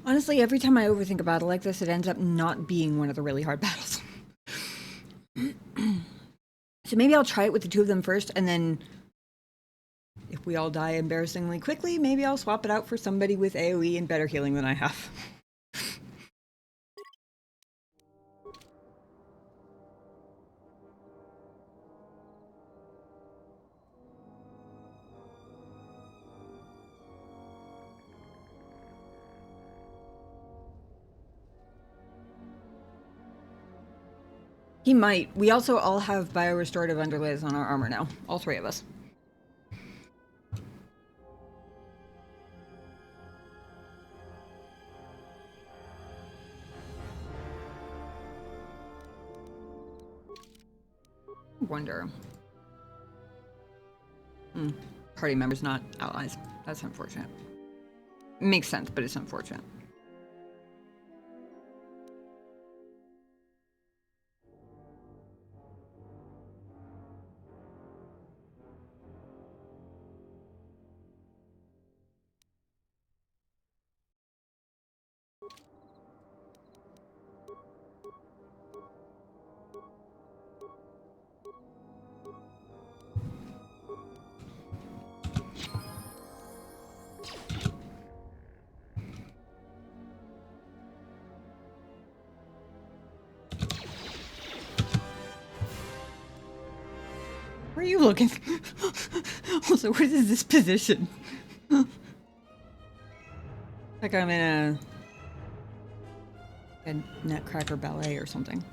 Honestly, every time I overthink a battle like this, it ends up not being one of the really hard battles. So maybe I'll try it with the two of them first, and then if we all die embarrassingly quickly, maybe I'll swap it out for somebody with AoE and better healing than I have. He might. We also all have biorestorative underlays on our armor now. All three of us. Wonder. Party members, not allies. That's unfortunate. Makes sense, but it's unfortunate. are you looking? Also, what is this position? Like I'm in a Nutcracker ballet or something.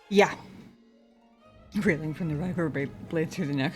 Yeah. Reeling from the viper blade through the neck.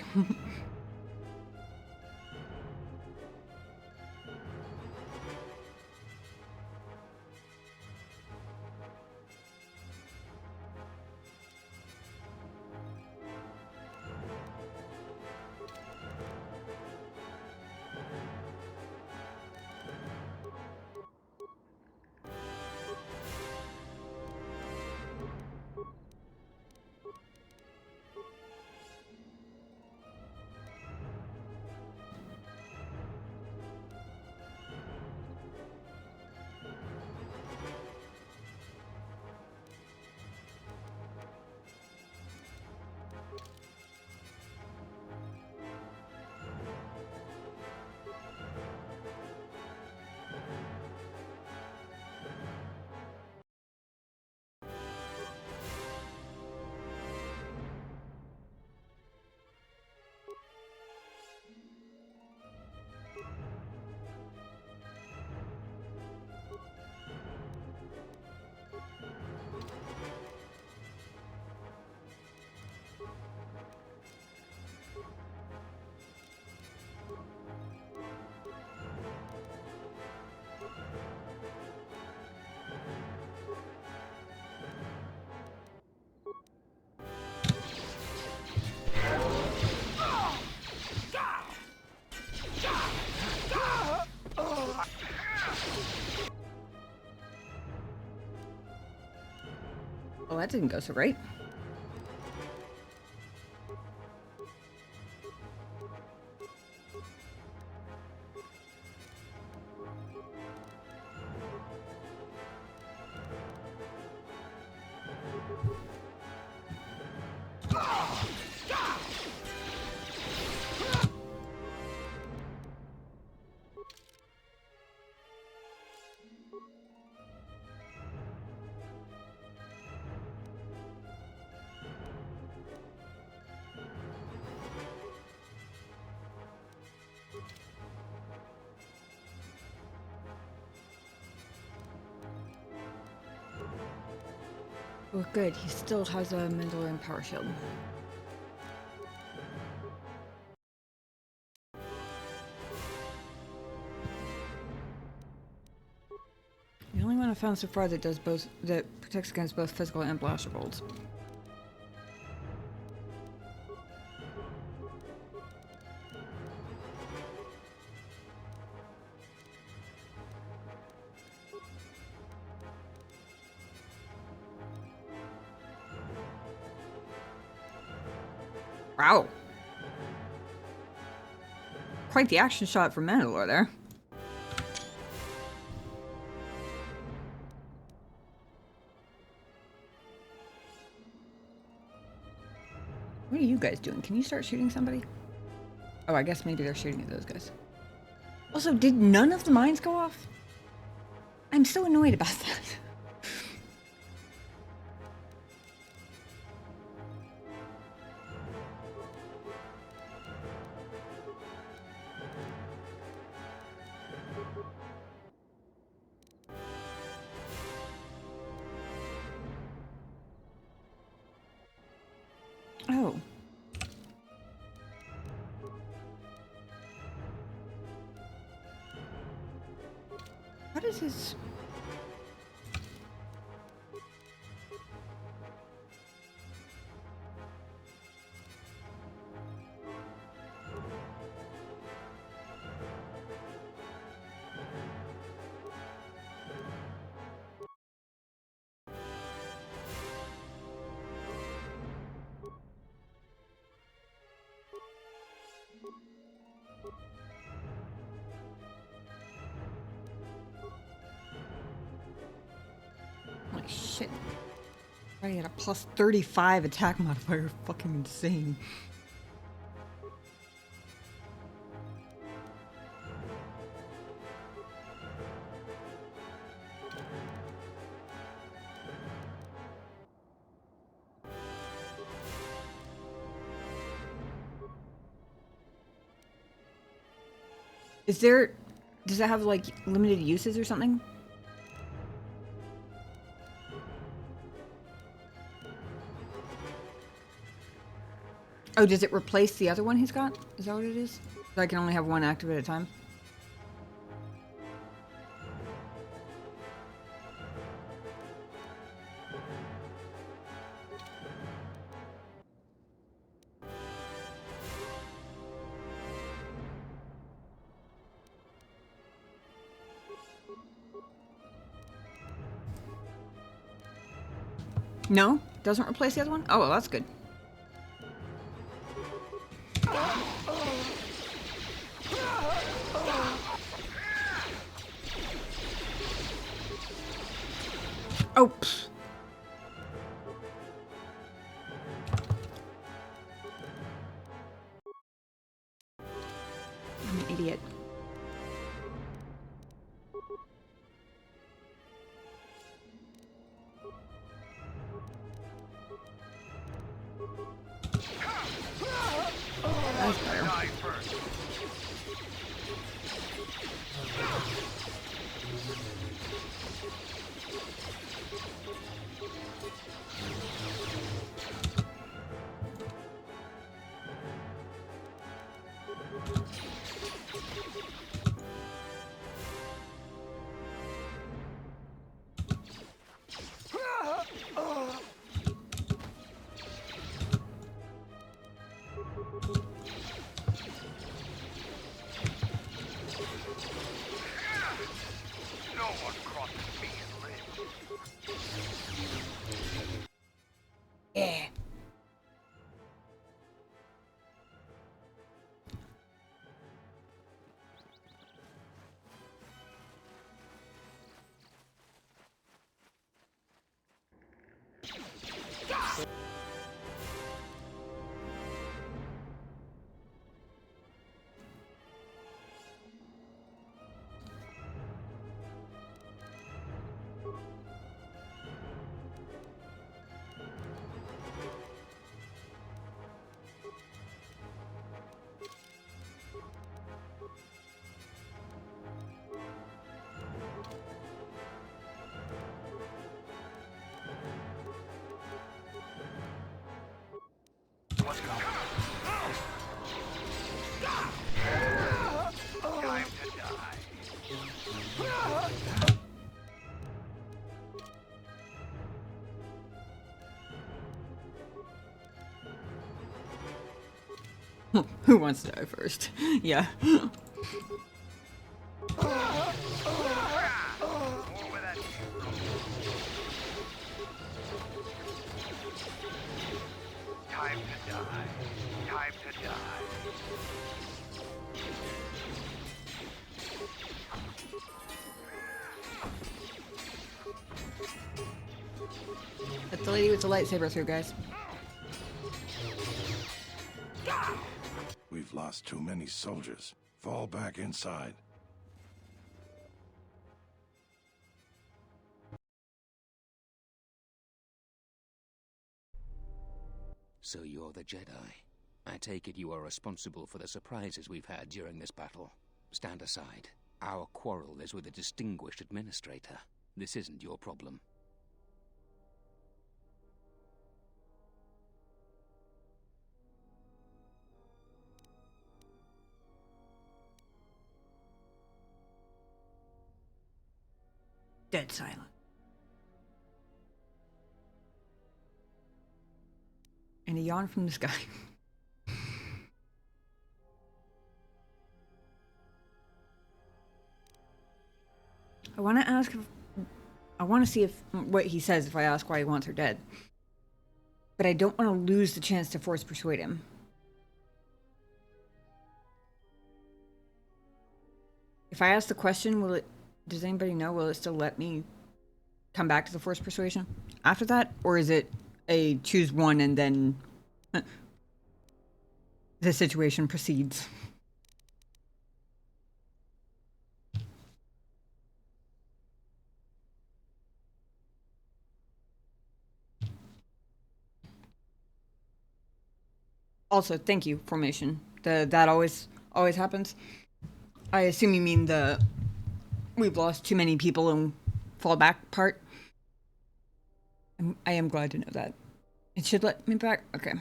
Well, that didn't go so great. Oh, good. He still has a Mandalorian power shield. The only one I found so far that does both, that protects against both physical and blaster bolts. Wow. Quite the action shot from Mandalore there. What are you guys doing? Can you start shooting somebody? Oh, I guess maybe they're shooting at those guys. Also, did none of the mines go off? I'm so annoyed about that. Oh. What is his... Like shit. I had a plus 35 attack modifier. Fucking insane. Is there... Does it have like limited uses or something? Oh, does it replace the other one he's got? Is that what it is? So I can only have one active at a time? No? Doesn't replace the other one? Oh, well, that's good. Oh, pfft. I'm an idiot. That's better. No one crosses me and lives. Yeah. What's going on? Time to die. Who wants to die first? Yeah. Time to die. Time to die. Let the lady with the lightsaber through, guys. We've lost too many soldiers. Fall back inside. So you're the Jedi. I take it you are responsible for the surprises we've had during this battle. Stand aside. Our quarrel is with a distinguished administrator. This isn't your problem. Dead silent. And a yawn from the sky. I want to ask if... I want to see if what he says if I ask why he wants her dead. But I don't want to lose the chance to force persuade him. If I ask the question, will it... Does anybody know? Will it still let me come back to the force persuasion after that? Or is it a choose one and then the situation proceeds? Also, thank you, formation. That always happens. I assume you mean the we've lost too many people and fall back part. I am glad to know that. It should let me back. Okay.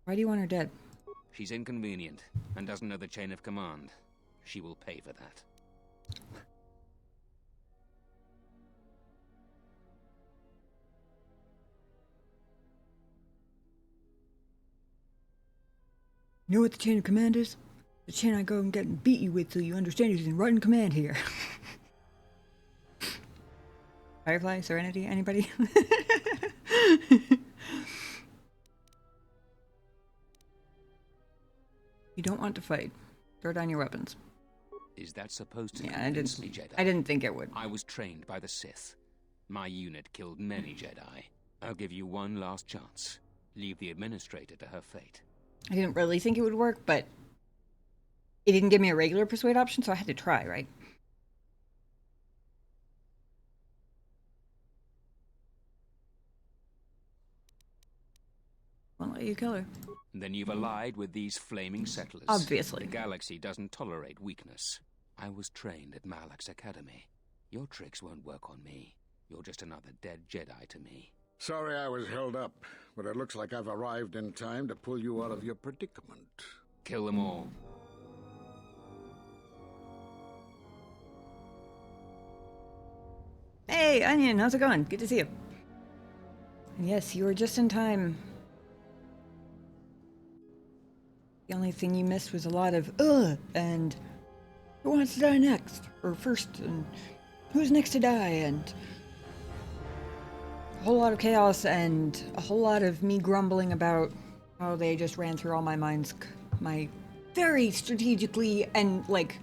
Why do you want her dead? She's inconvenient and doesn't know the chain of command. She will pay for that. You know what the chain of command is? The chain I go and get and beat you with so you understand who's in right in command here. Firefly, Serenity, anybody? You don't want to fight. Throw down your weapons. Is that supposed to Yeah, convince me, Jedi? I didn't think it would. I was trained by the Sith. My unit killed many Jedi. I'll give you one last chance. Leave the administrator to her fate. I didn't really think it would work, but it didn't give me a regular persuade option, so I had to try, right? Won't let you kill her. Then you've allied with these flaming settlers. Obviously. The galaxy doesn't tolerate weakness. I was trained at Malak's academy. Your tricks won't work on me. You're just another dead Jedi to me. Sorry I was held up, but it looks like I've arrived in time to pull you out of your predicament. Kill them all. Hey, Onion, how's it going? Good to see you. And yes, you were just in time. The only thing you missed was a lot of and who wants to die next? Or first, and who's next to die? And a whole lot of chaos and a whole lot of me grumbling about how they just ran through all my minds. My very strategically, and like,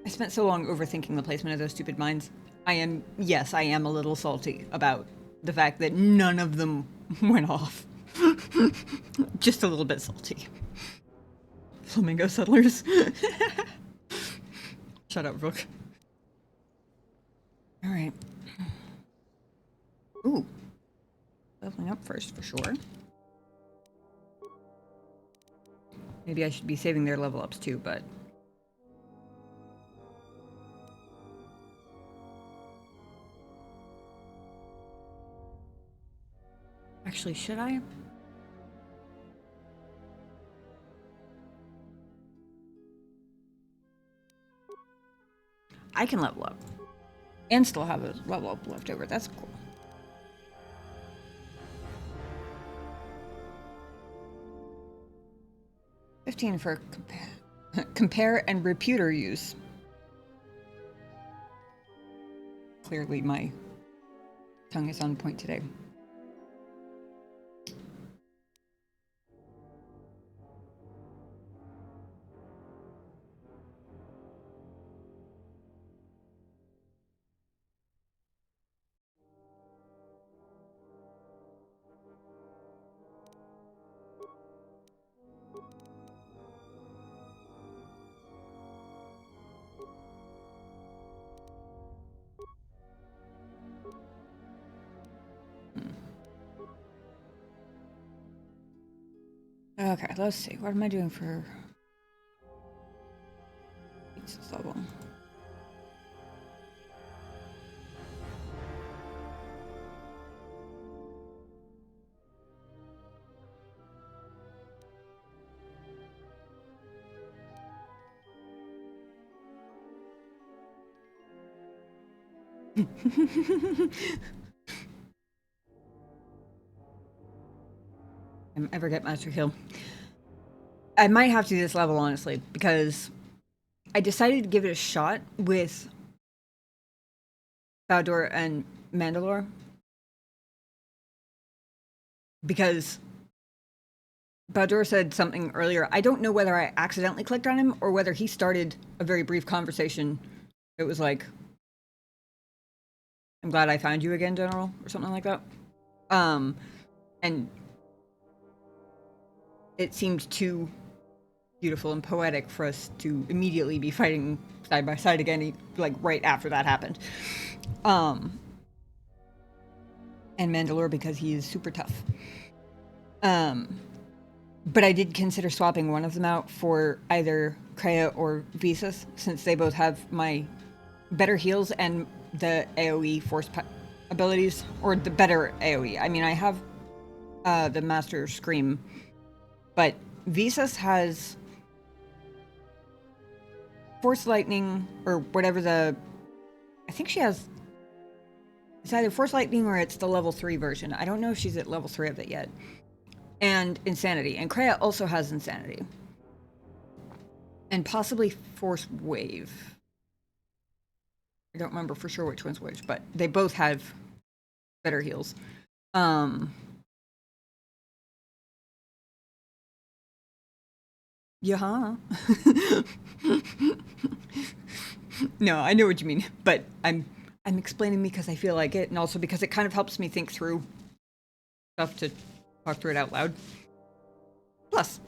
I spent so long overthinking the placement of those stupid mines. Yes, I am a little salty about the fact that none of them went off. Just a little bit salty. Flamingo settlers. Shut up, Rook. Alright. Ooh. Leveling up first, for sure. Maybe I should be saving their level ups too, but... Actually, should I? I can level up. And still have a level up left over. That's cool. $15 for compare and reputer use. Clearly my tongue is on point today. Okay, let's see. What am I doing for this level? Ever get Master Kill. I might have to do this level, honestly, because I decided to give it a shot with Baldur and Mandalore. Because Baldur said something earlier. I don't know whether I accidentally clicked on him or whether he started a very brief conversation. It was like, I'm glad I found you again, General, or something like that. And it seemed too beautiful and poetic for us to immediately be fighting side by side again, like right after that happened. And Mandalore because he is super tough. But I did consider swapping one of them out for either Kreia or Visas, since they both have my better heals and the AoE force abilities, or the better AoE. I mean, I have the Master Scream, but Visas has Force Lightning, or whatever I think she has, it's either Force Lightning or it's the level 3 version. I don't know if she's at level 3 of it yet. And Insanity. And Kreia also has Insanity. And possibly Force Wave. I don't remember for sure which one's which, but they both have better heals. Yeah. No, I know what you mean, but I'm explaining because I feel like it, and also because it kind of helps me think through stuff to talk through it out loud. Plus,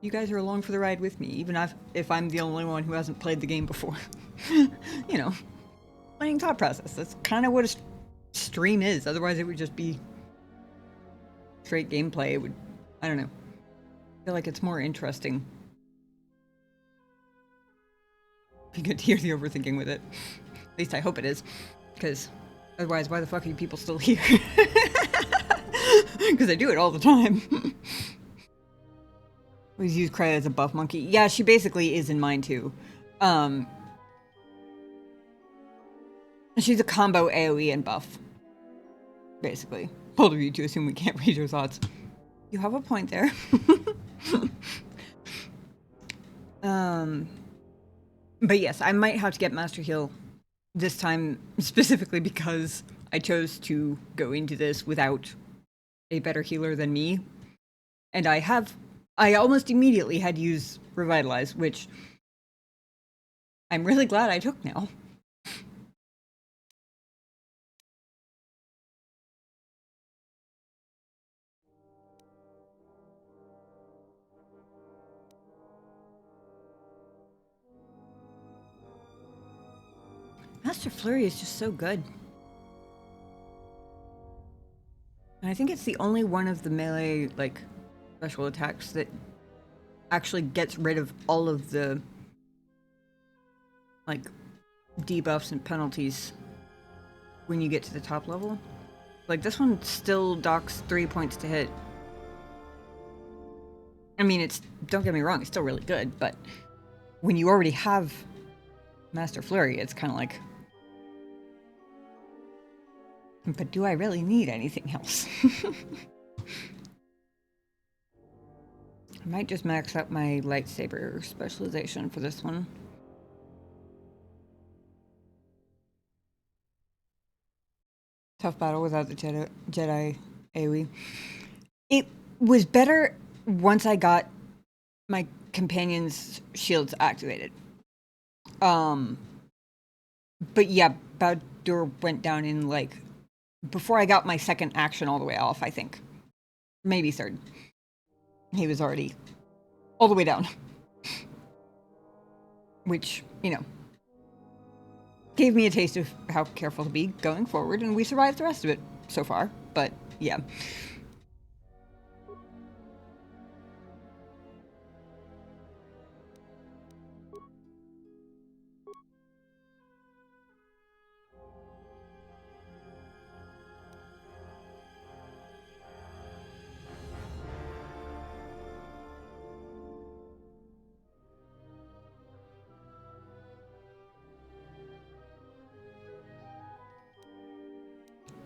you guys are along for the ride with me, even if I'm the only one who hasn't played the game before. You know, playing thought process. That's kind of what a stream is. Otherwise, it would just be straight gameplay. It would, I don't know. I feel like it's more interesting. You get to hear the overthinking with it. At least I hope it is. Because otherwise, why the fuck are you people still here? Because I do it all the time. Always use Kreia as a buff monkey. Yeah, she basically is in mine too. She's a combo AoE and buff. Basically. Bold of you to assume we can't read your thoughts. You have a point there. But yes, I might have to get Master Heal this time, specifically because I chose to go into this without a better healer than me. And I almost immediately had to use Revitalize, which I'm really glad I took now. Master Flurry is just so good. And I think it's the only one of the melee, like, special attacks that actually gets rid of all of the, like, debuffs and penalties when you get to the top level. Like, this one still docks 3 points to hit. I mean, don't get me wrong, it's still really good, but when you already have Master Flurry, it's kind of like, but do I really need anything else? I might just max out my lightsaber specialization for this one. Tough battle without the Jedi AoE. It was better once I got my companion's shields activated. But yeah, Baldur went down in, like, before I got my second action all the way off, I think. Maybe third. He was already all the way down. Which, you know, gave me a taste of how careful to be going forward, and we survived the rest of it so far. But, yeah.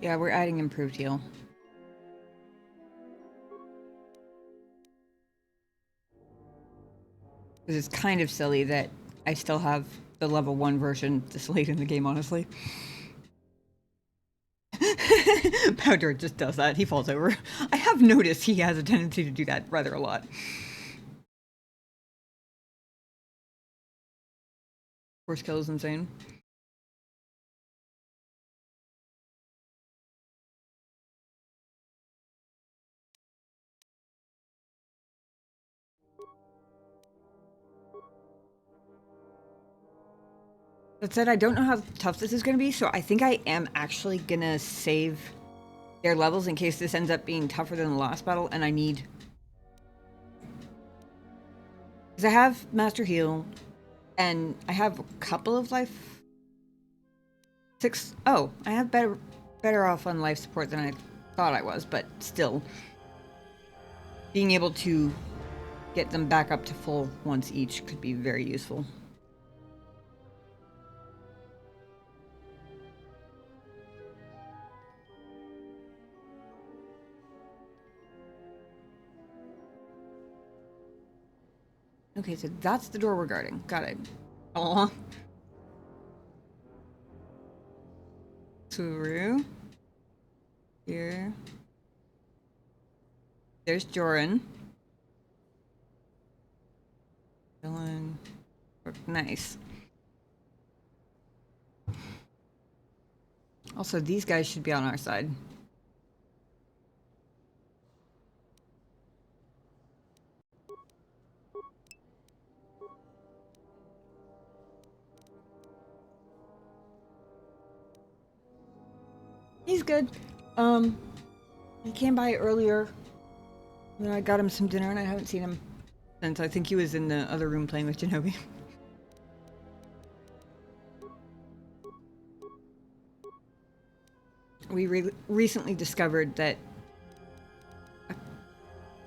Yeah, we're adding improved heal. Because it's kind of silly that I still have the level 1 version this late in the game, honestly. Powder just does that. He falls over. I have noticed he has a tendency to do that rather a lot. Force kill is insane. That said, I don't know how tough this is going to be, so I think I am actually going to save their levels in case this ends up being tougher than the last battle, and I need... Because I have Master Heal, and I have a couple of life... 6... Oh, I have better off on life support than I thought I was, but still. Being able to get them back up to full once each could be very useful. Okay, so that's the door we're guarding. Got it. Aw. Through. Here. There's Joran. Dylan. Nice. Also, these guys should be on our side. He's good. He came by earlier. And I got him some dinner, and I haven't seen him since. I think he was in the other room playing with Shinobi. We recently discovered that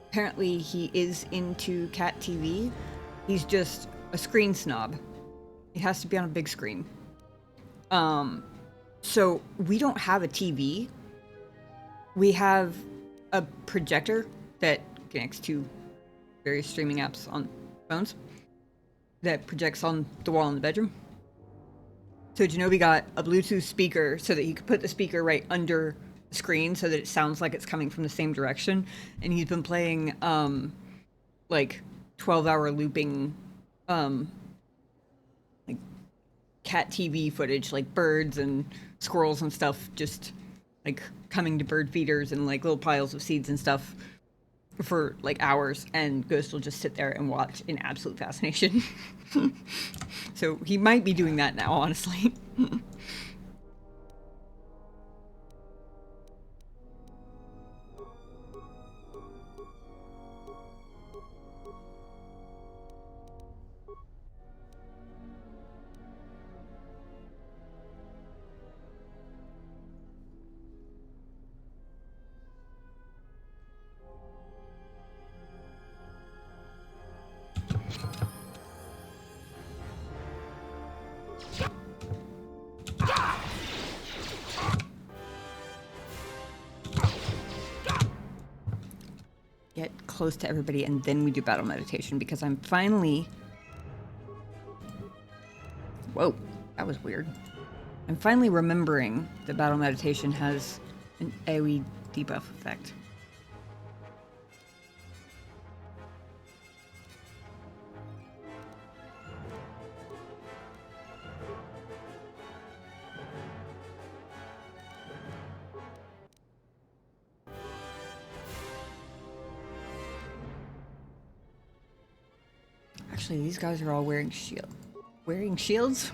apparently he is into cat TV. He's just a screen snob. It has to be on a big screen. So we don't have a TV. We have a projector that connects to various streaming apps on phones that projects on the wall in the bedroom. So Shinobi got a Bluetooth speaker so that he could put the speaker right under the screen so that it sounds like it's coming from the same direction. And he's been playing like 12-hour looping like cat TV footage, like birds and squirrels and stuff, just like coming to bird feeders and like little piles of seeds and stuff for like hours, and Ghost will just sit there and watch in absolute fascination. So he might be doing that now, honestly. Get close to everybody, and then we do battle meditation, because I'm finally... Whoa, that was weird. I'm finally remembering that battle meditation has an AoE debuff effect. Actually, these guys are all wearing shields?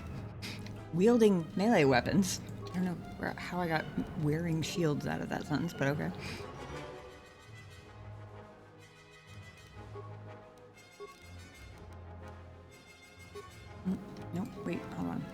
Wielding melee weapons. I don't know how I got wearing shields out of that sentence, but okay. Nope, wait, hold on.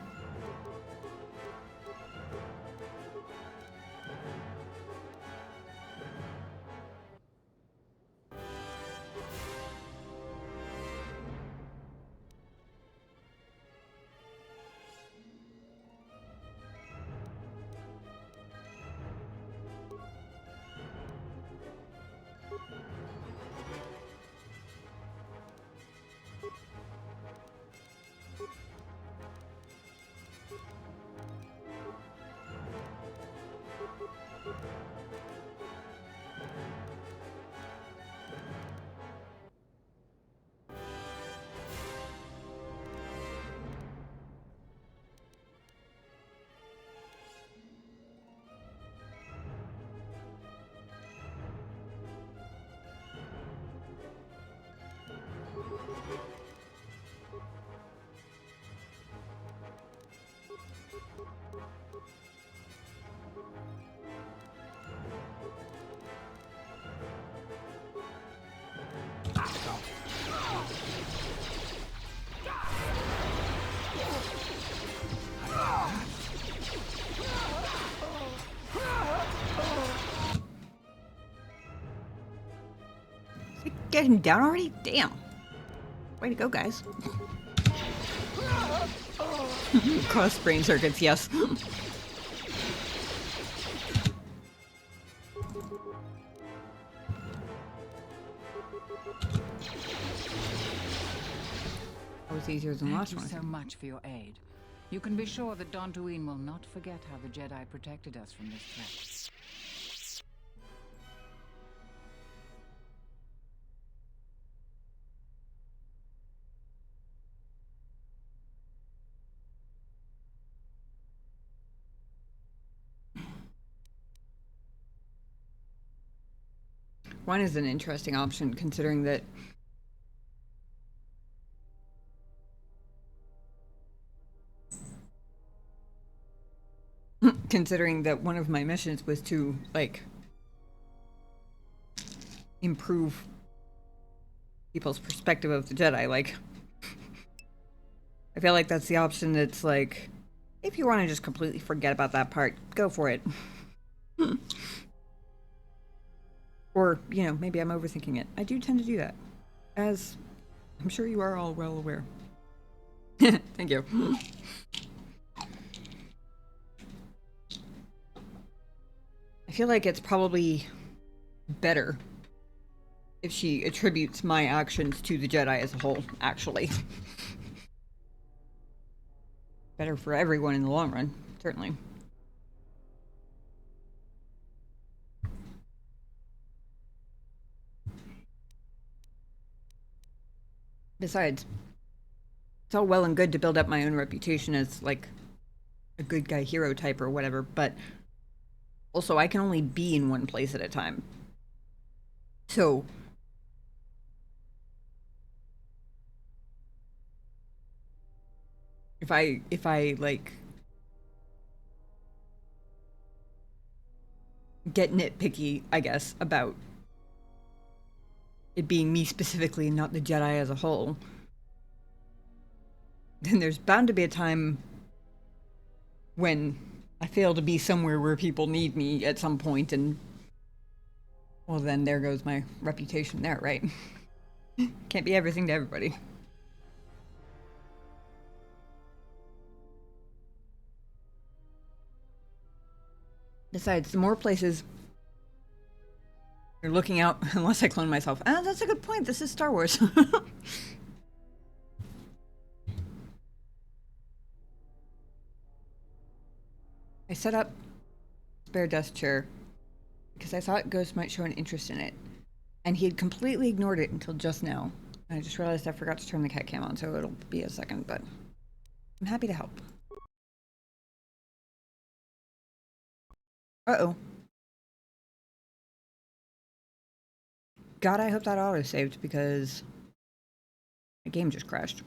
get him down already? Damn. Way to go, guys. Cross brain circuits, yes. That was easier than the last one. Thank you so much for your aid. You can be sure that Dantooine will not forget how the Jedi protected us from this threat. One is an interesting option, considering that one of my missions was to, like, improve people's perspective of the Jedi. Like, I feel like that's the option that's like, if you want to just completely forget about that part, go for it. Or, you know, maybe I'm overthinking it. I do tend to do that, as I'm sure you are all well aware. Thank you. I feel like it's probably better if she attributes my actions to the Jedi as a whole, actually. Better for everyone in the long run, certainly. Besides, it's all well and good to build up my own reputation as, like, a good guy hero type or whatever, but also I can only be in one place at a time. So if I like get nitpicky, I guess, about it being me specifically and not the Jedi as a whole, then there's bound to be a time when I fail to be somewhere where people need me at some point, and well, then there goes my reputation there, right? Can't be everything to everybody. Besides, the more places you're looking out, unless I clone myself. Ah, that's a good point. This is Star Wars. I set up spare desk chair because I thought Ghost might show an interest in it, and he had completely ignored it until just now. I just realized I forgot to turn the cat cam on, so it'll be a second, but I'm happy to help. Uh-oh. God, I hope that auto-saved, because the game just crashed.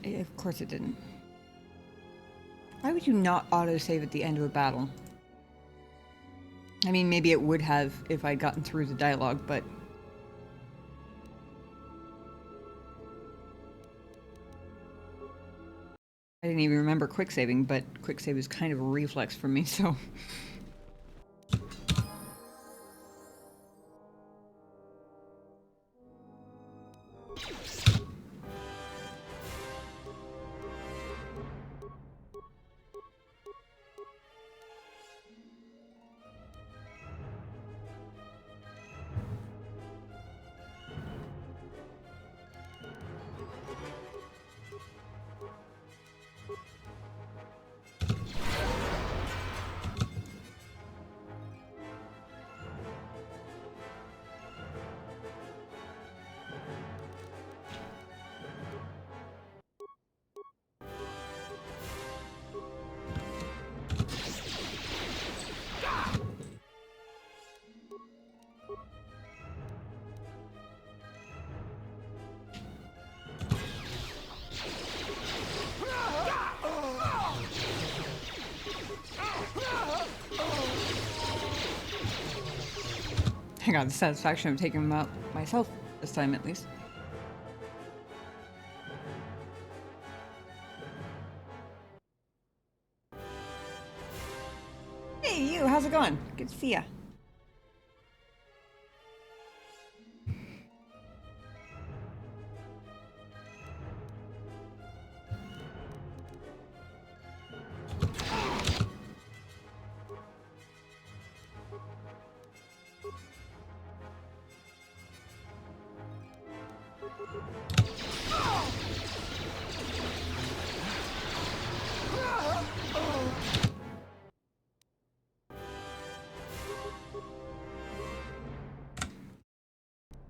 Of course it didn't. Why would you not autosave at the end of a battle? I mean, maybe it would have if I'd gotten through the dialogue, but... I didn't even remember quick saving, but quick save is kind of a reflex for me, so... I got the satisfaction of taking them out myself this time, at least. Hey, you, how's it going? Good to see ya.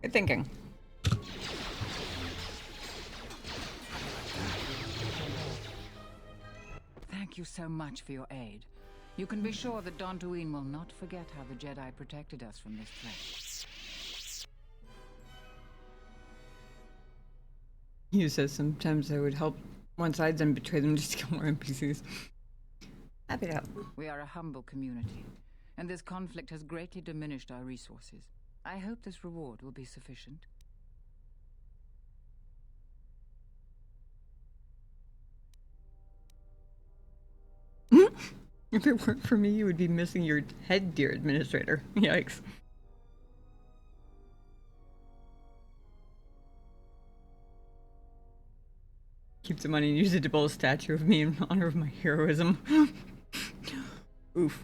Good thinking. Thank you so much for your aid. You can be sure that Dantooine will not forget how the Jedi protected us from this threat. You said sometimes I would help one side, then betray them just to kill more NPCs. Happy to help. We are a humble community, and this conflict has greatly diminished our resources. I hope this reward will be sufficient. If it weren't for me, you would be missing your head, dear administrator. Yikes. Keep the money and use it to build a statue of me in honor of my heroism. Oof.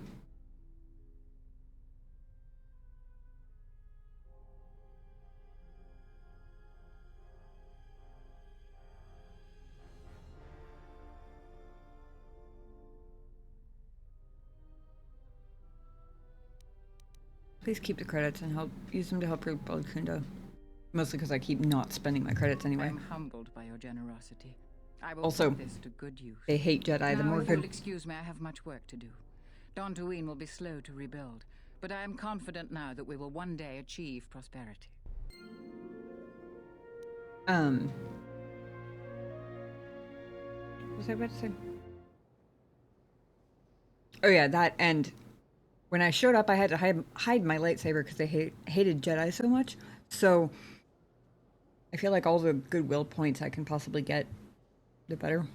Please keep the credits and use them to help rebuild Khoonda. Mostly because I keep not spending my credits anyway. I am humbled by your generosity. I will Also, put this to good use. They hate Jedi. The Now, more if you'll good. excuse me, I have much work to do. Dantooine will be slow to rebuild, but I am confident now that we will one day achieve prosperity. What was I about to say? Oh yeah, that, and when I showed up, I had to hide my lightsaber because they hated Jedi so much. So I feel like all the goodwill points I can possibly get, the better.